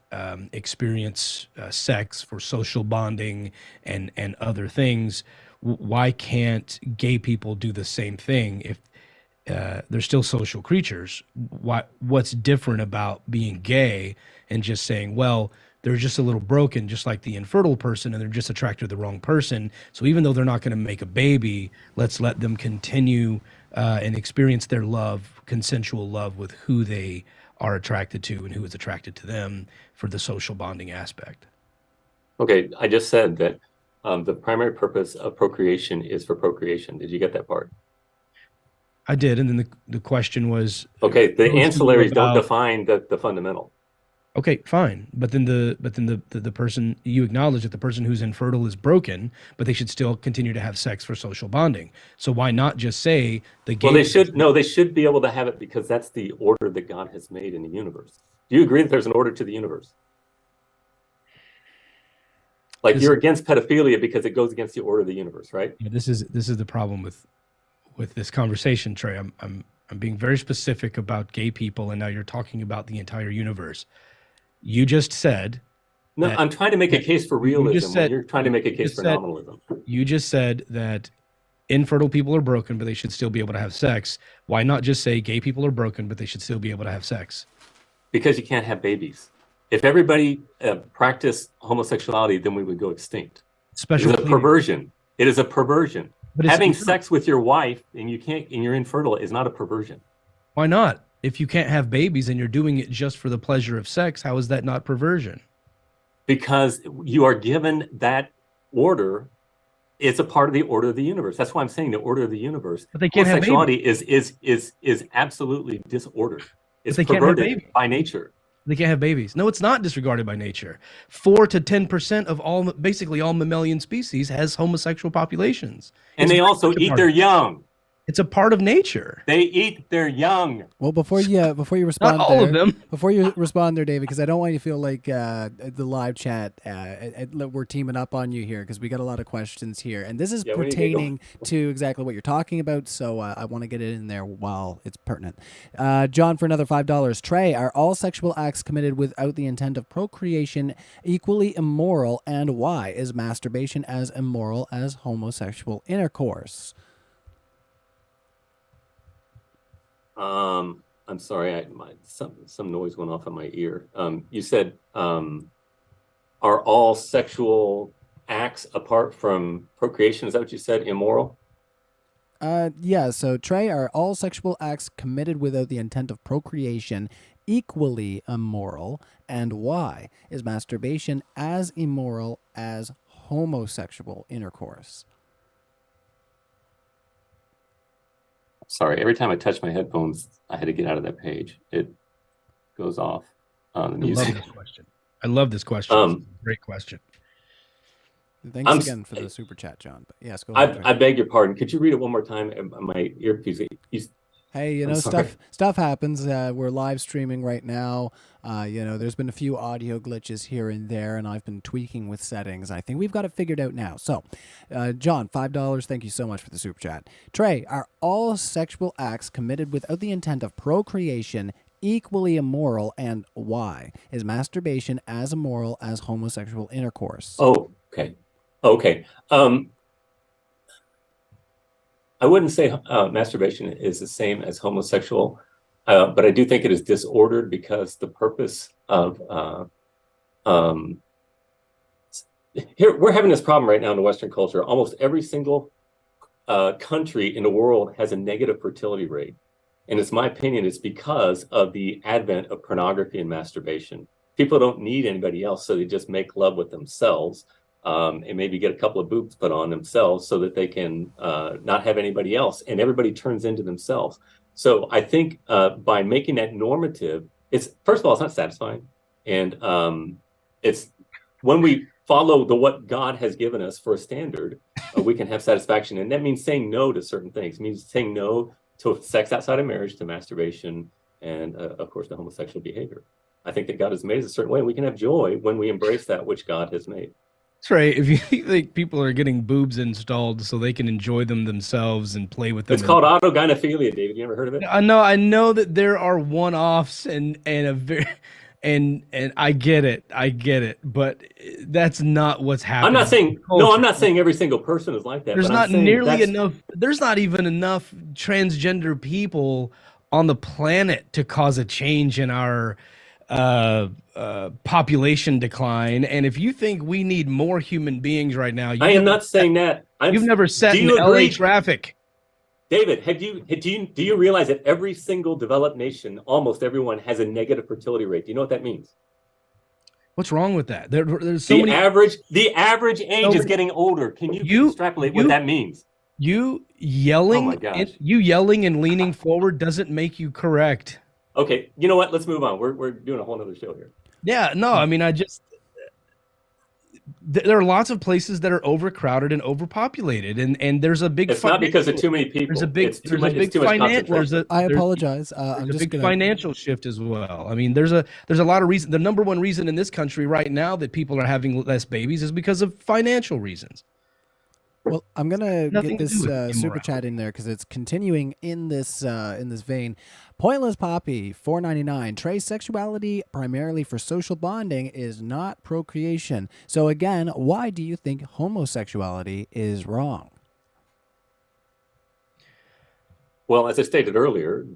experience sex for social bonding and other things. Why can't gay people do the same thing if they're still social creatures? What's different about being gay and just saying, well, they're just a little broken, just like the infertile person, and they're just attracted to the wrong person. So even though they're not going to make a baby, let's let them continue and experience their love, consensual love, with who they are attracted to and who is attracted to them for the social bonding aspect. Okay, I just said that the primary purpose of procreation is for procreation. Did you get that part? I did, and then the question was, okay, the ancillaries don't define the fundamental. Okay, fine, but then the person, you acknowledge that the person who's infertile is broken, but they should still continue to have sex for social bonding. So why not just say the gay? Well, they should be able to have it because that's the order that God has made in the universe. Do you agree that there's an order to the universe? Like, you're against pedophilia because it goes against the order of the universe, right? Yeah, this is the problem with this conversation, Trey. I'm being very specific about gay people, and now you're talking about the entire universe. You just said. No, I'm trying to make a case for realism when you're trying to make a case for nominalism. You just said that infertile people are broken, but they should still be able to have sex. Why not just say gay people are broken, but they should still be able to have sex? Because you can't have babies. If everybody practiced homosexuality, then we would go extinct. It is a perversion. It is a perversion. But having sex with your wife and you're infertile is not a perversion. Why not? If you can't have babies and you're doing it just for the pleasure of sex, how is that not perversion? Because you are given that order. It's a part of the order of the universe. That's why I'm saying the order of the universe. But they can't have babies. is absolutely disordered. It's but they perverted can't have babies. By nature. They can't have babies. No, it's not disregarded by nature. 4 to 10% of basically all mammalian species has homosexual populations. And they also eat their young. It's a part of nature. They eat their young. Well, before you respond, not all of them. Before you respond there, David, because I don't want you to feel like the live chat we're teaming up on you here, because we got a lot of questions here, and this is pertaining to exactly what you're talking about. So I want to get it in there while it's pertinent. John, for another $5. Trey, are all sexual acts committed without the intent of procreation equally immoral, and why is masturbation as immoral as homosexual intercourse? I'm sorry, some noise went off in my ear. You said, are all sexual acts apart from procreation? Is that what you said? Immoral? Yeah. So Trey, are all sexual acts committed without the intent of procreation equally immoral? And why is masturbation as immoral as homosexual intercourse? Sorry, every time I touch my headphones, I had to get out of that page. It goes off on the music. I love this question. I love this question. Great question. Thanks again for the super chat, John. But yes, go ahead. I beg your pardon. Could you read it one more time? My earpiece. Hey, stuff happens. We're live streaming right now. There's been a few audio glitches here and there, and I've been tweaking with settings. I think we've got it figured out now. So, John, $5. Thank you so much for the super chat. Trey, are all sexual acts committed without the intent of procreation equally immoral, and why is masturbation as immoral as homosexual intercourse? Oh, okay. I wouldn't say masturbation is the same as homosexual, but I do think it is disordered because the purpose of here we're having this problem right now in the Western culture. Almost every single country in the world has a negative fertility rate, and it's my opinion it's because of the advent of pornography and masturbation. People don't need anybody else, so they just make love with themselves. And maybe get a couple of boobs put on themselves so that they can not have anybody else, and everybody turns into themselves. So I think by making that normative, it's first of all, it's not satisfying, and it's when we follow what God has given us for a standard, we can have satisfaction, and that means saying no to certain things. It means saying no to sex outside of marriage, to masturbation, and of course, to homosexual behavior. I think that God has made us a certain way, and we can have joy when we embrace that which God has made. Trey, if you think people are getting boobs installed so they can enjoy them themselves and play with them, it's called autogynephilia, David. You ever heard of it? I know that there are one-offs and I get it, but that's not what's happening. I'm not saying every single person is like that. There's not nearly enough. There's not even enough transgender people on the planet to cause a change in our population decline. And if you think we need more human beings right now, I am not saying that. You've never sat in LA traffic. David, do you realize that every single developed nation, almost everyone, has a negative fertility rate? Do you know what that means? What's wrong with that? There's so many. The average age is getting older. Can you extrapolate what that means? You yelling, oh my gosh. You yelling and leaning forward doesn't make you correct. Okay, you know what? Let's move on. We're doing a whole other show here. Yeah, no, I mean, there are lots of places that are overcrowded and overpopulated, and there's a big. It's not because of too many people. There's a big financial shift as well. I mean, there's a lot of reasons. The number one reason in this country right now that people are having less babies is because of financial reasons. Well, I'm gonna Nothing get to do this with super chat in there because it's continuing in this vein. Pointless Poppy, $4.99. Trey, sexuality primarily for social bonding is not procreation. So again, why do you think homosexuality is wrong? Well, as I stated earlier,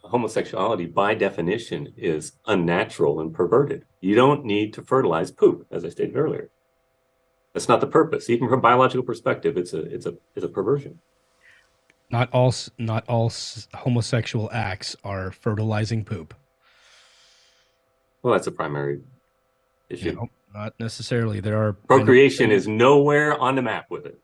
homosexuality by definition is unnatural and perverted. You don't need to fertilize poop, as I stated earlier. That's not the purpose. Even from a biological perspective, it's a perversion. Not all homosexual acts are fertilizing poop. Well, that's a primary issue. No, not necessarily. There are Procreation is nowhere on the map with it.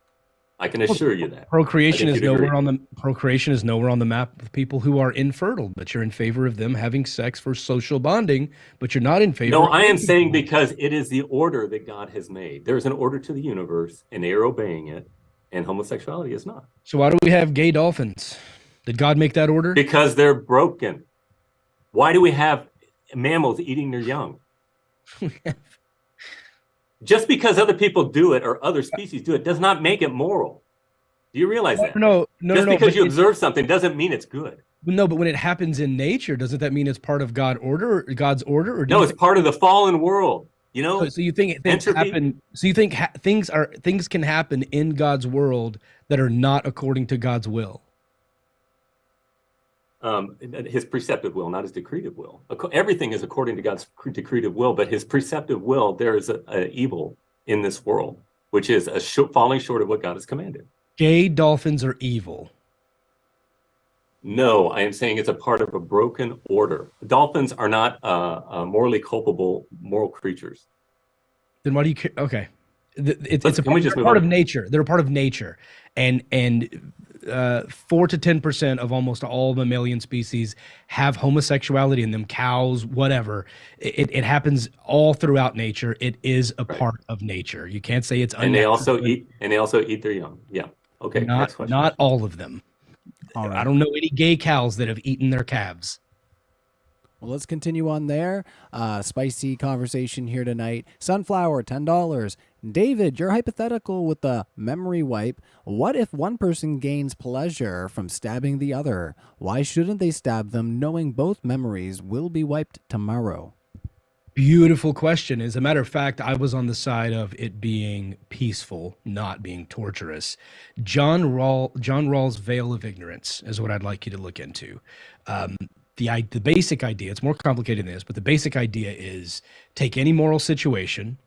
I can assure you that. Procreation is nowhere agree. on the map with people who are infertile, but you're in favor of them having sex for social bonding, but you're not in favor. No, of I am saying because it is the order that God has made. There's an order to the universe, and they are obeying it, and homosexuality is not. So why do we have gay dolphins? Did God make that order? Because they're broken. Why do we have mammals eating their young? Just because other people do it or other species do it does not make it moral. Do you realize that? No. Just because you observe something doesn't mean it's good. No, but when it happens in nature, doesn't that mean it's part of God's order? Or no, it's part of the fallen world. You know. So you think things happen? So you think things can happen in God's world that are not according to God's will? His preceptive will, not his decretive will. Everything is according to God's decretive will, but his preceptive will, there is a evil in this world, which is falling short of what God has commanded. Gay dolphins are evil. No, I am saying it's a part of a broken order. Dolphins are not morally culpable moral creatures. Then why do you care? Okay. It's a part of nature. They're a part of nature. And 4 to 10% of almost all mammalian species have homosexuality in them, cows, whatever. It happens all throughout nature. It is a part of nature. You can't say it's unnatural. And they also eat their young. Yeah. Okay. Not all of them. All right. I don't know any gay cows that have eaten their calves. Well, let's continue on there. Spicy conversation here tonight. Sunflower, $10. David, your hypothetical with the memory wipe. What if one person gains pleasure from stabbing the other? Why shouldn't they stab them knowing both memories will be wiped tomorrow? Beautiful question. As a matter of fact, I was on the side of it being peaceful, not being torturous. John Rawls' veil of ignorance is what I'd like you to look into. The basic idea, it's more complicated than this, but the basic idea is take any moral situation.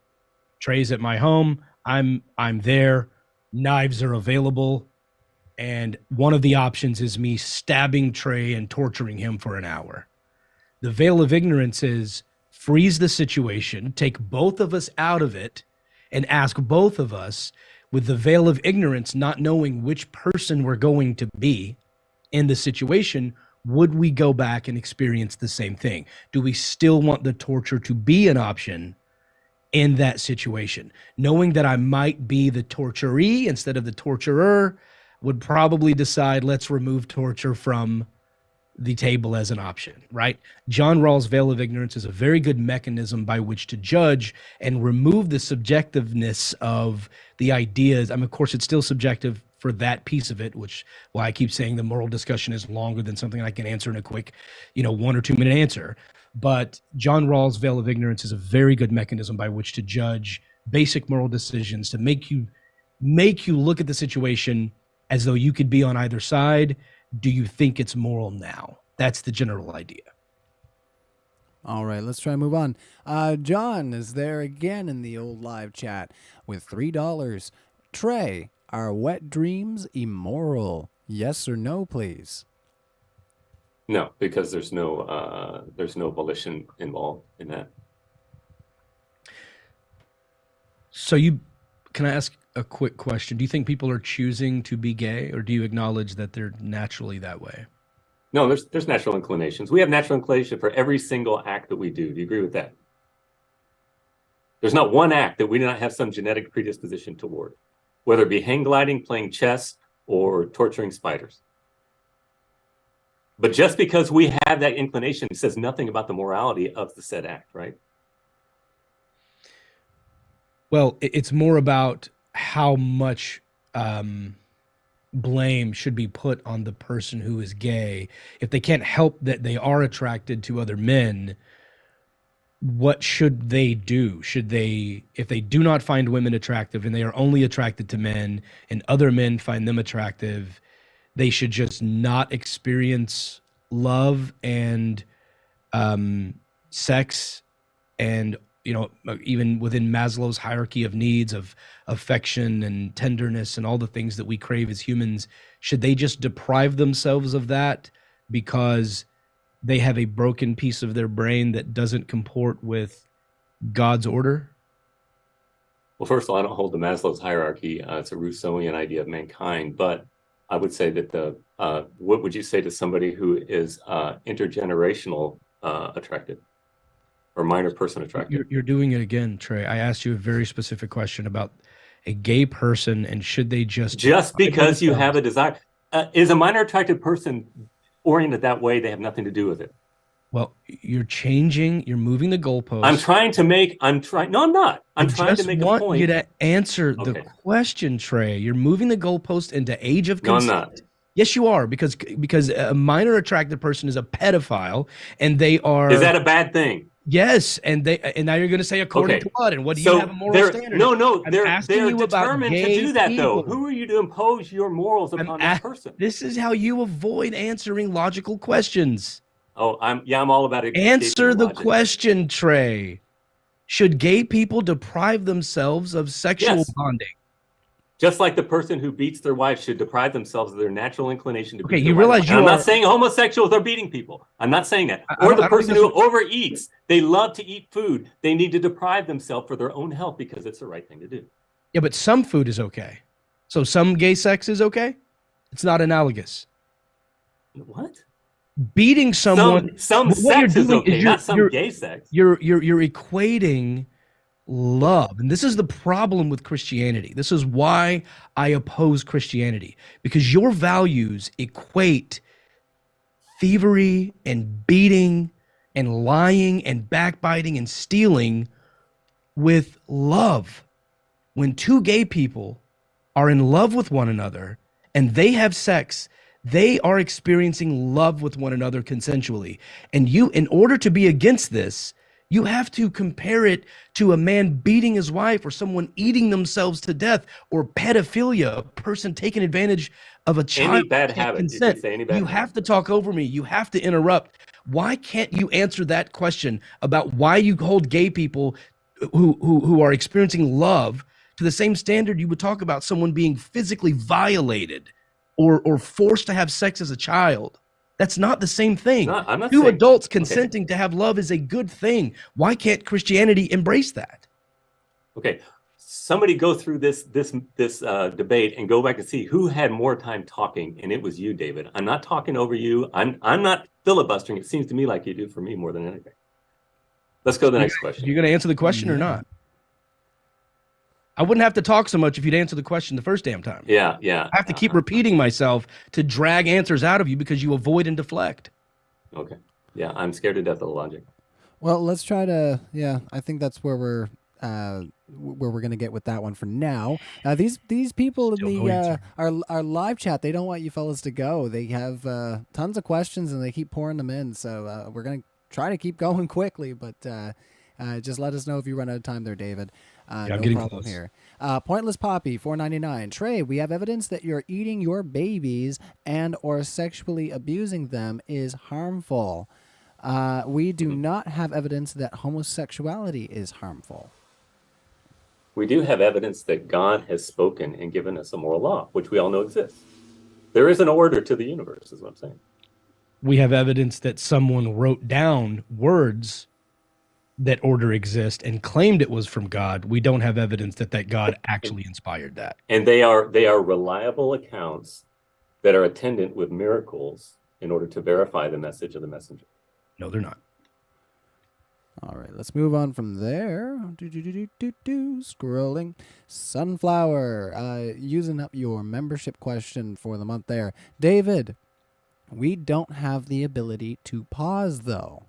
Trey's at my home. I'm there. Knives are available. And one of the options is me stabbing Trey and torturing him for an hour. The veil of ignorance is freeze the situation, take both of us out of it, and ask both of us, with the veil of ignorance, not knowing which person we're going to be in the situation, would we go back and experience the same thing? Do we still want the torture to be an option in that situation? Knowing that I might be the torturee instead of the torturer, would probably decide let's remove torture from the table as an option, right? John Rawls' veil of ignorance is a very good mechanism by which to judge and remove the subjectiveness of the ideas. I mean, of course, it's still subjective for that piece of it, which why I keep saying the moral discussion is longer than something I can answer in a quick, 1 or 2 minute answer. But John Rawls' veil of ignorance is a very good mechanism by which to judge basic moral decisions, to make you look at the situation as though you could be on either side. Do you think it's moral now? That's the general idea. All right, let's try and move on. John is there again in the old live chat with $3. Trey, are wet dreams immoral? Yes or no, please? No, because there's no volition involved in that. So can I ask a quick question? Do you think people are choosing to be gay, or do you acknowledge that they're naturally that way? No, there's natural inclinations. We have natural inclination for every single act that we do. Do you agree with that? There's not one act that we do not have some genetic predisposition toward, whether it be hang gliding, playing chess, or torturing spiders. But just because we have that inclination says nothing about the morality of the said act, right? Well, it's more about how much blame should be put on the person who is gay. If they can't help that they are attracted to other men, what should they do? Should they, if they do not find women attractive and they are only attracted to men and other men find them attractive, they should just not experience love and sex, and even within Maslow's hierarchy of needs of affection and tenderness and all the things that we crave as humans, should they just deprive themselves of that because they have a broken piece of their brain that doesn't comport with God's order? Well, first of all, I don't hold the Maslow's hierarchy. It's a Rousseauian idea of mankind, but I would say that what would you say to somebody who is intergenerational attracted or minor person attracted? You're doing it again, Trey. I asked you a very specific question about a gay person and should they just because you have a desire. Is a minor attracted person oriented that way? They have nothing to do with it. Well, you're moving the goalposts. No, I'm not. I'm trying to make a point. I want you to answer the question, Trey. You're moving the goalpost into age of consent. No, I'm not. Yes, you are, because a minor attracted person is a pedophile, and they are. Is that a bad thing? Yes, and now you're going to say according to what? And what do you have a moral standard? No, they're you determined to do that though. Who are you to impose your morals upon that person? This is how you avoid answering logical questions. Oh, I'm all about it. Answer the question, Trey. Should gay people deprive themselves of sexual bonding? Just like the person who beats their wife should deprive themselves of their natural inclination to beat their you realize wife. I'm not saying homosexuals are beating people. I'm not saying that. Or the person who overeats. They love to eat food. They need to deprive themselves for their own health because it's the right thing to do. Yeah, but some food is okay. So some gay sex is okay? It's not analogous. What? Beating someone. Some sex is okay, not some gay sex. You're equating love. And this is the problem with Christianity. This is why I oppose Christianity, because your values equate thievery and beating and lying and backbiting and stealing with love. When two gay people are in love with one another and they have sex, they are experiencing love with one another consensually. And you, in order to be against this, you have to compare it to a man beating his wife or someone eating themselves to death or pedophilia, a person taking advantage of a child. Any bad habit. Consent. You have to talk over me. You have to interrupt. Why can't you answer that question about why you hold gay people who are experiencing love to the same standard you would talk about someone being physically violated or forced to have sex as a child? That's not the same thing. I'm not Two saying, adults consenting to have love is a good thing. Why can't Christianity embrace that? Okay, somebody go through this debate and go back and see who had more time talking, and it was you, David. I'm not talking over you. I'm not filibustering. It seems to me like you do for me more than anything. Let's go to the next question. You're going to answer the question or not? I wouldn't have to talk so much if you'd answer the question the first damn time. Yeah. I have to keep repeating myself to drag answers out of you because you avoid and deflect. Okay. Yeah, I'm scared to death of the logic. Well, let's try to. Yeah, I think that's where we're going to get with that one for now. These people in the our live chat, they don't want you fellas to go. They have tons of questions and they keep pouring them in. So we're going to try to keep going quickly, but just let us know if you run out of time there, David. I'm no getting problem close. here. Pointless Poppy, $4.99. Trey, we have evidence that you're eating your babies and or sexually abusing them is harmful. We do not have evidence that homosexuality is harmful. We do have evidence that God has spoken and given us a moral law, which we all know exists. There is an order to the universe, is what I'm saying. We have evidence that someone wrote down words that order exists and claimed it was from God. We don't have evidence that God actually inspired that. And they are reliable accounts that are attendant with miracles in order to verify the message of the messenger. No, they're not. All right, let's move on from there. Scrolling. Sunflower, using up your membership question for the month there. David, we don't have the ability to pause, though.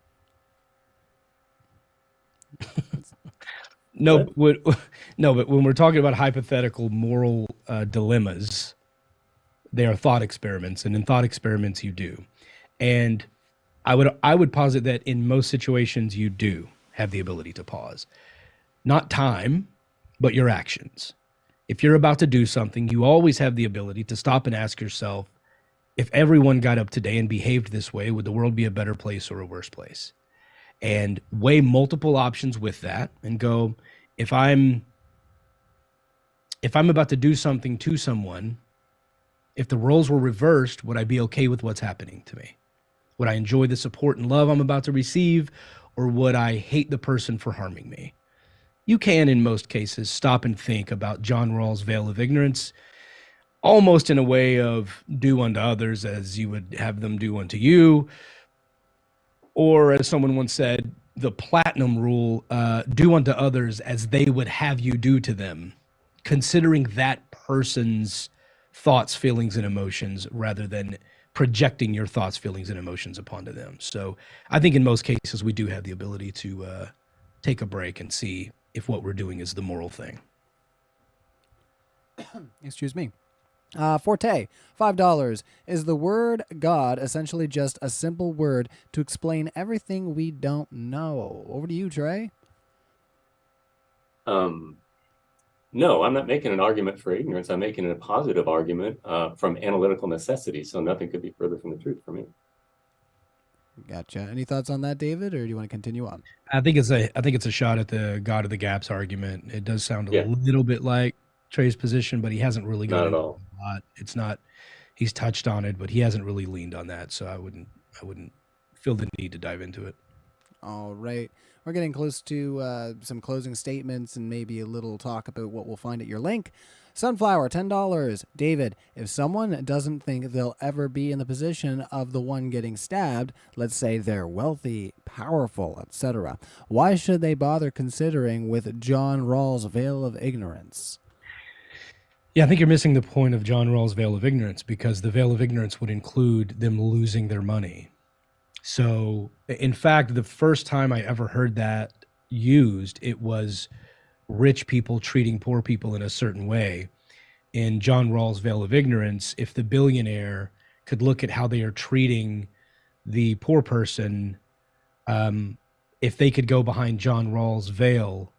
No, What? but no, but when we're talking about hypothetical moral dilemmas, they are thought experiments, and in thought experiments, you do. And I would posit that in most situations, you do have the ability to pause, not time, but your actions. If you're about to do something, you always have the ability to stop and ask yourself, if everyone got up today and behaved this way, would the world be a better place or a worse place? And weigh multiple options with that and go, if I'm about to do something to someone, if the roles were reversed, would I be okay with what's happening to me? Would I enjoy the support and love I'm about to receive, or would I hate the person for harming me? You can, in most cases, stop and think about John Rawls' veil of ignorance, almost in a way of do unto others as you would have them do unto you. Or as someone once said, the platinum rule, do unto others as they would have you do to them, considering that person's thoughts, feelings, and emotions rather than projecting your thoughts, feelings, and emotions upon to them. So I think in most cases, we do have the ability to take a break and see if what we're doing is the moral thing. Excuse me. Forte, $5. Is the word God essentially just a simple word to explain everything we don't know? Over to you, Trey. No, I'm not making an argument for ignorance. I'm making a positive argument from analytical necessity. So nothing could be further from the truth for me. Gotcha. Any thoughts on that, David, or do you want to continue on? I think it's a shot at the God of the Gaps argument. It does sound a Yeah. little bit like Trey's position, but he hasn't really Not gone at into all. it a lot. It's not. He's touched on it, but he hasn't really leaned on that. So I wouldn't feel the need to dive into it. All right. We're getting close to some closing statements and maybe a little talk about what we'll find at your link. Sunflower, $10. David, if someone doesn't think they'll ever be in the position of the one getting stabbed, let's say they're wealthy, powerful, etc., why should they bother considering with John Rawls' veil of ignorance? Yeah, I think you're missing the point of John Rawls' veil of ignorance, because the veil of ignorance would include them losing their money. So, in fact, the first time I ever heard that used, it was rich people treating poor people in a certain way. In John Rawls' veil of ignorance, if the billionaire could look at how they are treating the poor person, if they could go behind John Rawls' veil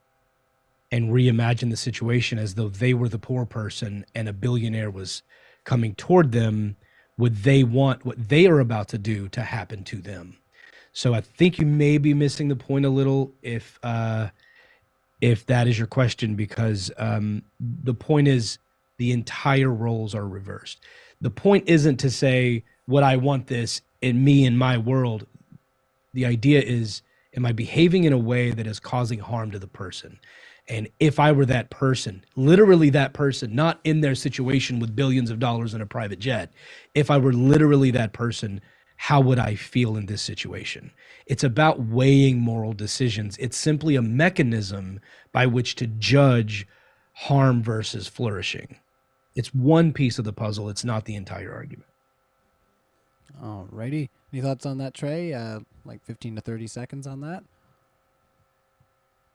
and reimagine the situation as though they were the poor person and a billionaire was coming toward them, would they want what they are about to do to happen to them? So I think you may be missing the point a little if that is your question, because the point is the entire roles are reversed. The point isn't to say what I want this in me in my world. The idea is, am I behaving in a way that is causing harm to the person? And if I were that person, literally that person, not in their situation with billions of dollars in a private jet, if I were literally that person, how would I feel in this situation? It's about weighing moral decisions. It's simply a mechanism by which to judge harm versus flourishing. It's one piece of the puzzle. It's not the entire argument. All righty. Any thoughts on that, Trey? Like 15 to 30 seconds on that?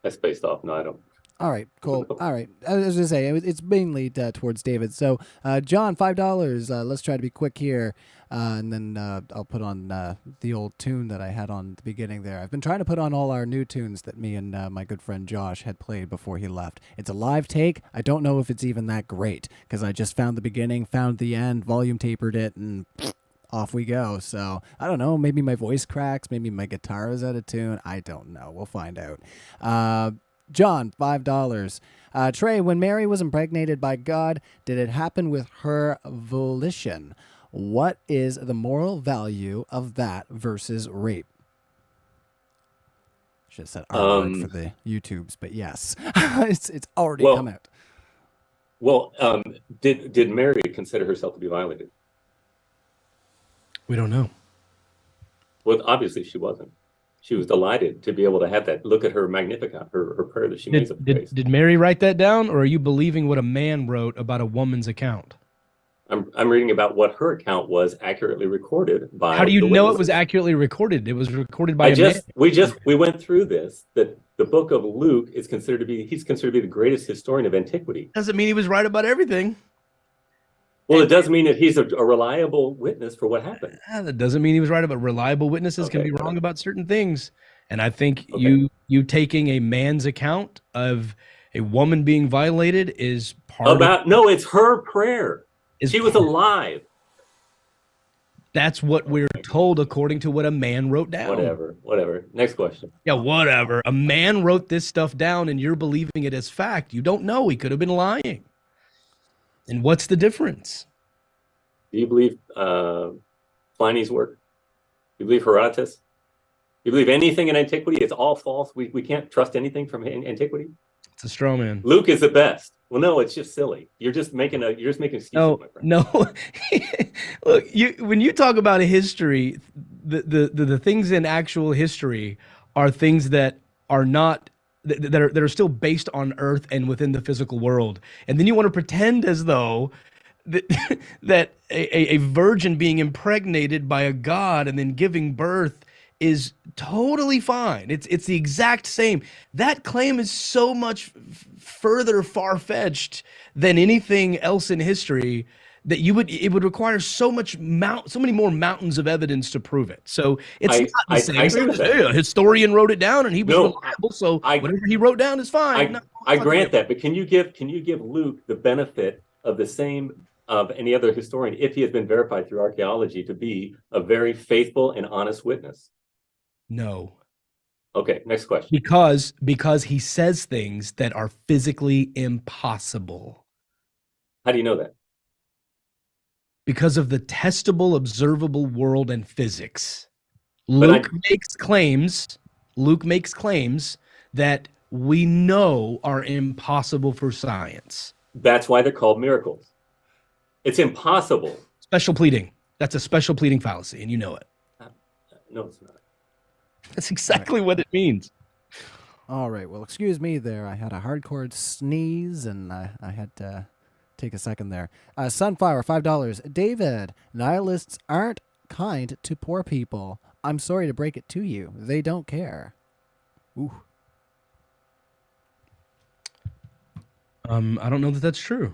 I spaced off. No, I don't. All right, cool. All right. I was going to say, it's mainly towards David. So, John, $5. Let's try to be quick here. And then I'll put on the old tune that I had on at the beginning there. I've been trying to put on all our new tunes that me and my good friend Josh had played before he left. It's a live take. I don't know if it's even that great, because I just found the beginning, found the end, volume tapered it, and off we go. So, I don't know. Maybe my voice cracks. Maybe my guitar is out of tune. I don't know. We'll find out. John, $5. Trey, when Mary was impregnated by God, did it happen with her volition? What is the moral value of that versus rape? Should have said R word for the YouTubes, but yes, it's already come out. Well, did Mary consider herself to be violated? We don't know. Well, obviously she wasn't. She was delighted to be able to have that. Look at her Magnificat, her prayer that she made. Did Mary write that down, or are you believing what a man wrote about a woman's account? I'm reading about what her account was accurately recorded by. How do you the know it was witnesses. accurately recorded? It was recorded by a man. We went through this, that the book of Luke is considered to be, he's considered to be the greatest historian of antiquity. Doesn't mean he was right about everything. Well, it does mean that he's a reliable witness for what happened. That doesn't mean he was right about reliable witnesses can Okay, be wrong whatever. about certain things. And I think Okay. you taking a man's account of a woman being violated is part of No, it's her prayer. is She was part- alive. That's what we're told according to what a man wrote down. Whatever. Next question. Yeah, whatever. A man wrote this stuff down and you're believing it as fact. You don't know. He could have been lying. And what's the difference? Do you believe Pliny's work? Do you believe Herodotus? Do you believe anything in antiquity? It's all false. We can't trust anything from antiquity. It's a straw man. Luke is the best. Well, no, it's just silly. You're just making excuses, my friend. No. Look, when you talk about history, the things in actual history are things that are not that are still based on Earth and within the physical world, and then you want to pretend as though that a virgin being impregnated by a god and then giving birth is totally fine. It's the exact same. That claim is so much further far-fetched than anything else in history that it would require so many more mountains of evidence to prove it. So it's not the same. I agree with that. Hey, a historian wrote it down and he was No, reliable, so whatever he wrote down is fine. I grant that, but can you give Luke the benefit of the same of any other historian if he has been verified through archaeology to be a very faithful and honest witness? No. Okay, next question. Because he says things that are physically impossible. How do you know that? Because of the testable, observable world and physics. Luke makes claims that we know are impossible for science. That's why they're called miracles. It's impossible. Special pleading. That's a special pleading fallacy, and you know it. No, it's not. That's exactly what it means. All right. Well, excuse me there. I had a hardcore sneeze, and I had to take a second there. Sunflower, $5. David, nihilists aren't kind to poor people. I'm sorry to break it to you. They don't care. Ooh. I don't know that that's true.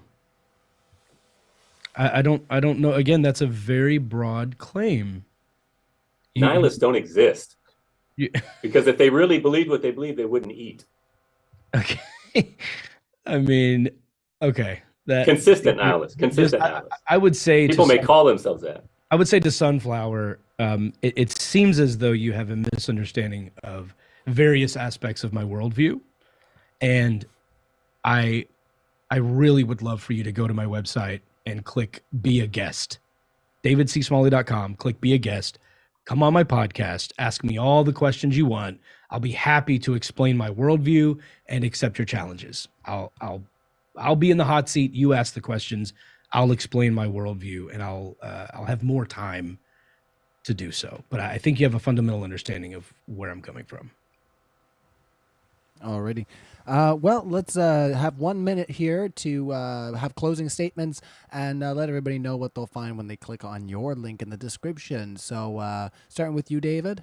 I don't know. Again, that's a very broad claim. Nihilists don't exist. Because if they really believed what they believe, they wouldn't eat. Okay. I mean, okay. Consistent nihilists. I would say people may call themselves that. I would say to Sunflower, it seems as though you have a misunderstanding of various aspects of my worldview. And I really would love for you to go to my website and click Be a Guest. davidcsmalley.com, click Be a Guest. Come on my podcast, ask me all the questions you want. I'll be happy to explain my worldview and accept your challenges. I'll be in the hot seat. You ask the questions. I'll explain my worldview, and I'll have more time to do so. But I think you have a fundamental understanding of where I'm coming from. Alrighty. Well, let's have 1 minute here to have closing statements and let everybody know what they'll find when they click on your link in the description. So starting with you, David.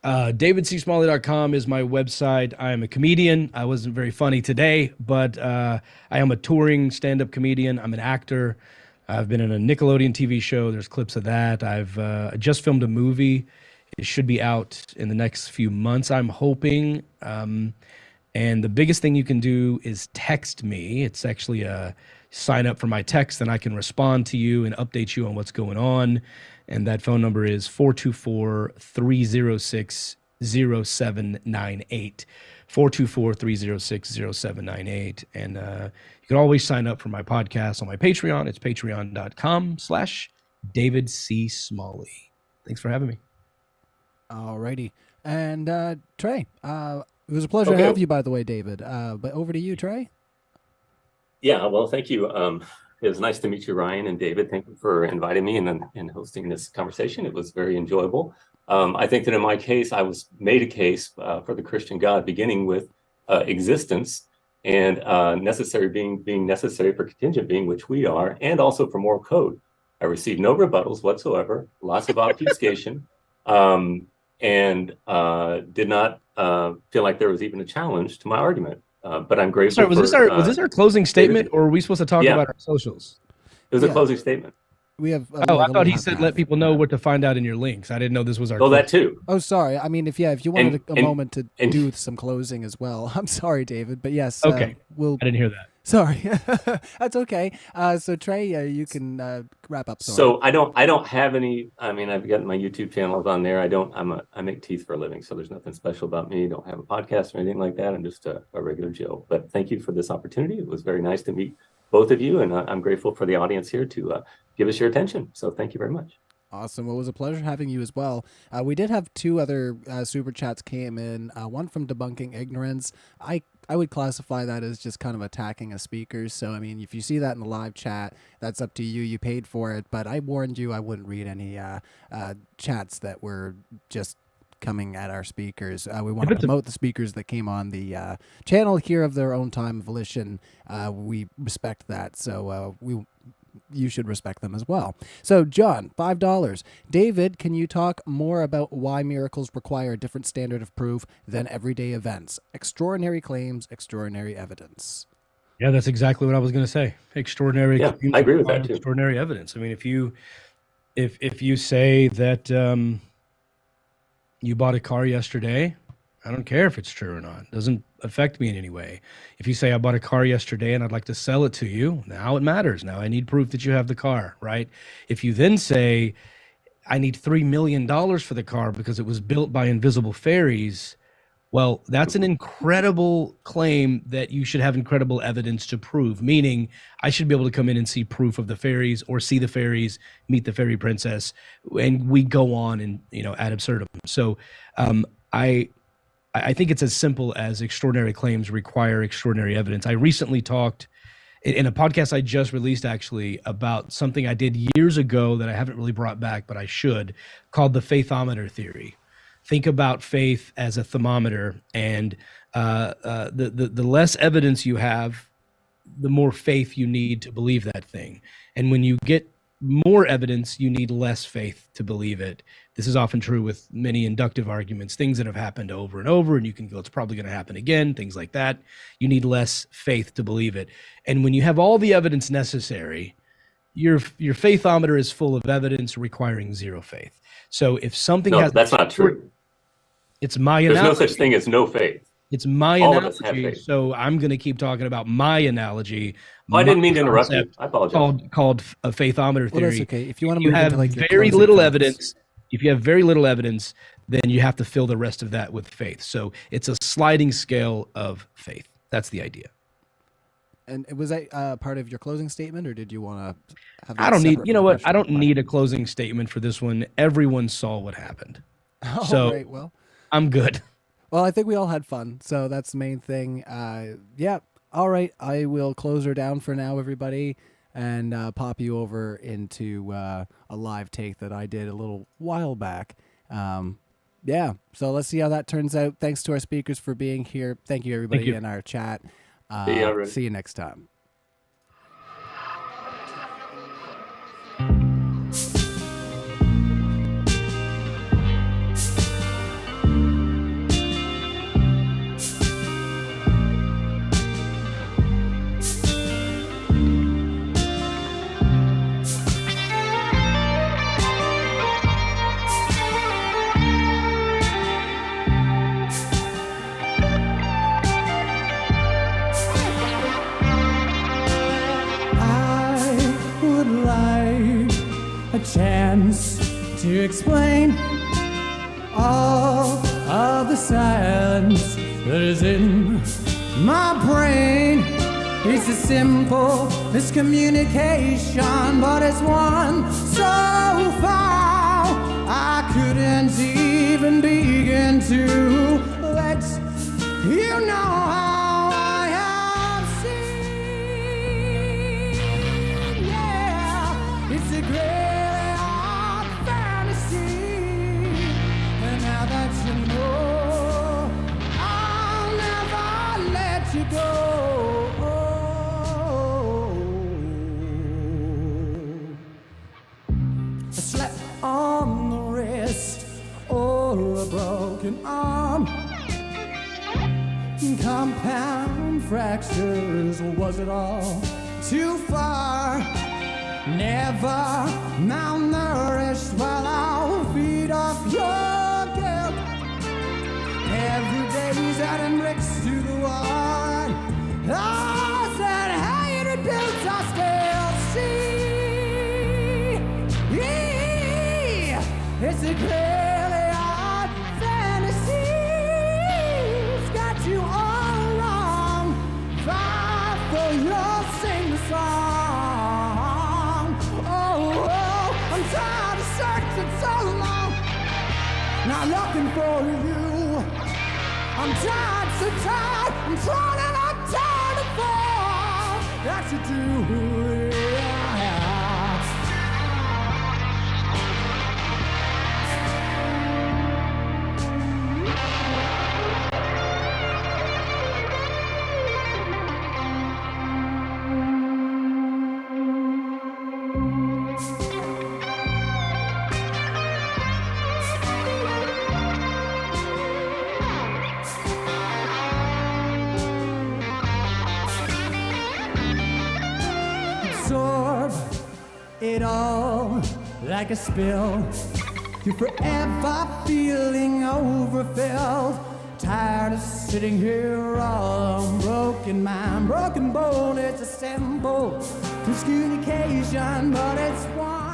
davidcsmalley.com is my website. I am a comedian. I wasn't very funny today, but I am a touring stand-up comedian. I'm an actor. I've been in a Nickelodeon TV show. There's clips of that. I've just filmed a movie. It should be out in the next few months, I'm hoping. And the biggest thing you can do is text me. It's actually a sign up for my text, and I can respond to you and update you on what's going on. And that phone number is 424-306-0798. 424-306-0798. And you can always sign up for my podcast on my Patreon. It's patreon.com/David C. Smalley. Thanks for having me. Alrighty. And Trey, it was a pleasure to have you, by the way, David. But over to you, Trey. Yeah, well, thank you. It was nice to meet you, Ryan and David. Thank you for inviting me and hosting this conversation. It was very enjoyable. I think that in my case, I made a case for the Christian God, beginning with existence. and necessary being necessary for contingent being, which we are, and also for moral code. I received no rebuttals whatsoever, lots of obfuscation, and did not feel like there was even a challenge to my argument. But I'm grateful. Sorry, was this our closing statement, or were we supposed to talk about our socials? It was a closing statement. We have. I thought he said let people know what to find out in your links. I didn't know this was our. Oh, that too. Oh, sorry. I mean, if you wanted a moment to do some closing as well. I'm sorry, David, but yes. Okay. I didn't hear that. Sorry, that's okay. So Trey, you can wrap up. Sorry. So I don't have any. I mean, I've got my YouTube channels on there. I make teeth for a living, so there's nothing special about me. Don't have a podcast or anything like that. I'm just a regular Joe. But thank you for this opportunity. It was very nice to meet both of you, and I'm grateful for the audience here to give us your attention. So thank you very much. Awesome. Well, it was a pleasure having you as well. We did have two other super chats came in. One from debunking ignorance. I would classify that as just kind of attacking a speaker. So, I mean, if you see that in the live chat, that's up to you. You paid for it. But I warned you I wouldn't read any chats that were just coming at our speakers. We want to promote the speakers that came on the channel here of their own time of volition. We respect that. So you should respect them as well. So, John, $5. David, can you talk more about why miracles require a different standard of proof than everyday events? Extraordinary claims, extraordinary evidence. Yeah, that's exactly what I was going to say. Extraordinary. Yeah, I agree with that too. Extraordinary evidence. I mean, if you say that you bought a car yesterday, I don't care if it's true or not. It doesn't affect me in any way. If you say I bought a car yesterday and I'd like to sell it to you, now it matters. Now I need proof that you have the car, right? If you then say I need $3 million for the car because it was built by invisible fairies, well, that's an incredible claim that you should have incredible evidence to prove, meaning I should be able to come in and see proof of the fairies or see the fairies, meet the fairy princess, and we go on and, ad absurdum. So I think it's as simple as extraordinary claims require extraordinary evidence. I recently talked in a podcast I just released actually about something I did years ago that I haven't really brought back, but I should, called the faithometer theory. Think about faith as a thermometer, and the less evidence you have, the more faith you need to believe that thing. And when you get more evidence, you need less faith to believe it. This is often true with many inductive arguments, things that have happened over and over, and you can go, it's probably going to happen again, things like that. You need less faith to believe it. And when you have all the evidence necessary, your faithometer is full of evidence requiring zero faith. So if something has... that's not true. It's my analogy. There's no such thing as no faith. It's my All of us have analogy, faith. so I'm going to keep talking about my analogy. Oh, I didn't mean to interrupt you. I apologize. Called a faithometer theory. Well, that's okay. If you want to You move have into like your very closing little thoughts. evidence. If you have very little evidence, then you have to fill the rest of that with faith. So it's a sliding scale of faith. That's the idea. And was that part of your closing statement, or did you want to have that I don't need, separate you from know the what? question? I don't need a closing statement for this one. Everyone saw what happened. Oh, So right, well. I'm good. Well, I think we all had fun, so that's the main thing. Yeah, all right. I will close her down for now, everybody, and pop you over into a live take that I did a little while back. Yeah, so let's see how that turns out. Thanks to our speakers for being here. Thank you, everybody, in our chat. See you next time. Chance to explain all of the science that is in my brain. It's a simple miscommunication, but it's one so foul I couldn't even begin to let you know how I have seen. Yeah, it's a great that you know I'll never let you go. Compound fractures, or was it all too far? Never malnourished while I'll feed off your guilt. Every day's adding bricks to the wall. Those that hated built I still see. It's a clearly odd fantasy. It's got you all wrong. Fight for your sing song. Oh, I'm tired of searching so long. Not looking for you. I'm tired, so tired. I'm trying and I'm tired of all that you do. Absorb it all like a spill. You're forever feeling overfilled. Tired of sitting here all on broken mind, broken bone. It's a symbol of communication, but it's one.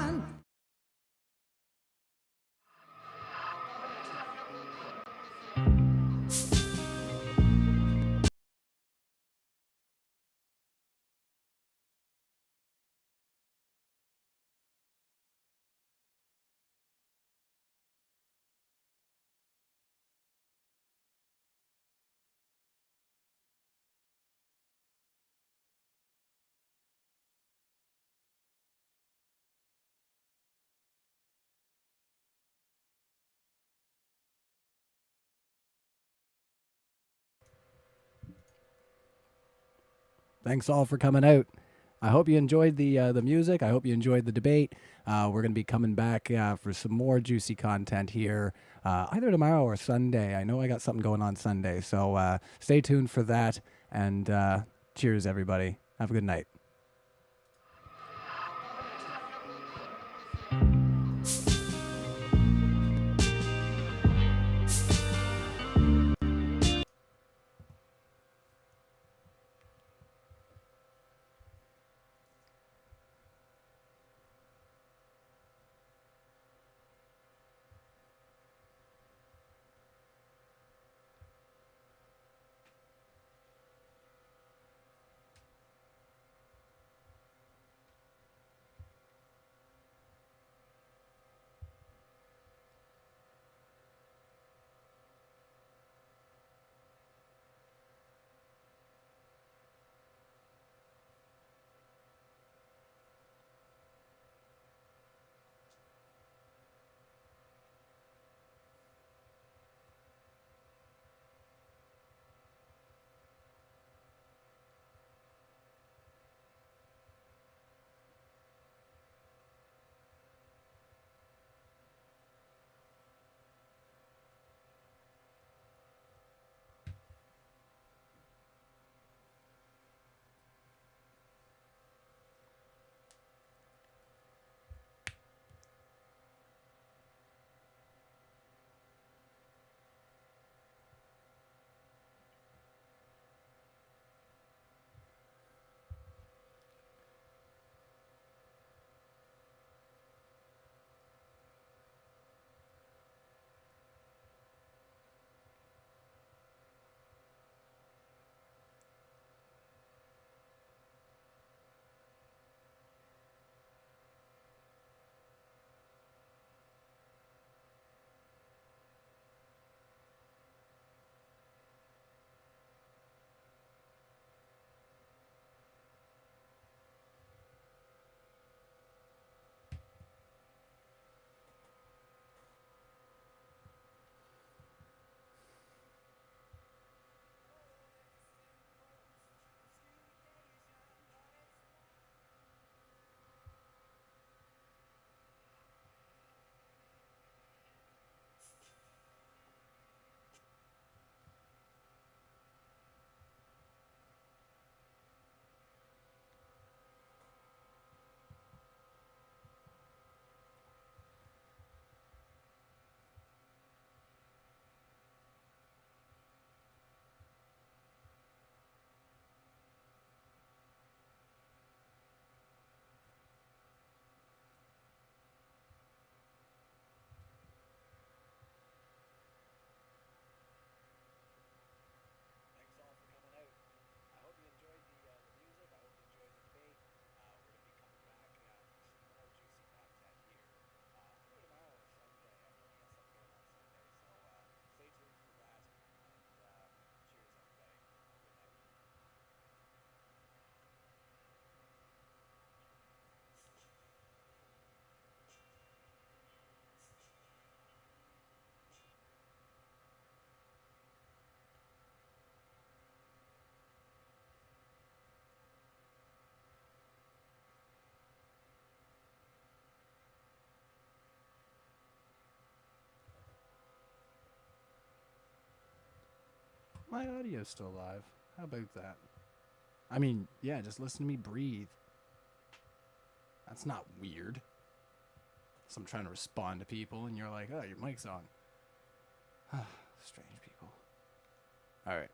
Thanks all for coming out. I hope you enjoyed the music. I hope you enjoyed the debate. We're going to be coming back for some more juicy content here, either tomorrow or Sunday. I know I got something going on Sunday, so stay tuned for that. And cheers, everybody. Have a good night. My audio's still live. How about that? I mean, yeah, just listen to me breathe. That's not weird. So I'm trying to respond to people, and you're like, oh, your mic's on. Strange people. All right.